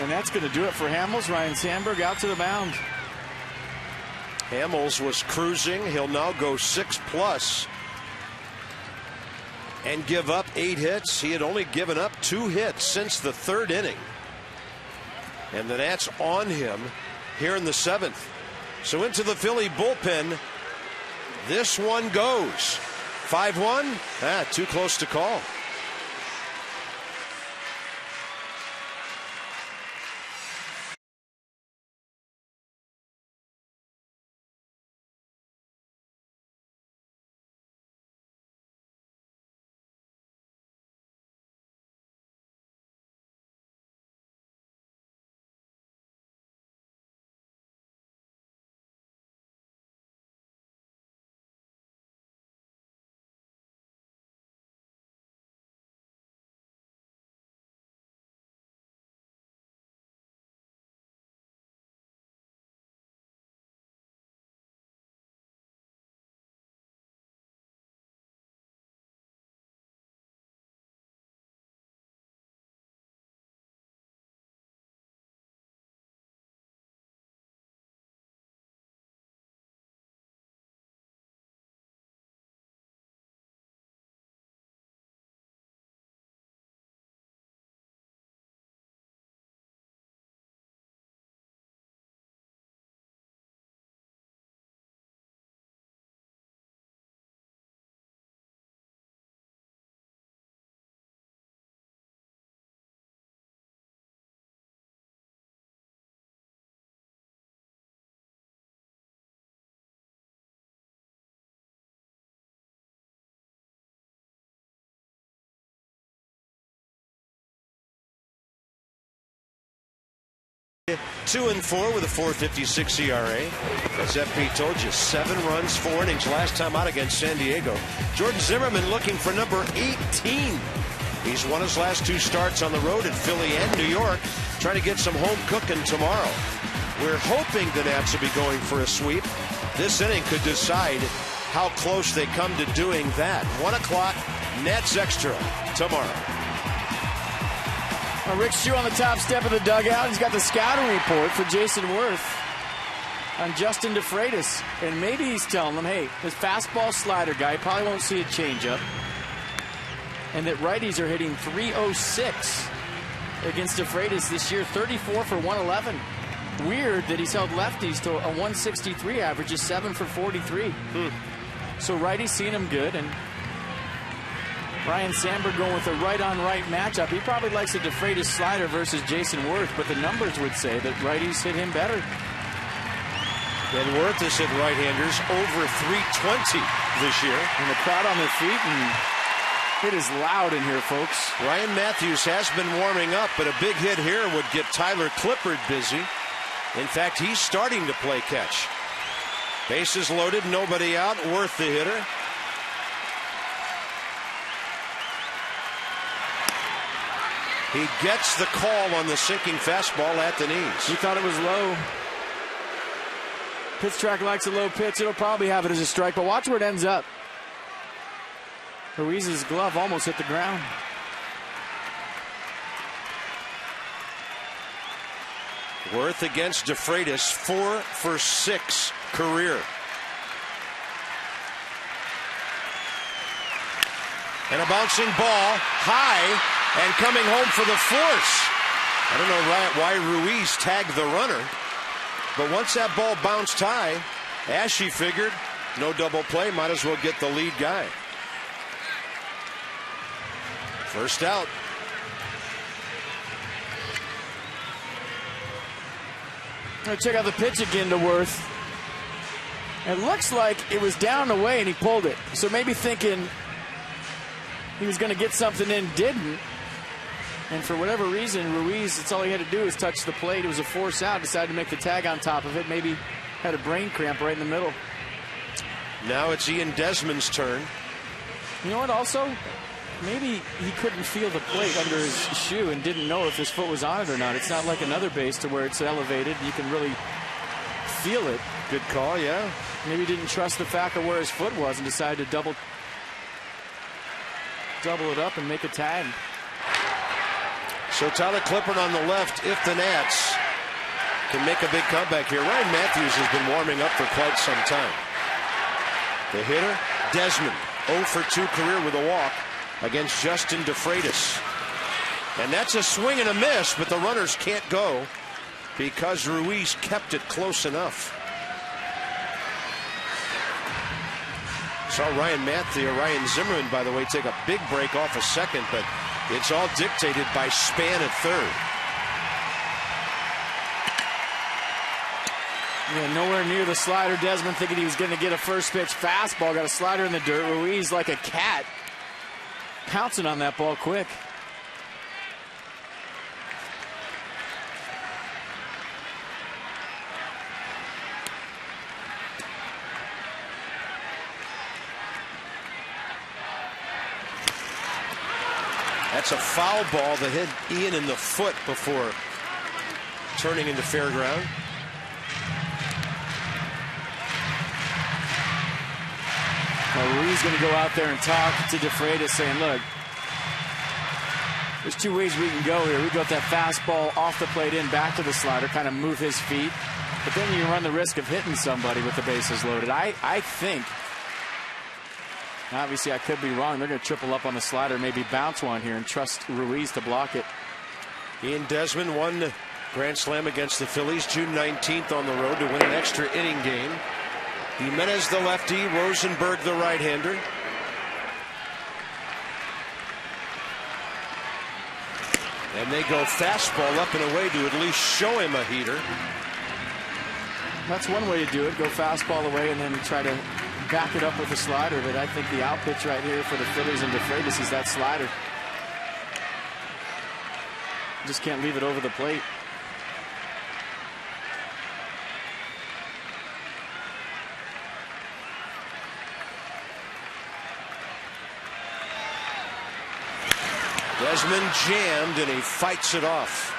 And that's going to do it for Hamels. Ryan Sandberg out to the mound. Hamels was cruising. He'll now go 6+ and give up 8 hits. He had only given up 2 hits since the 3rd inning. And the Nats on him here in the 7th. So into the Philly bullpen. This one goes. 5-1. Too close to call. Two and 4 with a 4.56 ERA. As FP told you, 7 runs, 4 innings last time out against San Diego. Jordan Zimmerman looking for number 18. He's won his last 2 starts on the road at Philly and New York, trying to get some home cooking tomorrow. We're hoping the Nats will be going for a sweep. This inning could decide how close they come to doing that. 1 o'clock, Nats Extra tomorrow. Rick Stew on the top step of the dugout. He's got the scouting report for Jason Worth on Justin DeFreitas. And maybe he's telling them, hey, this fastball slider guy probably won't see a changeup. And that righties are hitting .306 against DeFreitas this year, 34 for 111. Weird that he's held lefties to a 163 average, is 7 for 43. So righties seeing him good, and Ryan Sandberg going with a right-on-right matchup. He probably likes a DeFreitas slider versus Jason Worth, but the numbers would say that righties hit him better. And Worth has hit right-handers over .320 this year. And the crowd on their feet, and it is loud in here, folks. Ryan Matthews has been warming up, but a big hit here would get Tyler Clippard busy. In fact, he's starting to play catch. Bases loaded, nobody out. Worth the hitter. He gets the call on the sinking fastball at the knees. He thought it was low. Pitch track likes a low pitch. It'll probably have it as a strike, but watch where it ends up. Ruiz's glove almost hit the ground. Worth against DeFreitas, 4 for 6 career. And a bouncing ball high and coming home for the force. I don't know why Ruiz tagged the runner, but once that ball bounced high, Ashe figured no double play, might as well get the lead guy. First out. Check out the pitch again to Worth. It looks like it was down and away and he pulled it. So maybe thinking he was going to get something in, didn't. And for whatever reason, Ruiz, that's all he had to do was touch the plate. It was a force out, decided to make the tag on top of it. Maybe had a brain cramp right in the middle. Now it's Ian Desmond's turn. You know what also? Maybe he couldn't feel the plate under his shoe and didn't know if his foot was on it or not. It's not like another base to where it's elevated. You can really feel it. Good call, yeah. Maybe he didn't trust the fact of where his foot was and decided to double it up and make a tag. So Tyler Clippard on the left, if the Nats can make a big comeback here. Ryan Matthews has been warming up for quite some time. The hitter, Desmond, 0 for 2 career with a walk against Justin DeFreitas. And that's a swing and a miss, but the runners can't go because Ruiz kept it close enough. Saw Ryan Zimmerman, by the way, take a big break off a second, but it's all dictated by Span at third. Yeah, nowhere near the slider. Desmond thinking he was going to get a first pitch fastball. Got a slider in the dirt. Ruiz like a cat, pouncing on that ball quick. That's a foul ball that hit Ian in the foot before turning into fair ground. Well, Ruiz going to go out there and talk to DeFreitas, saying, look, there's 2 ways we can go here. We got that fastball off the plate in, back to the slider, kind of move his feet. But then you run the risk of hitting somebody with the bases loaded. I think, obviously I could be wrong, they're going to triple up on the slider, maybe bounce one here and trust Ruiz to block it. Ian Desmond won Grand Slam against the Phillies June 19th on the road to win an extra inning game. Jimenez the lefty, Rosenberg the right-hander. And they go fastball up and away to at least show him a heater. That's one way to do it, go fastball away and then try to back it up with a slider. But I think the out pitch right here for the Phillies and DeFreitas is that slider. Just can't leave it over the plate. Desmond jammed and he fights it off.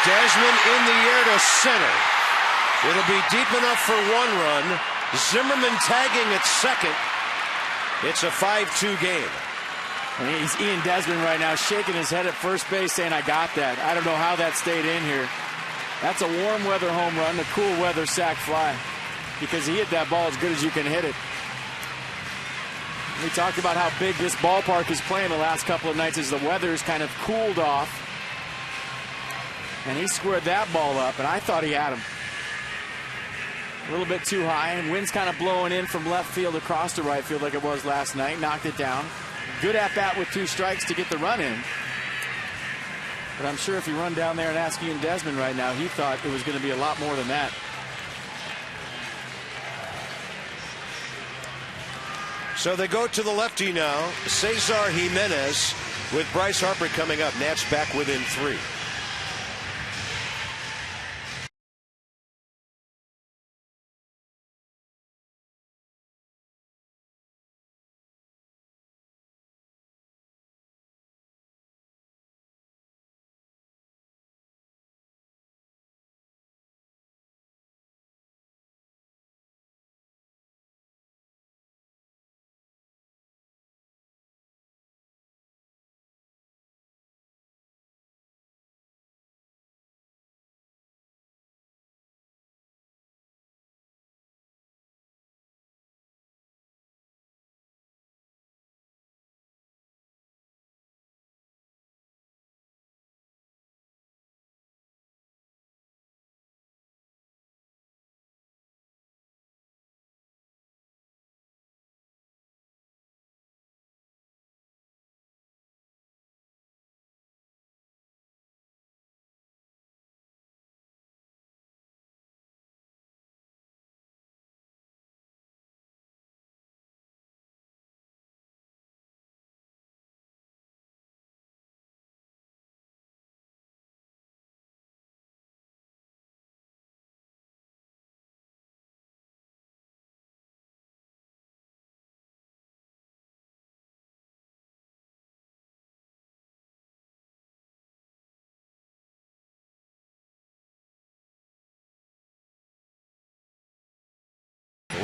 Desmond in the air to center. It'll be deep enough for 1 run. Zimmerman tagging at second. It's a 5-2 game. And he's Ian Desmond right now shaking his head at first base saying, I got that. I don't know how that stayed in here. That's a warm weather home run, a cool weather sac fly, because he hit that ball as good as you can hit it. We talked about how big this ballpark is playing the last couple of nights as the weather's kind of cooled off. And he squared that ball up, and I thought he had him. A little bit too high, and wind's kind of blowing in from left field across to right field like it was last night. Knocked it down. Good at bat with 2 strikes to get the run in. But I'm sure if you run down there and ask Ian Desmond right now, he thought it was going to be a lot more than that. So they go to the lefty now. Cesar Jimenez with Bryce Harper coming up. Nats back within 3.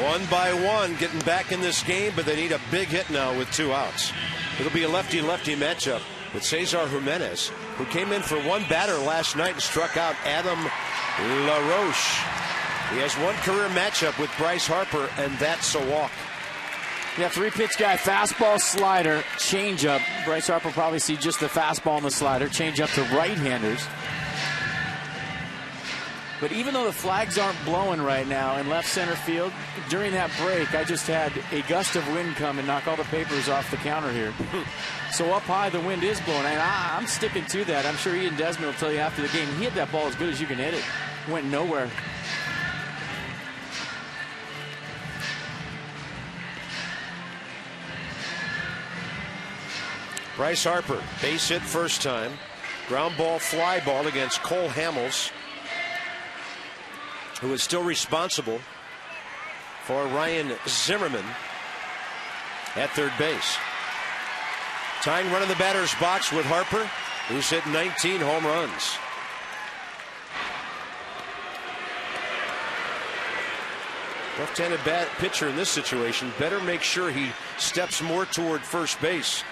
One by one, getting back in this game, but they need a big hit now with 2 outs. It'll be a lefty-lefty matchup with Cesar Jimenez, who came in for one batter last night and struck out Adam LaRoche. He has one career matchup with Bryce Harper, and that's a walk. Yeah, 3-pitch guy, fastball, slider, changeup. Bryce Harper will probably see just the fastball and the slider, changeup to right-handers. But even though the flags aren't blowing right now in left center field, during that break, I just had a gust of wind come and knock all the papers off the counter here. So up high, the wind is blowing, and I'm sticking to that. I'm sure Ian Desmond will tell you after the game, he hit that ball as good as you can hit it. Went nowhere. Bryce Harper, base hit first time. Ground ball, fly ball against Cole Hamels, who is still responsible for Ryan Zimmerman at third base. Tying run in the batter's box with Harper, who's hit 19 home runs. Left-handed pitcher in this situation better make sure he steps more toward first base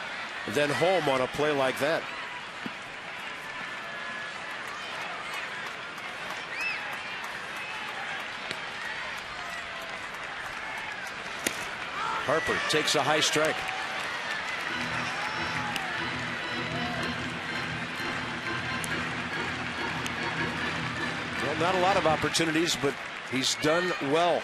than home on a play like that. Harper takes a high strike. Well, not a lot of opportunities, but he's done well.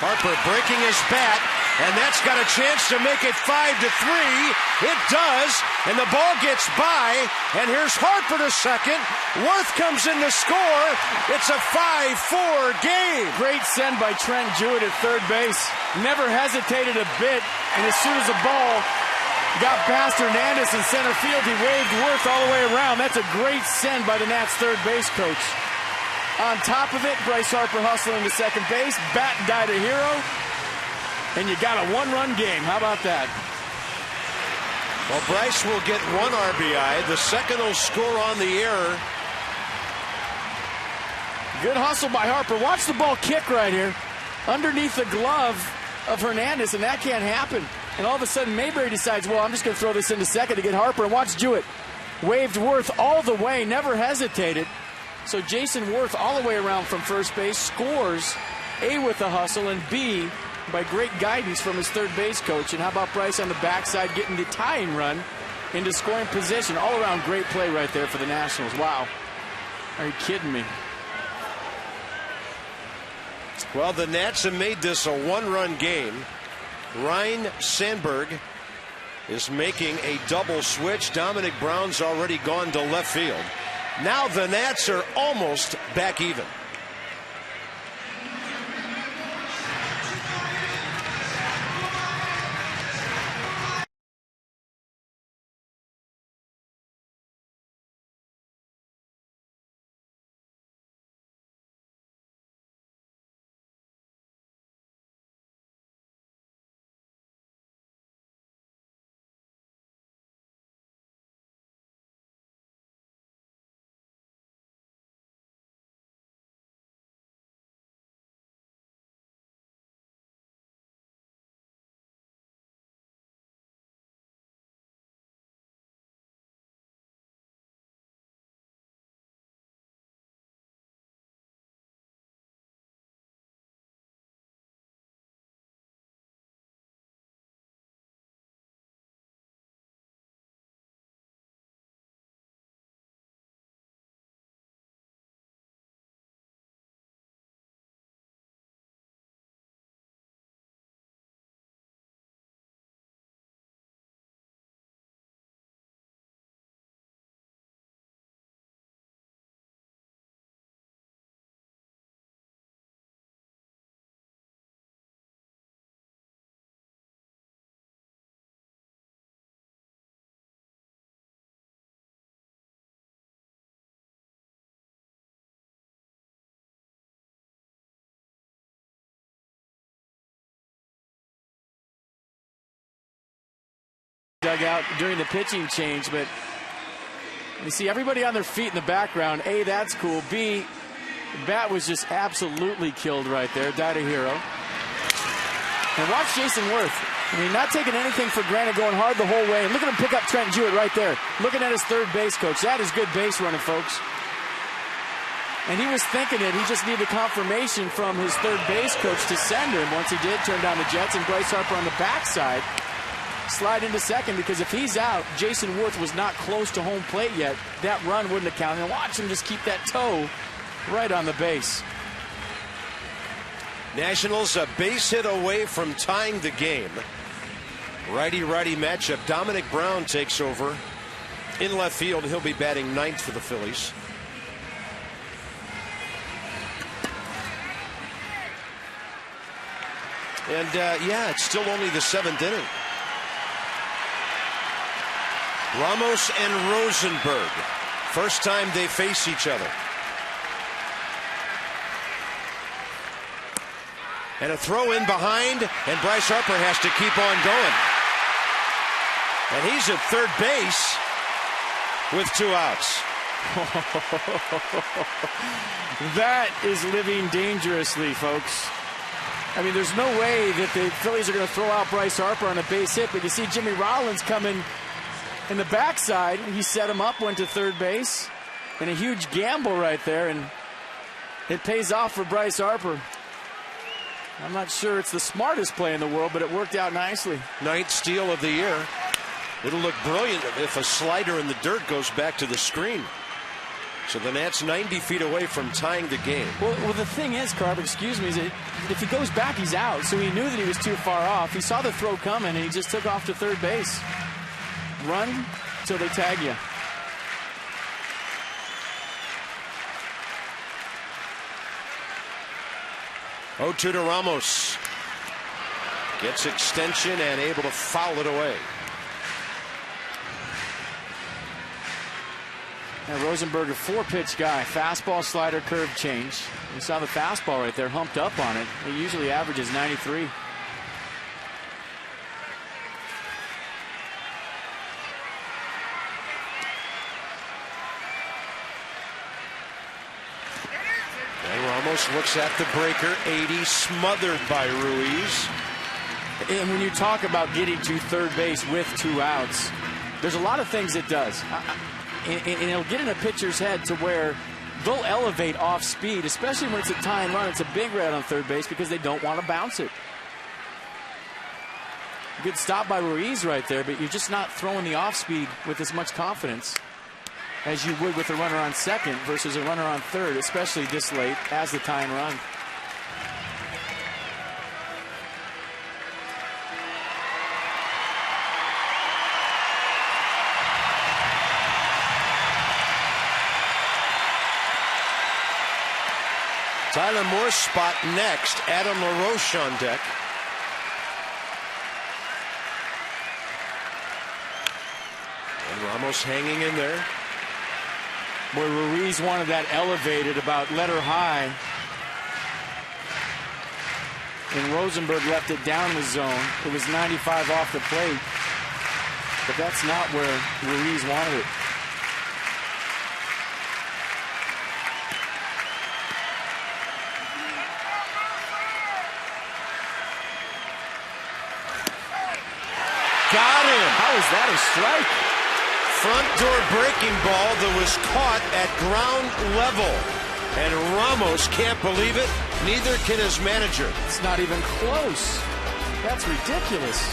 Harper breaking his bat, and that's got a chance to make it 5-3. It does, and the ball gets by, and here's Harper to second. Worth comes in to score. It's a 5-4 game. Great send by Trent Jewett at third base. Never hesitated a bit, and as soon as the ball got past Hernandez in center field, he waved Worth all the way around. That's a great send by the Nats third base coach. On top of it, Bryce Harper hustling to second base. Bat died a hero. And you got a one-run game. How about that? Well, Bryce will get one RBI. The second will score on the error. Good hustle by Harper. Watch the ball kick right here. Underneath the glove of Hernandez, and that can't happen. And all of a sudden, Mayberry decides, well, I'm just going to throw this into second to get Harper. And watch Jewett. Waved Worth all the way, never hesitated. So Jason Worth all the way around from first base scores, A, with the hustle, and B, by great guidance from his third base coach. And how about Bryce on the backside getting the tying run into scoring position? All around great play right there for the Nationals. Wow. Are you kidding me? Well, the Nats have made this a one-run game. Ryan Sandberg is making a double switch. Dominic Brown's already gone to left field. Now the Nats are almost back even. Dugout during the pitching change, but you see everybody on their feet in the background. A, that's cool. B, the bat was just absolutely killed right there. Died a hero. And watch Jason Worth. I mean, not taking anything for granted, going hard the whole way. And look at him pick up Trent Jewett right there. Looking at his third base coach. That is good base running, folks. And he was thinking it. He just needed confirmation from his third base coach to send him. Once he did, turn down the Jets, and Bryce Harper on the backside slide into second, because if he's out, Jason Worth was not close to home plate yet. That run wouldn't have counted. And watch him just keep that toe right on the base. Nationals a base hit away from tying the game. Righty-righty matchup. Dominic Brown takes over in left field. He'll be batting ninth for the Phillies. And yeah, it's still only the seventh inning. Ramos and Rosenberg. First time they face each other. And a throw in behind, and Bryce Harper has to keep on going. And he's at third base with 2 outs. That is living dangerously, folks. I mean, there's no way that the Phillies are going to throw out Bryce Harper on a base hit, but you see Jimmy Rollins coming in the backside. He set him up, went to third base, and a huge gamble right there, and it pays off for Bryce Harper. I'm not sure it's the smartest play in the world, but it worked out nicely. Ninth steal of the year. It'll look brilliant if a slider in the dirt goes back to the screen. So the Nats 90 feet away from tying the game. Well, the thing is, Carver, excuse me, is that if he goes back, he's out. So he knew that he was too far off. He saw the throw coming, and he just took off to third base. Run till they tag you. Oh, 2 to Ramos. Gets extension and able to foul it away. Now Rosenberg, a 4-pitch guy. Fastball, slider, curve, change. You saw the fastball right there, humped up on it. It usually averages 93. And Ramos looks at the breaker. 80, smothered by Ruiz. And when you talk about getting to third base with 2 outs, there's a lot of things it does. And it'll get in a pitcher's head to where they'll elevate off speed, especially when it's a tie and run. It's a big red on third base because they don't want to bounce it. Good stop by Ruiz right there, but you're just not throwing the off speed with as much confidence as you would with a runner on second versus a runner on third, especially this late as the tie and run. Tyler Moore's spot next. Adam LaRoche on deck. And Ramos hanging in there. Boy, Ruiz wanted that elevated, about let her high. And Rosenberg left it down in the zone. It was 95 off the plate. But that's not where Ruiz wanted it. Got him. How is that a strike? Front door breaking ball that was caught at ground level. And Ramos can't believe it. Neither can his manager. It's not even close. That's ridiculous.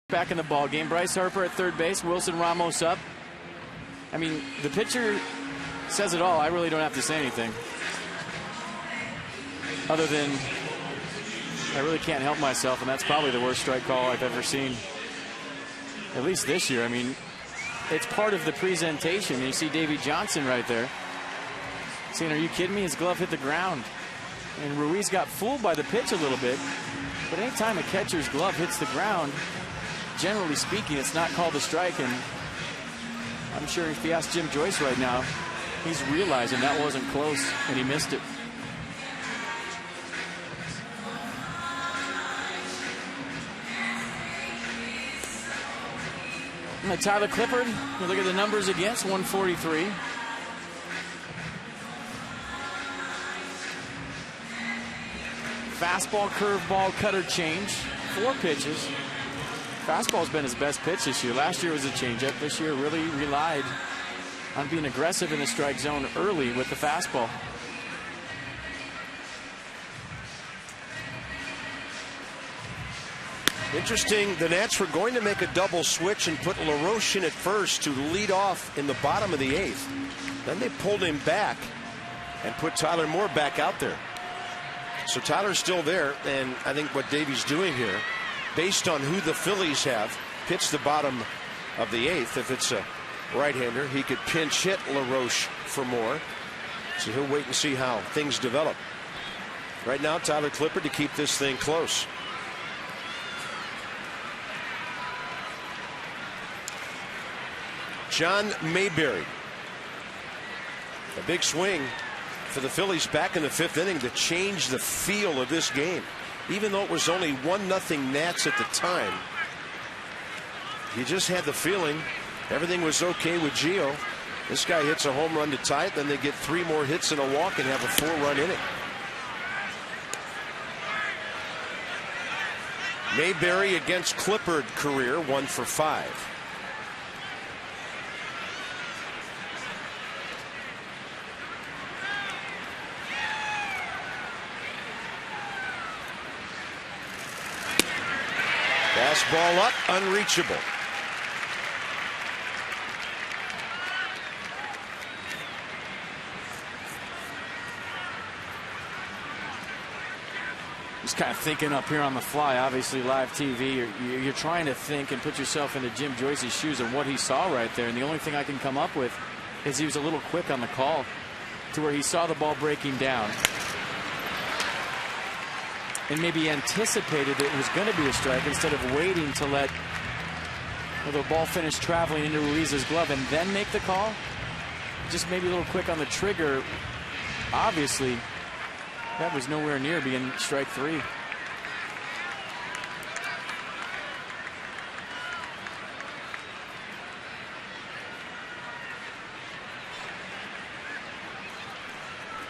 Back in the ball game. Bryce Harper at third base. Wilson Ramos up. I mean, the pitcher says it all. I really don't have to say anything. Other than I really can't help myself, and that's probably the worst strike call I've ever seen. At least this year. I mean, it's part of the presentation. You see Davey Johnson right there saying, are you kidding me? His glove hit the ground. And Ruiz got fooled by the pitch a little bit. But anytime a catcher's glove hits the ground, generally speaking, it's not called a strike. And I'm sure if you ask Jim Joyce right now, he's realizing that wasn't close and he missed it. And Tyler Clippard, you look at the numbers against 143. Fastball, curveball, cutter, change. 4 pitches. Fastball's been his best pitch this year. Last year was a changeup. This year really relied on being aggressive in the strike zone early with the fastball. Interesting, the Nats were going to make a double switch and put LaRoche in at first to lead off in the bottom of the 8th. Then they pulled him back and put Tyler Moore back out there. So Tyler's still there, and I think what Davey's doing here, based on who the Phillies have pitched the bottom of the 8th, if it's a right-hander, he could pinch hit LaRoche for Moore. So he'll wait and see how things develop. Right now, Tyler Clippard to keep this thing close. John Mayberry. A big swing for the Phillies back in the 5th inning to change the feel of this game. Even though it was only 1-0 Nats at the time, you just had the feeling everything was okay with Gio. This guy hits a home run to tie it, then they get 3 more hits and a walk and have a 4-run inning. Mayberry against Clippard career 1 for 5. Fastball up, unreachable. Just kind of thinking up here on the fly. Obviously, live TV, you're trying to think and put yourself into Jim Joyce's shoes and what he saw right there. And the only thing I can come up with is he was a little quick on the call to where he saw the ball breaking down and maybe anticipated that it was going to be a strike instead of waiting to let the ball finish traveling into Ruiz's glove and then make the call. Just maybe a little quick on the trigger. Obviously, that was nowhere near being strike three.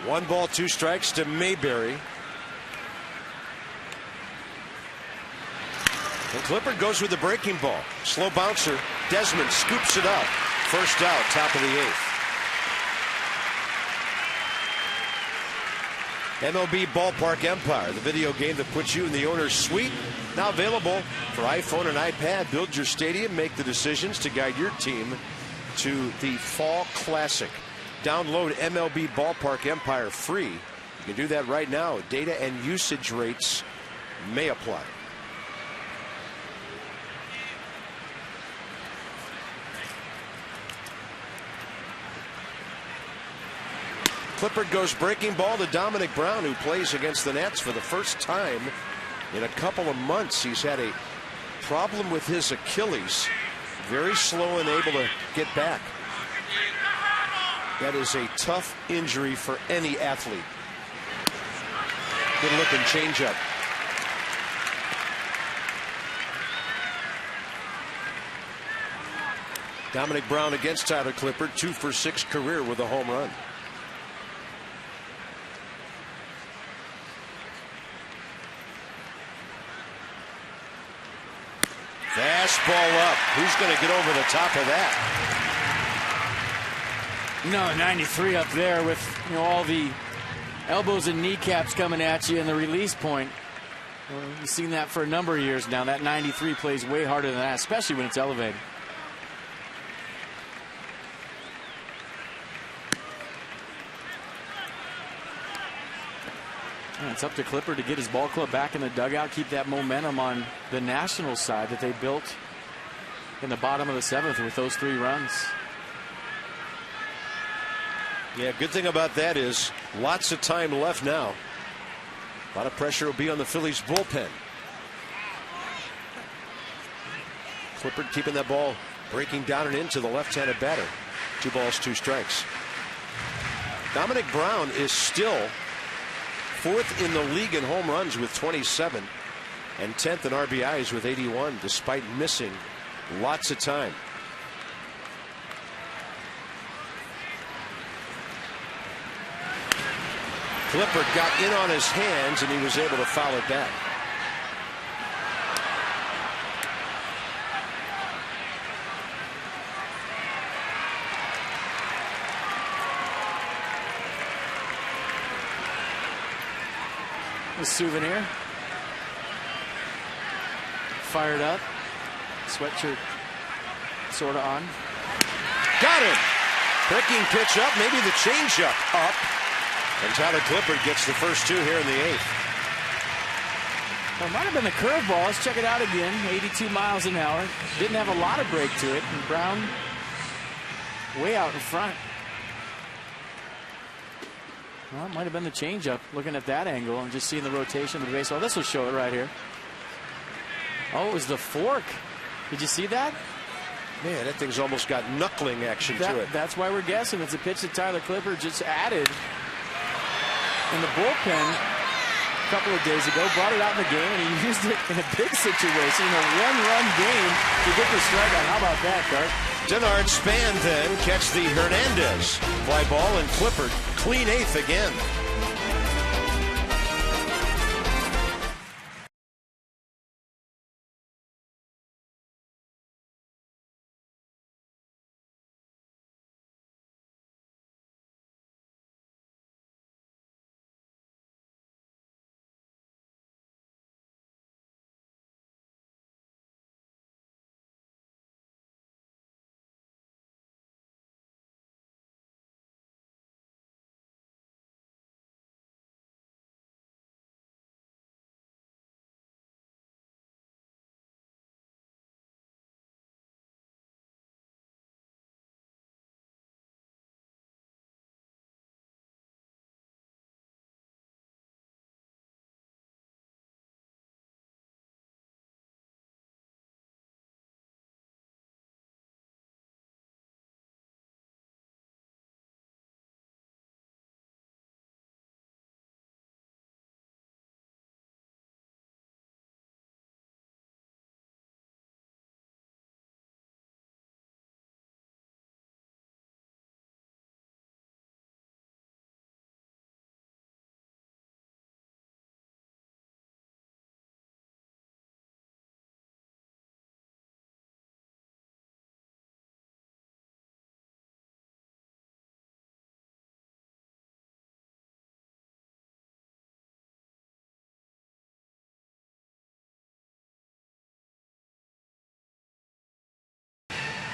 One ball, two strikes to Mayberry. And Clippard goes with the breaking ball. Slow bouncer. Desmond scoops it up. First out, top of the eighth. MLB Ballpark Empire, the video game that puts you in the owner's suite. Now available for iPhone and iPad. Build your stadium, make the decisions to guide your team to the Fall Classic. Download MLB Ballpark Empire free. You can do that right now. Data and usage rates may apply. Clippard goes breaking ball to Dominic Brown, who plays against the Nats for the first time in a couple of months. He's had a problem with his Achilles. Very slow and able to get back. That is a tough injury for any athlete. Good looking changeup. Dominic Brown against Tyler Clippard, 2 for 6 career with a home run. Fastball up. Who's going to get over the top of that? 93 up there with all the elbows and kneecaps coming at you and the release point. Well, you've seen that for a number of years now. That 93 plays way harder than that, especially when it's elevated. And it's up to Clippard to get his ball club back in the dugout, keep that momentum on the Nationals side that they built in the bottom of the 7th with those 3 runs. Yeah, good thing about that is lots of time left now. A lot of pressure will be on the Phillies bullpen. Clippard keeping that ball breaking down and into the left-handed batter. 2 balls, 2 strikes. Dominic Brown is still 4th in the league in home runs with 27 and 10th in RBIs with 81, despite missing lots of time. Clippard got in on his hands and he was able to foul it back. A souvenir. Fired up. Sweatshirt sort of on. Got him. Breaking pitch up. Maybe the changeup up. And Tyler Clippard gets the first 2 here in the 8th. Well, it might have been the curveball. Let's check it out again. 82 miles an hour. Didn't have a lot of break to it. And Brown way out in front. Well, it might have been the changeup. Looking at that angle and just seeing the rotation of the baseball. This will show it right here. Oh, it was the fork. Did you see that? Man, that thing's almost got knuckling action to it. That's why we're guessing. It's a pitch that Tyler Clippard just added in the bullpen a couple of days ago. Brought it out in the game, and he used it in a big situation in a 1-run game to get the strikeout. How about that, Cart? Denard Span then catch the Hernandez fly ball, and Clippard clean 8th again.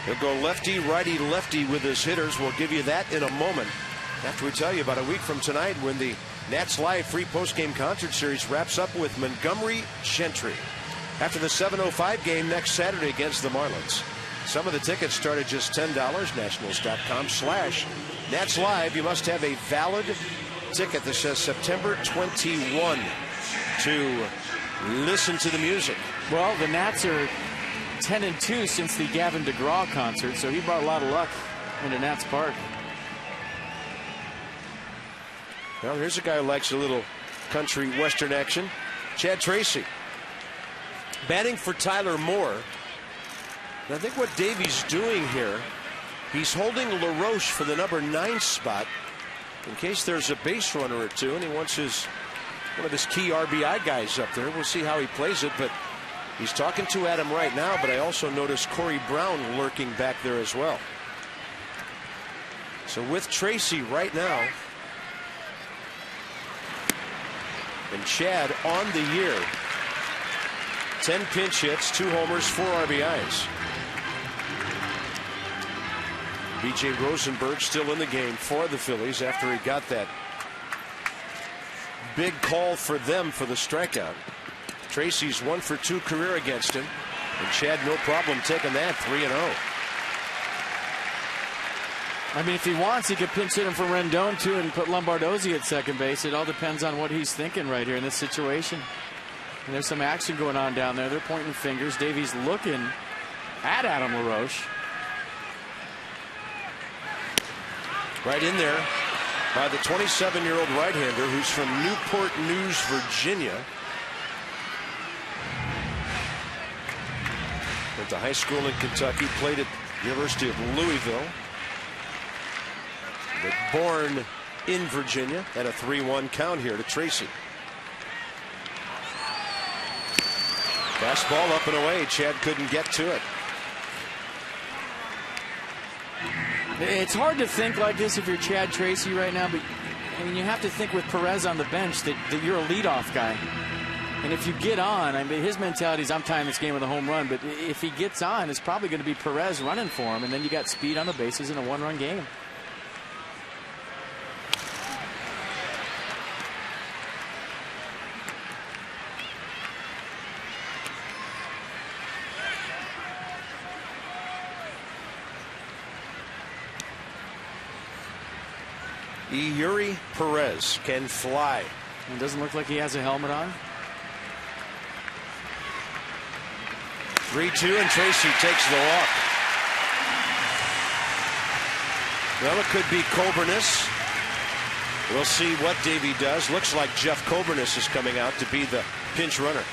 He'll go lefty, righty, lefty with his hitters. We'll give you that in a moment after we tell you about a week from tonight when the Nats Live free postgame concert series wraps up with Montgomery Gentry. After the 7:05 game next Saturday against the Marlins. Some of the tickets start at just $10. Nationals.com/Nats Live. You must have a valid ticket that says September 21 to listen to the music. Well, the Nats are 10-2 since the Gavin DeGraw concert, so he brought a lot of luck into Nats Park. Well, here's a guy who likes a little country western action. Chad Tracy. Batting for Tyler Moore. And I think what Davey's doing here, he's holding LaRoche for the number 9 spot in case there's a base runner or two, and he wants one of his key RBI guys up there. We'll see how he plays it, but he's talking to Adam right now, but I also noticed Corey Brown lurking back there as well. So with Tracy right now, and Chad on the year, 10 pinch hits, 2 homers, 4 RBIs. B.J. Rosenberg still in the game for the Phillies after he got that big call for them for the strikeout. Tracy's 1 for 2 career against him, and Chad no problem taking that 3-0. I mean, if he wants, he could pinch hit him for Rendon too and put Lombardozzi at second base. It all depends on what he's thinking right here in this situation. And there's some action going on down there. They're pointing fingers. Davey's looking at Adam LaRoche. Right in there by the 27-year-old right-hander who's from Newport News, Virginia. Went to high school in Kentucky, played at the University of Louisville. But born in Virginia, and a 3-1 count here to Tracy. Fastball up and away. Chad couldn't get to it. It's hard to think like this if you're Chad Tracy right now, but I mean, you have to think with Perez on the bench that you're a leadoff guy. And if you get on, I mean, his mentality is I'm tying this game with a home run, but if he gets on, it's probably going to be Perez running for him, and then you got speed on the bases in a 1-run game. Yuri Perez can fly. It doesn't look like he has a helmet on. 3-2, and Tracy takes the walk. Well, it could be Coburnis. We'll see what Davey does. Looks like Jeff Coburnis is coming out to be the pinch runner.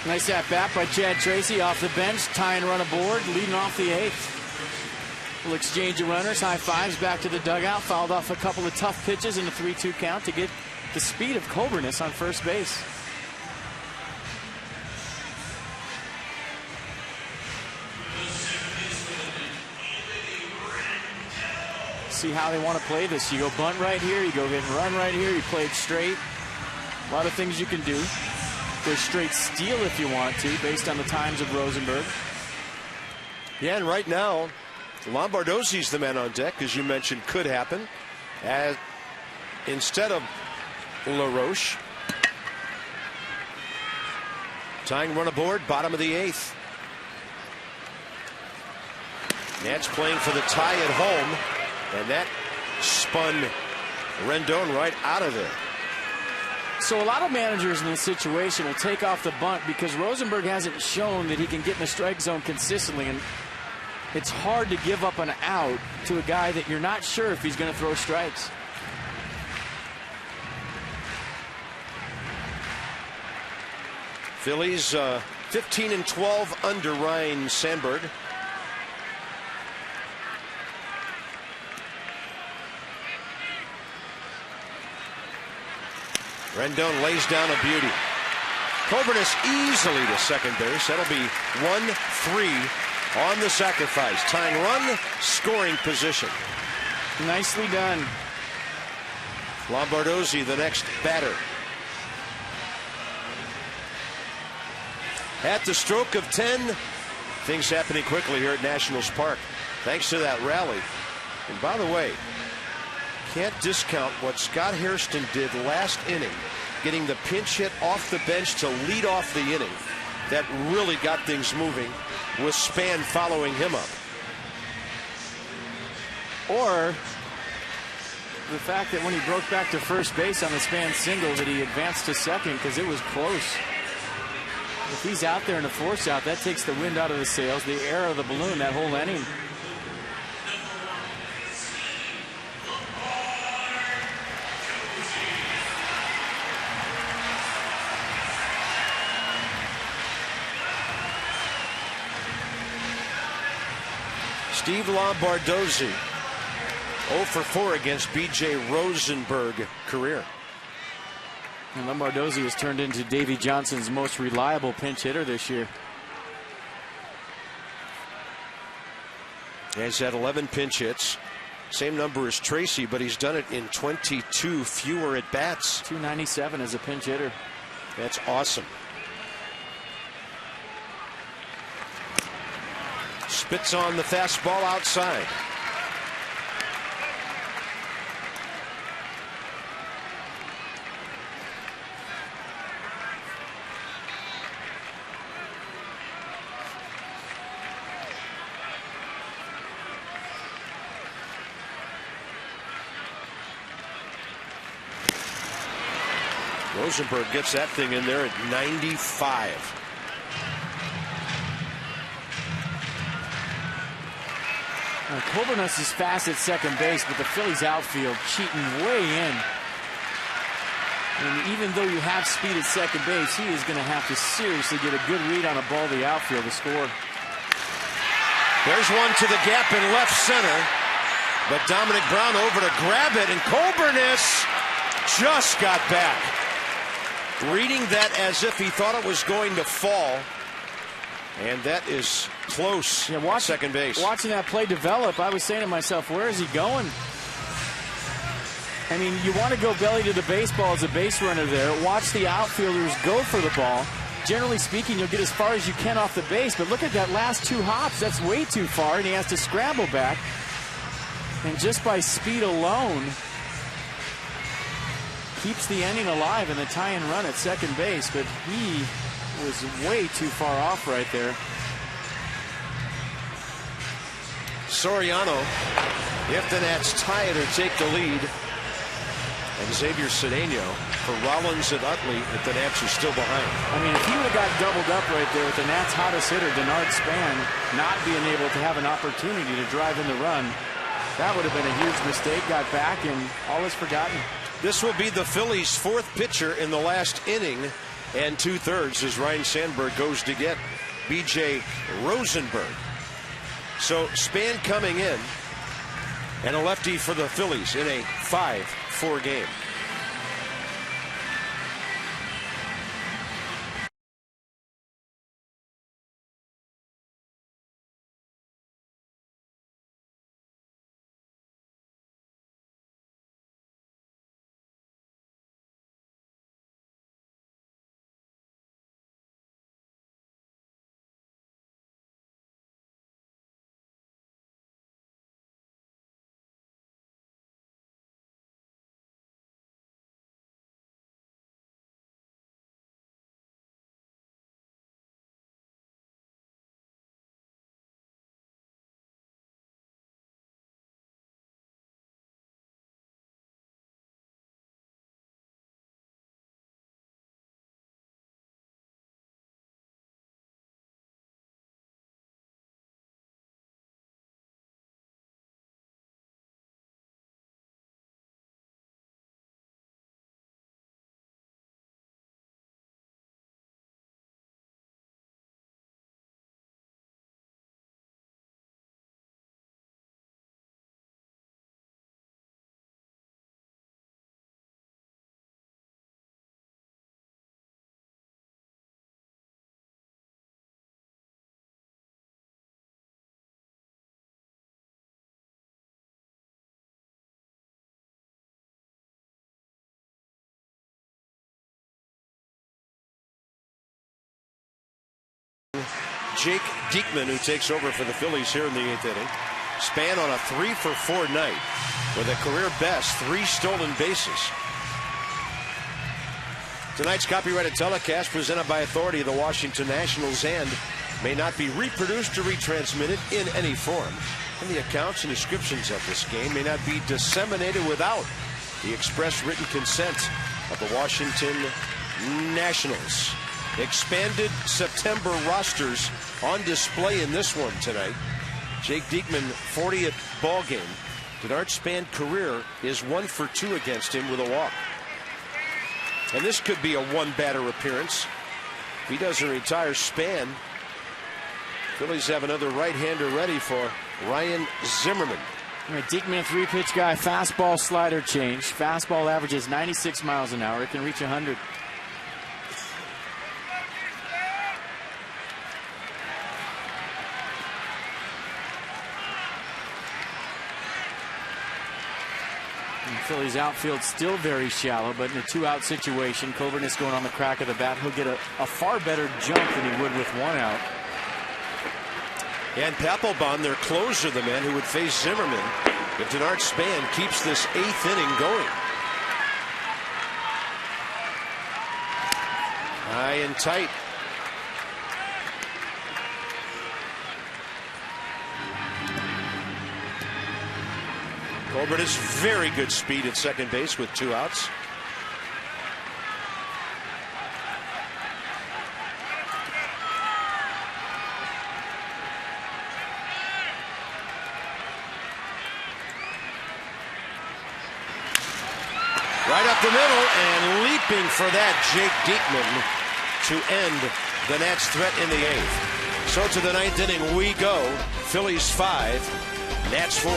Nice at bat by Chad Tracy off the bench, tying run aboard, leading off the 8th. We'll exchange of runners, high fives back to the dugout, fouled off a couple of tough pitches in the 3-2 count to get the speed of Coburnis on first base. See how they want to play this. You go bunt right here, you go hit and run right here, you play it straight. A lot of things you can do. Go straight steal if you want to, based on the times of Rosenberg. Yeah, and right now, Lombardozzi's the man on deck, as you mentioned, could happen. Instead of LaRoche. Tying run aboard, bottom of the 8th. Nats playing for the tie at home, and that spun Rendon right out of there. So a lot of managers in this situation will take off the bunt because Rosenberg hasn't shown that he can get in the strike zone consistently, and it's hard to give up an out to a guy that you're not sure if he's going to throw strikes. Phillies 15-12 under Ryan Sandberg. Rendon lays down a beauty. Coburnis easily to second base. That'll be 1-3 on the sacrifice. Tying run, scoring position. Nicely done. Lombardozzi, the next batter. At the stroke of 10, Things happening quickly here at Nationals Park, thanks to that rally. And by the way, can't discount what Scott Hairston did last inning, getting the pinch hit off the bench to lead off the inning. That really got things moving, with Span following him up. Or the fact that when he broke back to first base on the Span single, that he advanced to second because it was close. If he's out there in a force out, that takes the wind out of the sails, the air of the balloon, that whole inning. Steve Lombardozzi 0 for 4 against B.J. Rosenberg career. And Lombardozzi has turned into Davey Johnson's most reliable pinch hitter this year. He's had 11 pinch hits. Same number as Tracy, but he's done it in 22 fewer at bats. 297 as a pinch hitter. That's awesome. Spits on the fastball outside. Rosenberg gets that thing in there at 95. Colburnus is fast at second base, but the Phillies outfield cheating way in. And even though you have speed at second base, he is going to have to seriously get a good read on a ball to the outfield to score. There's one to the gap in left center, but Dominic Brown over to grab it, and Colburnus just got back. Reading that as if he thought it was going to fall. And that is close. Yeah, second base. Watching that play develop, I was saying to myself, where is he going? I mean, you want to go belly to the baseball as a base runner there. Watch the outfielders go for the ball. Generally speaking, you'll get as far as you can off the base, but look at that last 2 hops. That's way too far, and he has to scramble back. And just by speed alone, keeps the inning alive in the tie-in run at second base, but he was way too far off right there. Soriano, if the Nats tie it or take the lead, and Xavier Cedeno for Rollins and Utley if the Nats are still behind. I mean, if he would have got doubled up right there with the Nats' hottest hitter, Denard Span, not being able to have an opportunity to drive in the run, that would have been a huge mistake. Got back, and all is forgotten. This will be the Phillies' 4th pitcher in the last inning and 2/3 as Ryan Sandberg goes to get B.J. Rosenberg. So Span coming in, and a lefty for the Phillies in a 5-4 game. Jake Diekman, who takes over for the Phillies here in the 8th inning. Span on a 3-for-4 night with a career best 3 stolen bases. Tonight's copyrighted telecast presented by authority of the Washington Nationals and may not be reproduced or retransmitted in any form. And the accounts and descriptions of this game may not be disseminated without the express written consent of the Washington Nationals. Expanded September rosters on display in this one tonight. Jake Diekman, 40th ball game. Denard Span career is 1 for 2 against him with a walk. And this could be a 1-batter appearance. If he doesn't retire Span, Phillies have another right-hander ready for Ryan Zimmerman. Diekman, a 3-pitch guy, fastball, slider change. Fastball averages 96 miles an hour. It can reach 100. Phillies outfield still very shallow, but in a 2-out situation, Coburn is going on the crack of the bat. He'll get a far better jump than he would with 1 out. And Papelbon, their closer, the man who would face Zimmerman if Denard Span keeps this 8th inning going. High and tight. Colbert has very good speed at second base with 2 outs. Right up the middle and leaping for that, Jake Diekman to end the Nats' threat in the 8th. So to the 9th inning we go. Phillies 5, Nats 4.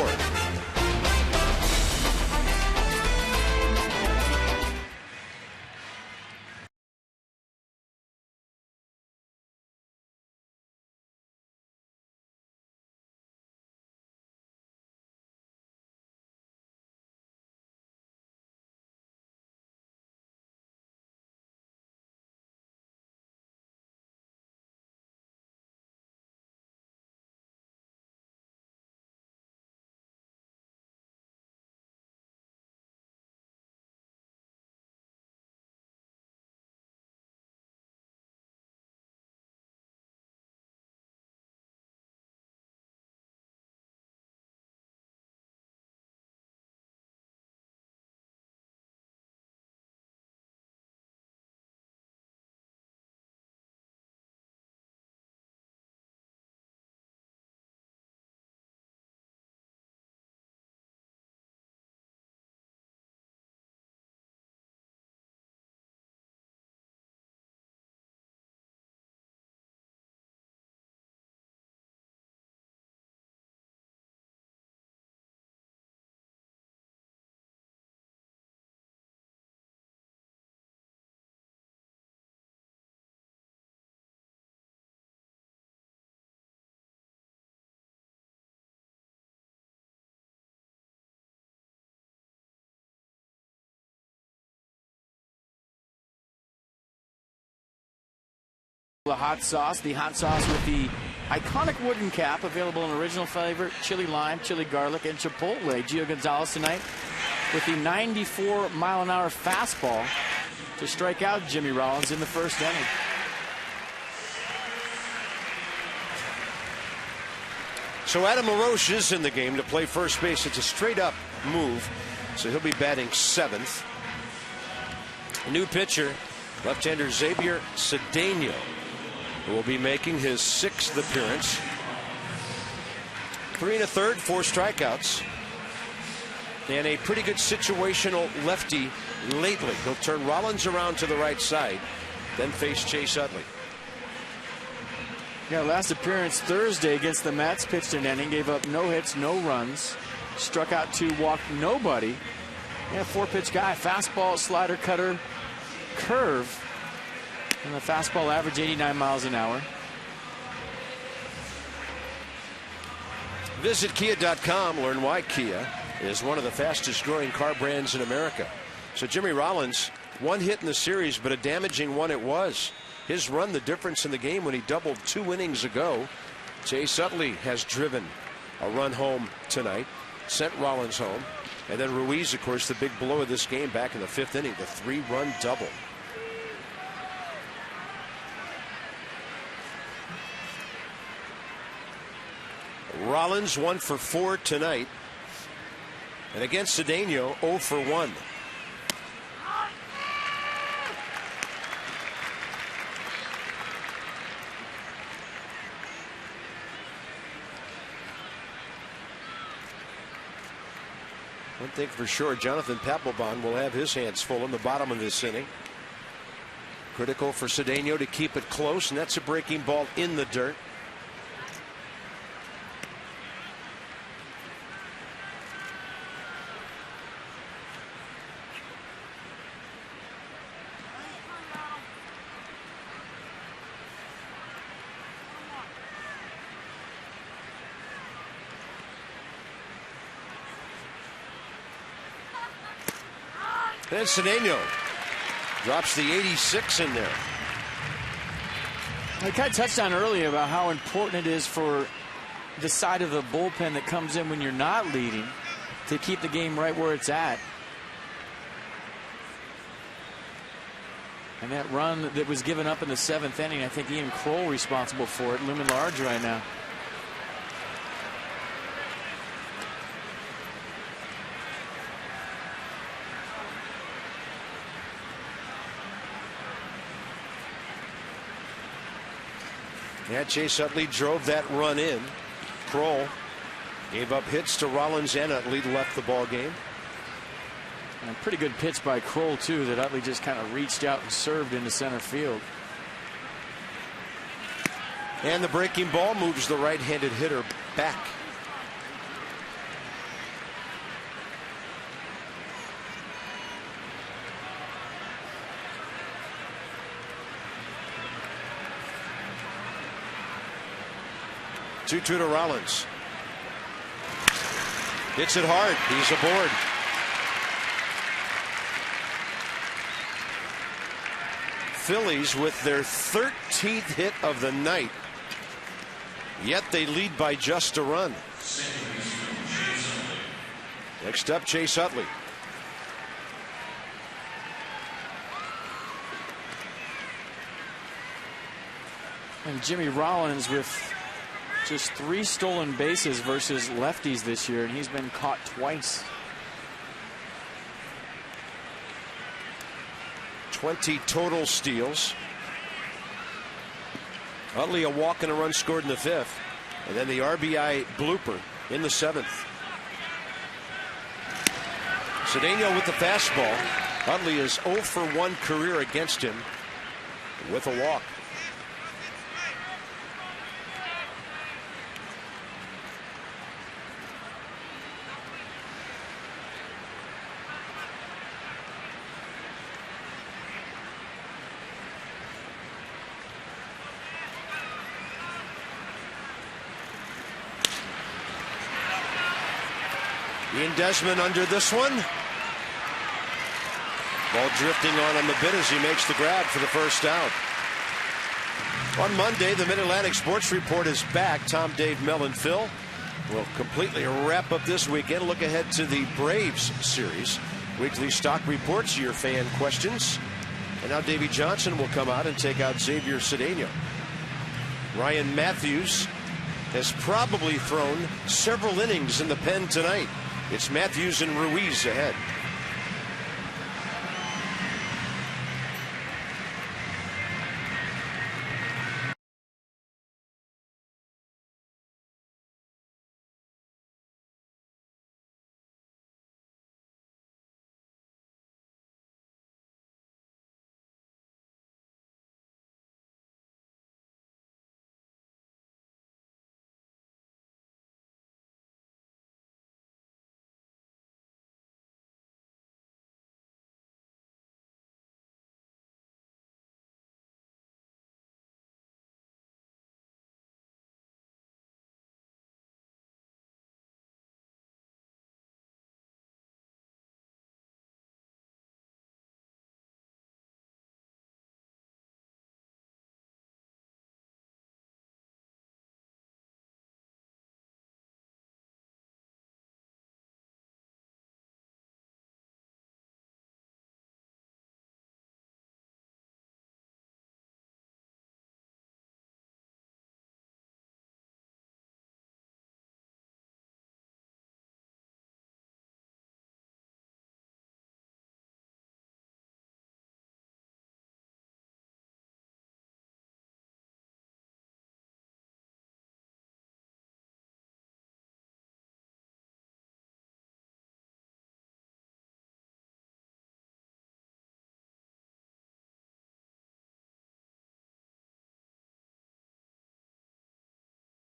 The hot sauce with the iconic wooden cap, available in original flavor, chili lime, chili garlic, and chipotle. Gio Gonzalez tonight with the 94-mile-an-hour fastball to strike out Jimmy Rollins in the 1st inning. So Adam LaRoche is in the game to play first base. It's a straight-up move, so he'll be batting 7th. A new pitcher, left-hander Xavier Cedeno, who will be making his 6th appearance. 3 1/3, 4 strikeouts. And a pretty good situational lefty lately. He'll turn Rollins around to the right side, then face Chase Utley. Yeah, last appearance Thursday against the Mets, pitched an inning, gave up no hits, no runs, struck out 2, walked nobody. Yeah, 4-pitch guy, fastball, slider, cutter, curve. And the fastball average 89 miles an hour. Visit Kia.com. Learn why Kia is one of the fastest growing car brands in America. So Jimmy Rollins, 1 hit in the series, but a damaging one it was. his run the difference in the game when he doubled 2 innings ago. Chase Utley has driven a run home tonight, sent Rollins home. And then Ruiz, of course, the big blow of this game back in the 5th inning, the 3-run double. Rollins 1 for 4 tonight. And against Cedeno, 0 for 1. One thing for sure, Jonathan Papelbon will have his hands full in the bottom of this inning. Critical for Cedeno to keep it close, and that's a breaking ball in the dirt. And Cedeno drops the 86 in there. I kind of touched on earlier about how important it is for the side of the bullpen that comes in when you're not leading to keep the game right where it's at. And that run that was given up in the 7th inning, I think Ian Kroll responsible for it, looming large right now. Yeah, Chase Utley drove that run in. Kroll gave up hits to Rollins, and Utley left the ball game. And a pretty good pitch by Kroll, too, that Utley just kind of reached out and served into center field. And the breaking ball moves the right-handed hitter back. Two-two to Rollins. Hits it hard. He's aboard. Phillies with their 13th hit of the night. Yet they lead by just a run. Next up, Chase Utley. And Jimmy Rollins with just 3 stolen bases versus lefties this year, and he's been caught twice. 20 total steals. Utley a walk and a run scored in the 5th, and then the RBI blooper in the 7th. Cedeno with the fastball. Utley is 0 for 1 career against him with a walk. Ian Desmond under this one. Ball drifting on him a bit as he makes the grab for the first out. On Monday, the Mid-Atlantic Sports Report is back. Tom, Dave, Mel, and Phil will completely wrap up this weekend. Look ahead to the Braves series. Weekly stock reports, your fan questions. And now Davey Johnson will come out and take out Xavier Cedeno. Ryan Matthews has probably thrown several innings in the pen tonight. It's Matthews and Ruiz ahead.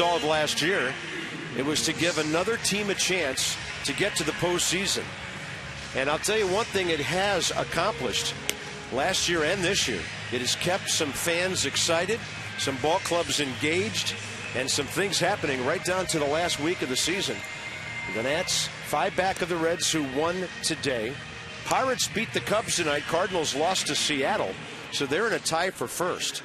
All of last year, it was to give another team a chance to get to the postseason. And I'll tell you one thing it has accomplished last year and this year. It has kept some fans excited, some ball clubs engaged, and some things happening right down to the last week of the season. The Nats 5 back of the Reds, who won today. Pirates beat the Cubs tonight. Cardinals lost to Seattle, so they're in a tie for first.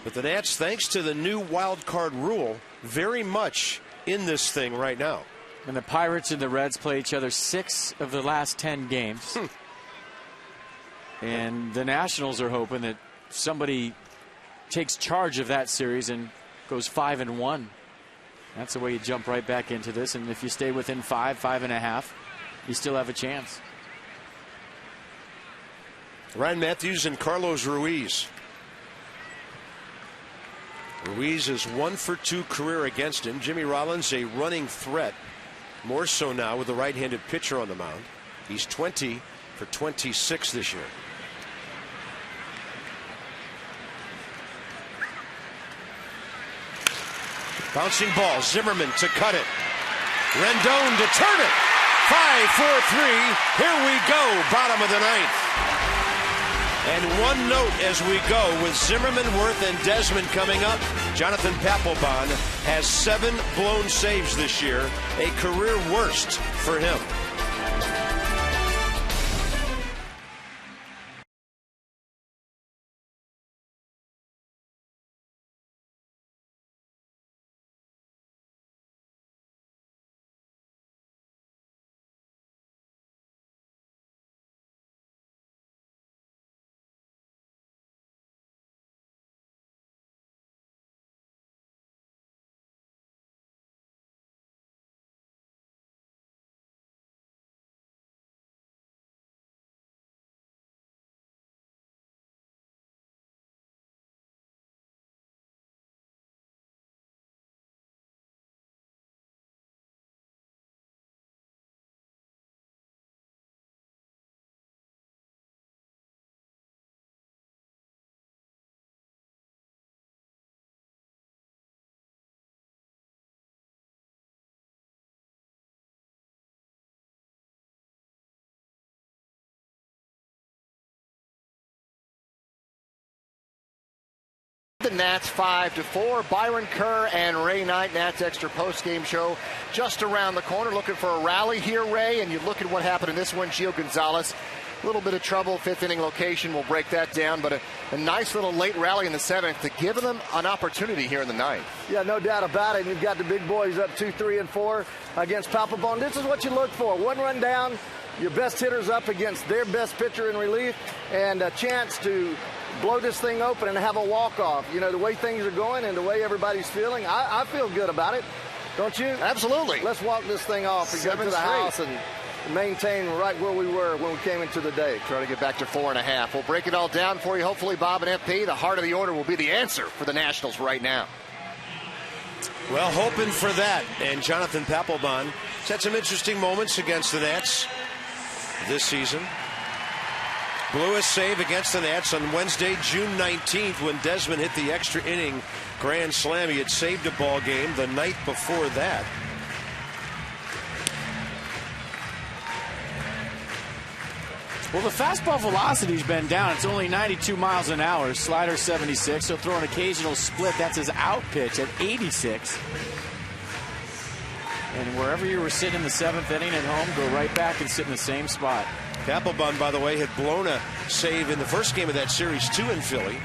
But the Nats, thanks to the new wild card rule, very much in this thing right now. And the Pirates and the Reds play each other 6 of the last 10 games. And the Nationals are hoping that somebody takes charge of that series and goes 5-1. That's the way you jump right back into this. And if you stay within 5.5, you still have a chance. Ryan Matthews and Carlos Ruiz. Ruiz is 1 for 2 career against him. Jimmy Rollins, a running threat. More so now with the right-handed pitcher on the mound. He's 20 for 26 this year. Bouncing ball, Zimmerman to cut it. Rendon to turn it. 5-4-3. Here we go, bottom of the ninth. And one note as we go with Zimmerman, Worth, and Desmond coming up. Jonathan Papelbon has 7 blown saves this year, a career worst for him. The Nats 5-4. Byron Kerr and Ray Knight, Nats Extra post-game show just around the corner. Looking for a rally here, Ray, and you look at what happened in this one. Gio Gonzalez, a little bit of trouble, 5th inning location. We'll break that down, but a nice little late rally in the 7th to give them an opportunity here in the 9th. Yeah, no doubt about it. You've got the big boys up 2, 3, and 4 against Papelbon. This is what you look for. 1 run down, your best hitters up against their best pitcher in relief, and a chance to blow this thing open and have a walk-off. You know, the way things are going and the way everybody's feeling, I feel good about it. Don't you? Absolutely. Let's walk this thing off and go to the house and maintain right where we were when we came into the day. Try to get back to 4.5. We'll break it all down for you. Hopefully, Bob and FP, the heart of the order will be the answer for the Nationals right now. Well, hoping for that. And Jonathan Papelbon has had some interesting moments against the Nats this season. Blew a save against the Nats on Wednesday, June 19th, when Desmond hit the extra inning grand slam. He had saved a ball game the night before that. Well, the fastball velocity's been down. It's only 92 miles an hour. Slider 76. He'll throw an occasional split. That's his out pitch at 86. And wherever you were sitting in the 7th inning at home, go right back and sit in the same spot. Papelbon, by the way, had blown a save in the first game of that series, 2 in Philly.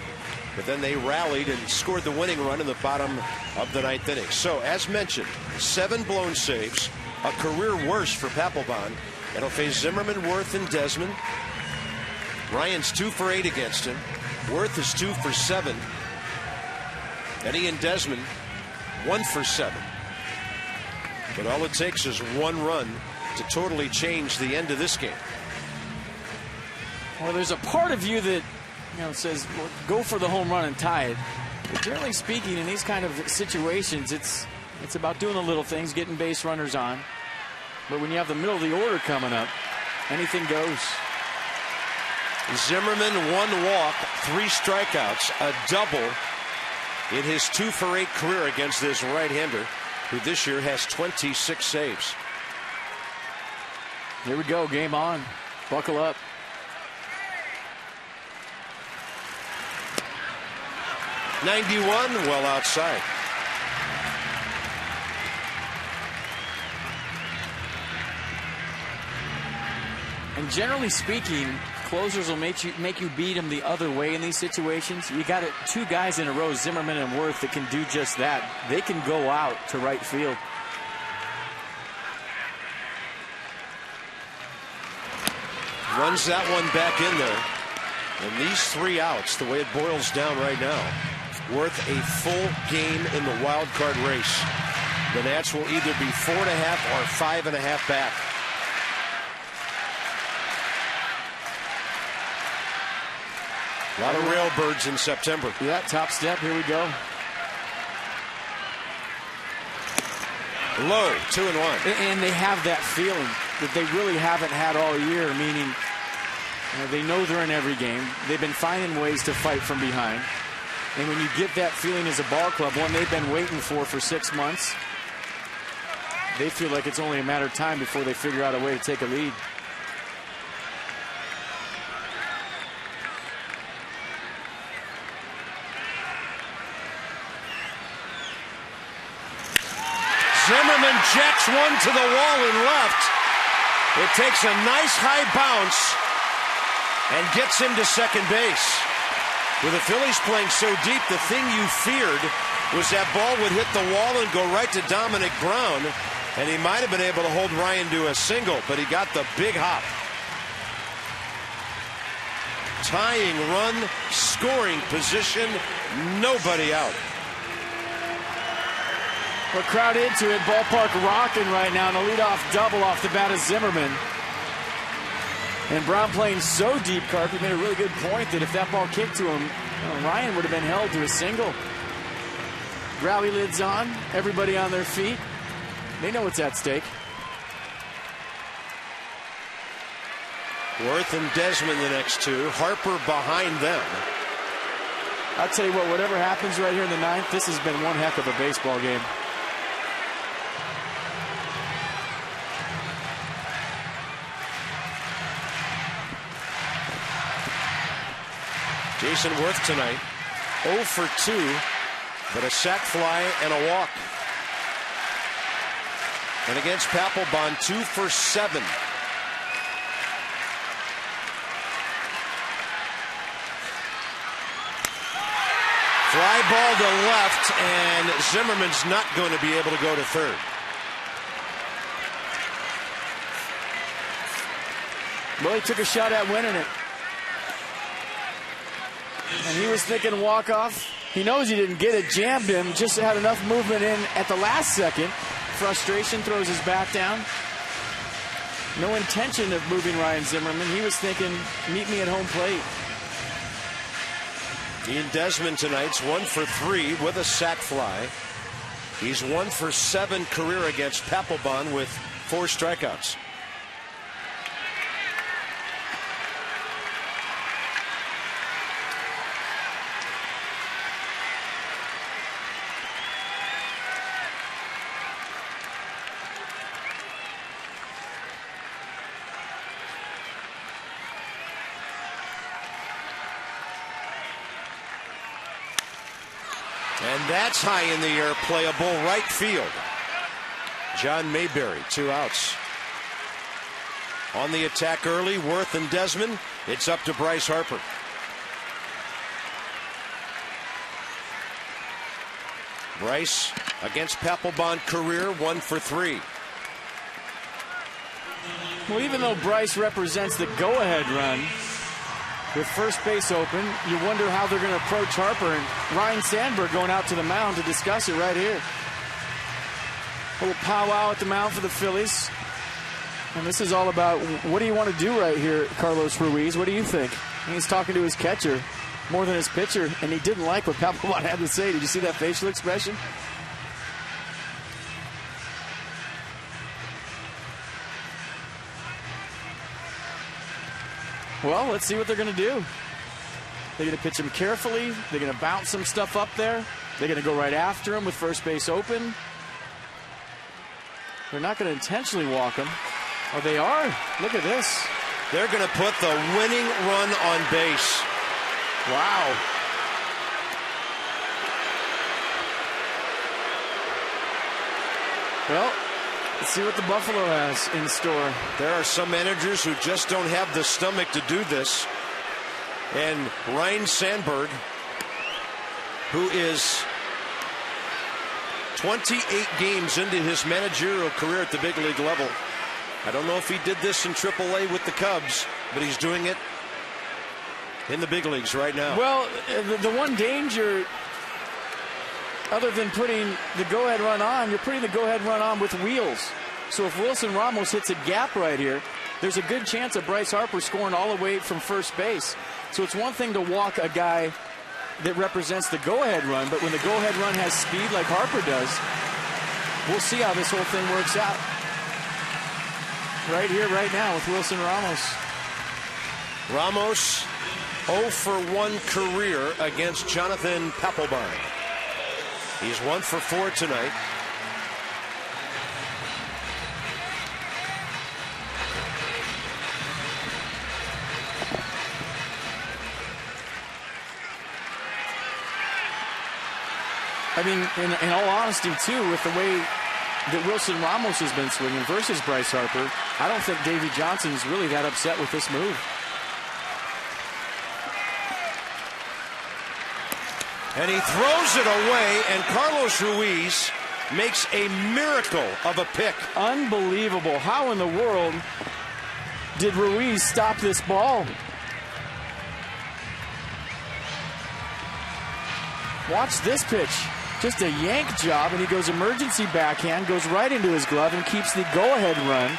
But then they rallied and scored the winning run in the bottom of the 9th inning. So, as mentioned, 7 blown saves, a career worst for Papelbon. It'll face Zimmerman, Worth, and Desmond. Ryan's 2 for 8 against him. Worth is 2 for 7. Eddie and Desmond, 1 for 7. But all it takes is 1 run to totally change the end of this game. Well, there's a part of you that, says, well, go for the home run and tie it. But generally speaking, in these kind of situations, it's about doing the little things, getting base runners on. But when you have the middle of the order coming up, anything goes. Zimmerman, 1 walk, 3 strikeouts, a double in his 2-for-8 career against this right-hander, who this year has 26 saves. Here we go, game on. Buckle up. .91, well outside. And generally speaking, closers will make you beat them the other way in these situations. You got two guys in a row, Zimmerman and Worth, that can do just that. They can go out to right field. Runs that one back in there. And these 3 outs, the way it boils down right now, Worth a full game in the wild card race. The Nats will either be 4.5 or 5.5 back. A lot of railbirds in September. Yeah, top step. Here we go. Low, 2-1. And they have that feeling that they really haven't had all year, meaning they know they're in every game. They've been finding ways to fight from behind. And when you get that feeling as a ball club, one they've been waiting for 6 months, they feel like it's only a matter of time before they figure out a way to take a lead. Zimmerman jacks one to the wall and left. It takes a nice high bounce and gets him to second base. With the Phillies playing so deep, the thing you feared was that ball would hit the wall and go right to Dominic Brown, and he might have been able to hold Ryan to a single, but he got the big hop. Tying run, scoring position, nobody out. We're crowd into it. Ballpark rocking right now, and a leadoff double off the bat of Zimmerman. And Brown playing so deep, Carpy made a really good point that if that ball kicked to him, Ryan would have been held to a single. Rally lids on, everybody on their feet. They know what's at stake. Worth and Desmond the next two. Harper behind them. I'll tell you what, whatever happens right here in the ninth, this has been one heck of a baseball game. Jason Worth tonight, 0 for 2, but a sac fly and a walk. And against Papelbon, 2 for 7. Fly ball to left, and Zimmerman's not going to be able to go to third. Well, he took a shot at winning it. And he was thinking walk-off. He knows he didn't get it, jammed him, just had enough movement in at the last second. Frustration, throws his bat down. No intention of moving Ryan Zimmerman. He was thinking, meet me at home plate. Ian Desmond tonight's 1 for 3 with a sac fly. He's 1 for 7 career against Papelbon with 4 strikeouts. And that's high in the air, playable right field. John Mayberry, 2 outs. On the attack early, Worth and Desmond. It's up to Bryce Harper. Bryce against Papelbon career, 1 for 3. Well, even though Bryce represents the go-ahead run, with first base open, you wonder how they're going to approach Harper, and Ryan Sandberg going out to the mound to discuss it right here. A little powwow at the mound for the Phillies. And this is all about, what do you want to do right here, Carlos Ruiz? What do you think? And he's talking to his catcher more than his pitcher, and he didn't like what Papelbon had to say. Did you see that facial expression? Well, let's see what they're going to do. They're going to pitch him carefully. They're going to bounce some stuff up there. They're going to go right after him with first base open. They're not going to intentionally walk him. Oh, they are. Look at this. They're going to put the winning run on base. Wow. Well, let's see what the Buffalo has in store. There are some managers who just don't have the stomach to do this. And Ryan Sandberg, who is 28 games into his managerial career at the big league level. I don't know if he did this in AAA with the Cubs, but he's doing it in the big leagues right now. Well, the one danger, other than putting the go-ahead run on, you're putting the go-ahead run on with wheels. So if Wilson Ramos hits a gap right here, there's a good chance of Bryce Harper scoring all the way from first base. So it's one thing to walk a guy that represents the go-ahead run, but when the go-ahead run has speed like Harper does, we'll see how this whole thing works out. Right here, right now with Wilson Ramos. Ramos 0 for 1 career against Jonathan Papelbon. He's 1 for 4 tonight. I mean, in all honesty, too, with the way that Wilson Ramos has been swinging versus Bryce Harper, I don't think Davey Johnson's really that upset with this move. And he throws it away, and Carlos Ruiz makes a miracle of a pick. Unbelievable. How in the world did Ruiz stop this ball? Watch this pitch. Just a yank job, and he goes emergency backhand, goes right into his glove, and keeps the go-ahead run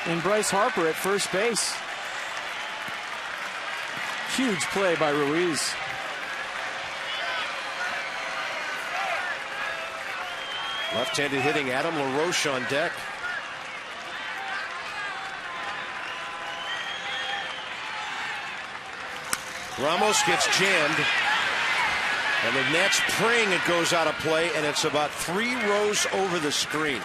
in Bryce Harper at first base. Huge play by Ruiz. Left-handed hitting Adam LaRoche on deck. Ramos gets jammed. And the Nats praying it goes out of play, and it's about 3 rows over the screen.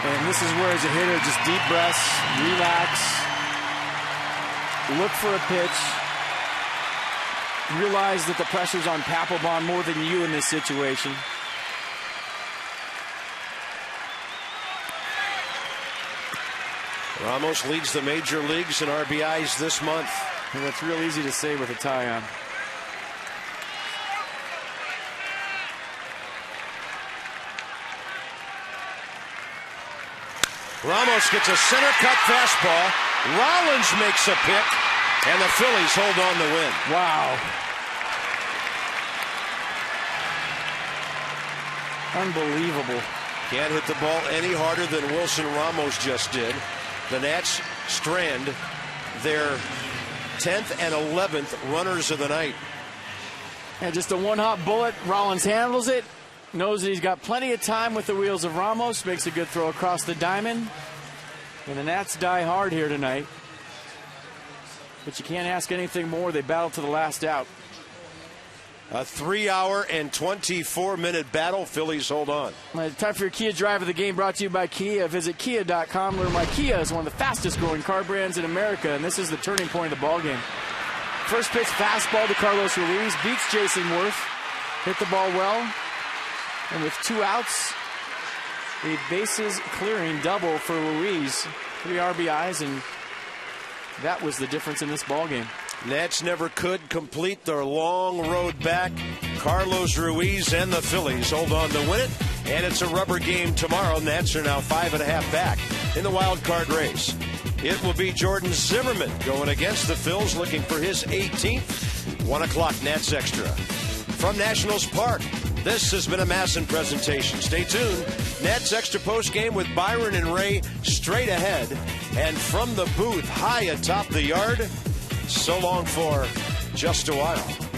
And this is where, as a hitter, just deep breaths, relax, look for a pitch, realize that the pressure's on Papelbon more than you in this situation. Ramos leads the major leagues in RBIs this month. And that's real easy to say with a tie on. Ramos gets a center cut fastball. Rollins makes a pick, and the Phillies hold on to win. Wow. Unbelievable. Can't hit the ball any harder than Wilson Ramos just did. The Nats strand their 10th and 11th runners of the night. And just a one-hop bullet. Rollins handles it. Knows that he's got plenty of time with the wheels of Ramos. Makes a good throw across the diamond. And the Nats die hard here tonight. But you can't ask anything more. They battle to the last out. A 3-hour and 24-minute battle. Phillies hold on. Time for your Kia Drive of the Game, brought to you by Kia. Visit Kia.com. Learn why Kia is one of the fastest growing car brands in America, and this is the turning point of the ballgame. First pitch fastball to Carlos Ruiz. Beats Jason Worth. Hit the ball well. And with 2 outs, a bases clearing double for Ruiz. 3 RBIs, and that was the difference in this ballgame. Nats never could complete their long road back. Carlos Ruiz and the Phillies hold on to win it, and it's a rubber game tomorrow. Nats are now 5.5 back in the wild card race. It will be Jordan Zimmerman going against the Phils, looking for his 18th. 1 o'clock Nats Extra. From Nationals Park, this has been a Masson presentation. Stay tuned. Nats Extra post game with Byron and Ray straight ahead. And from the booth high atop the yard, so long for just a while.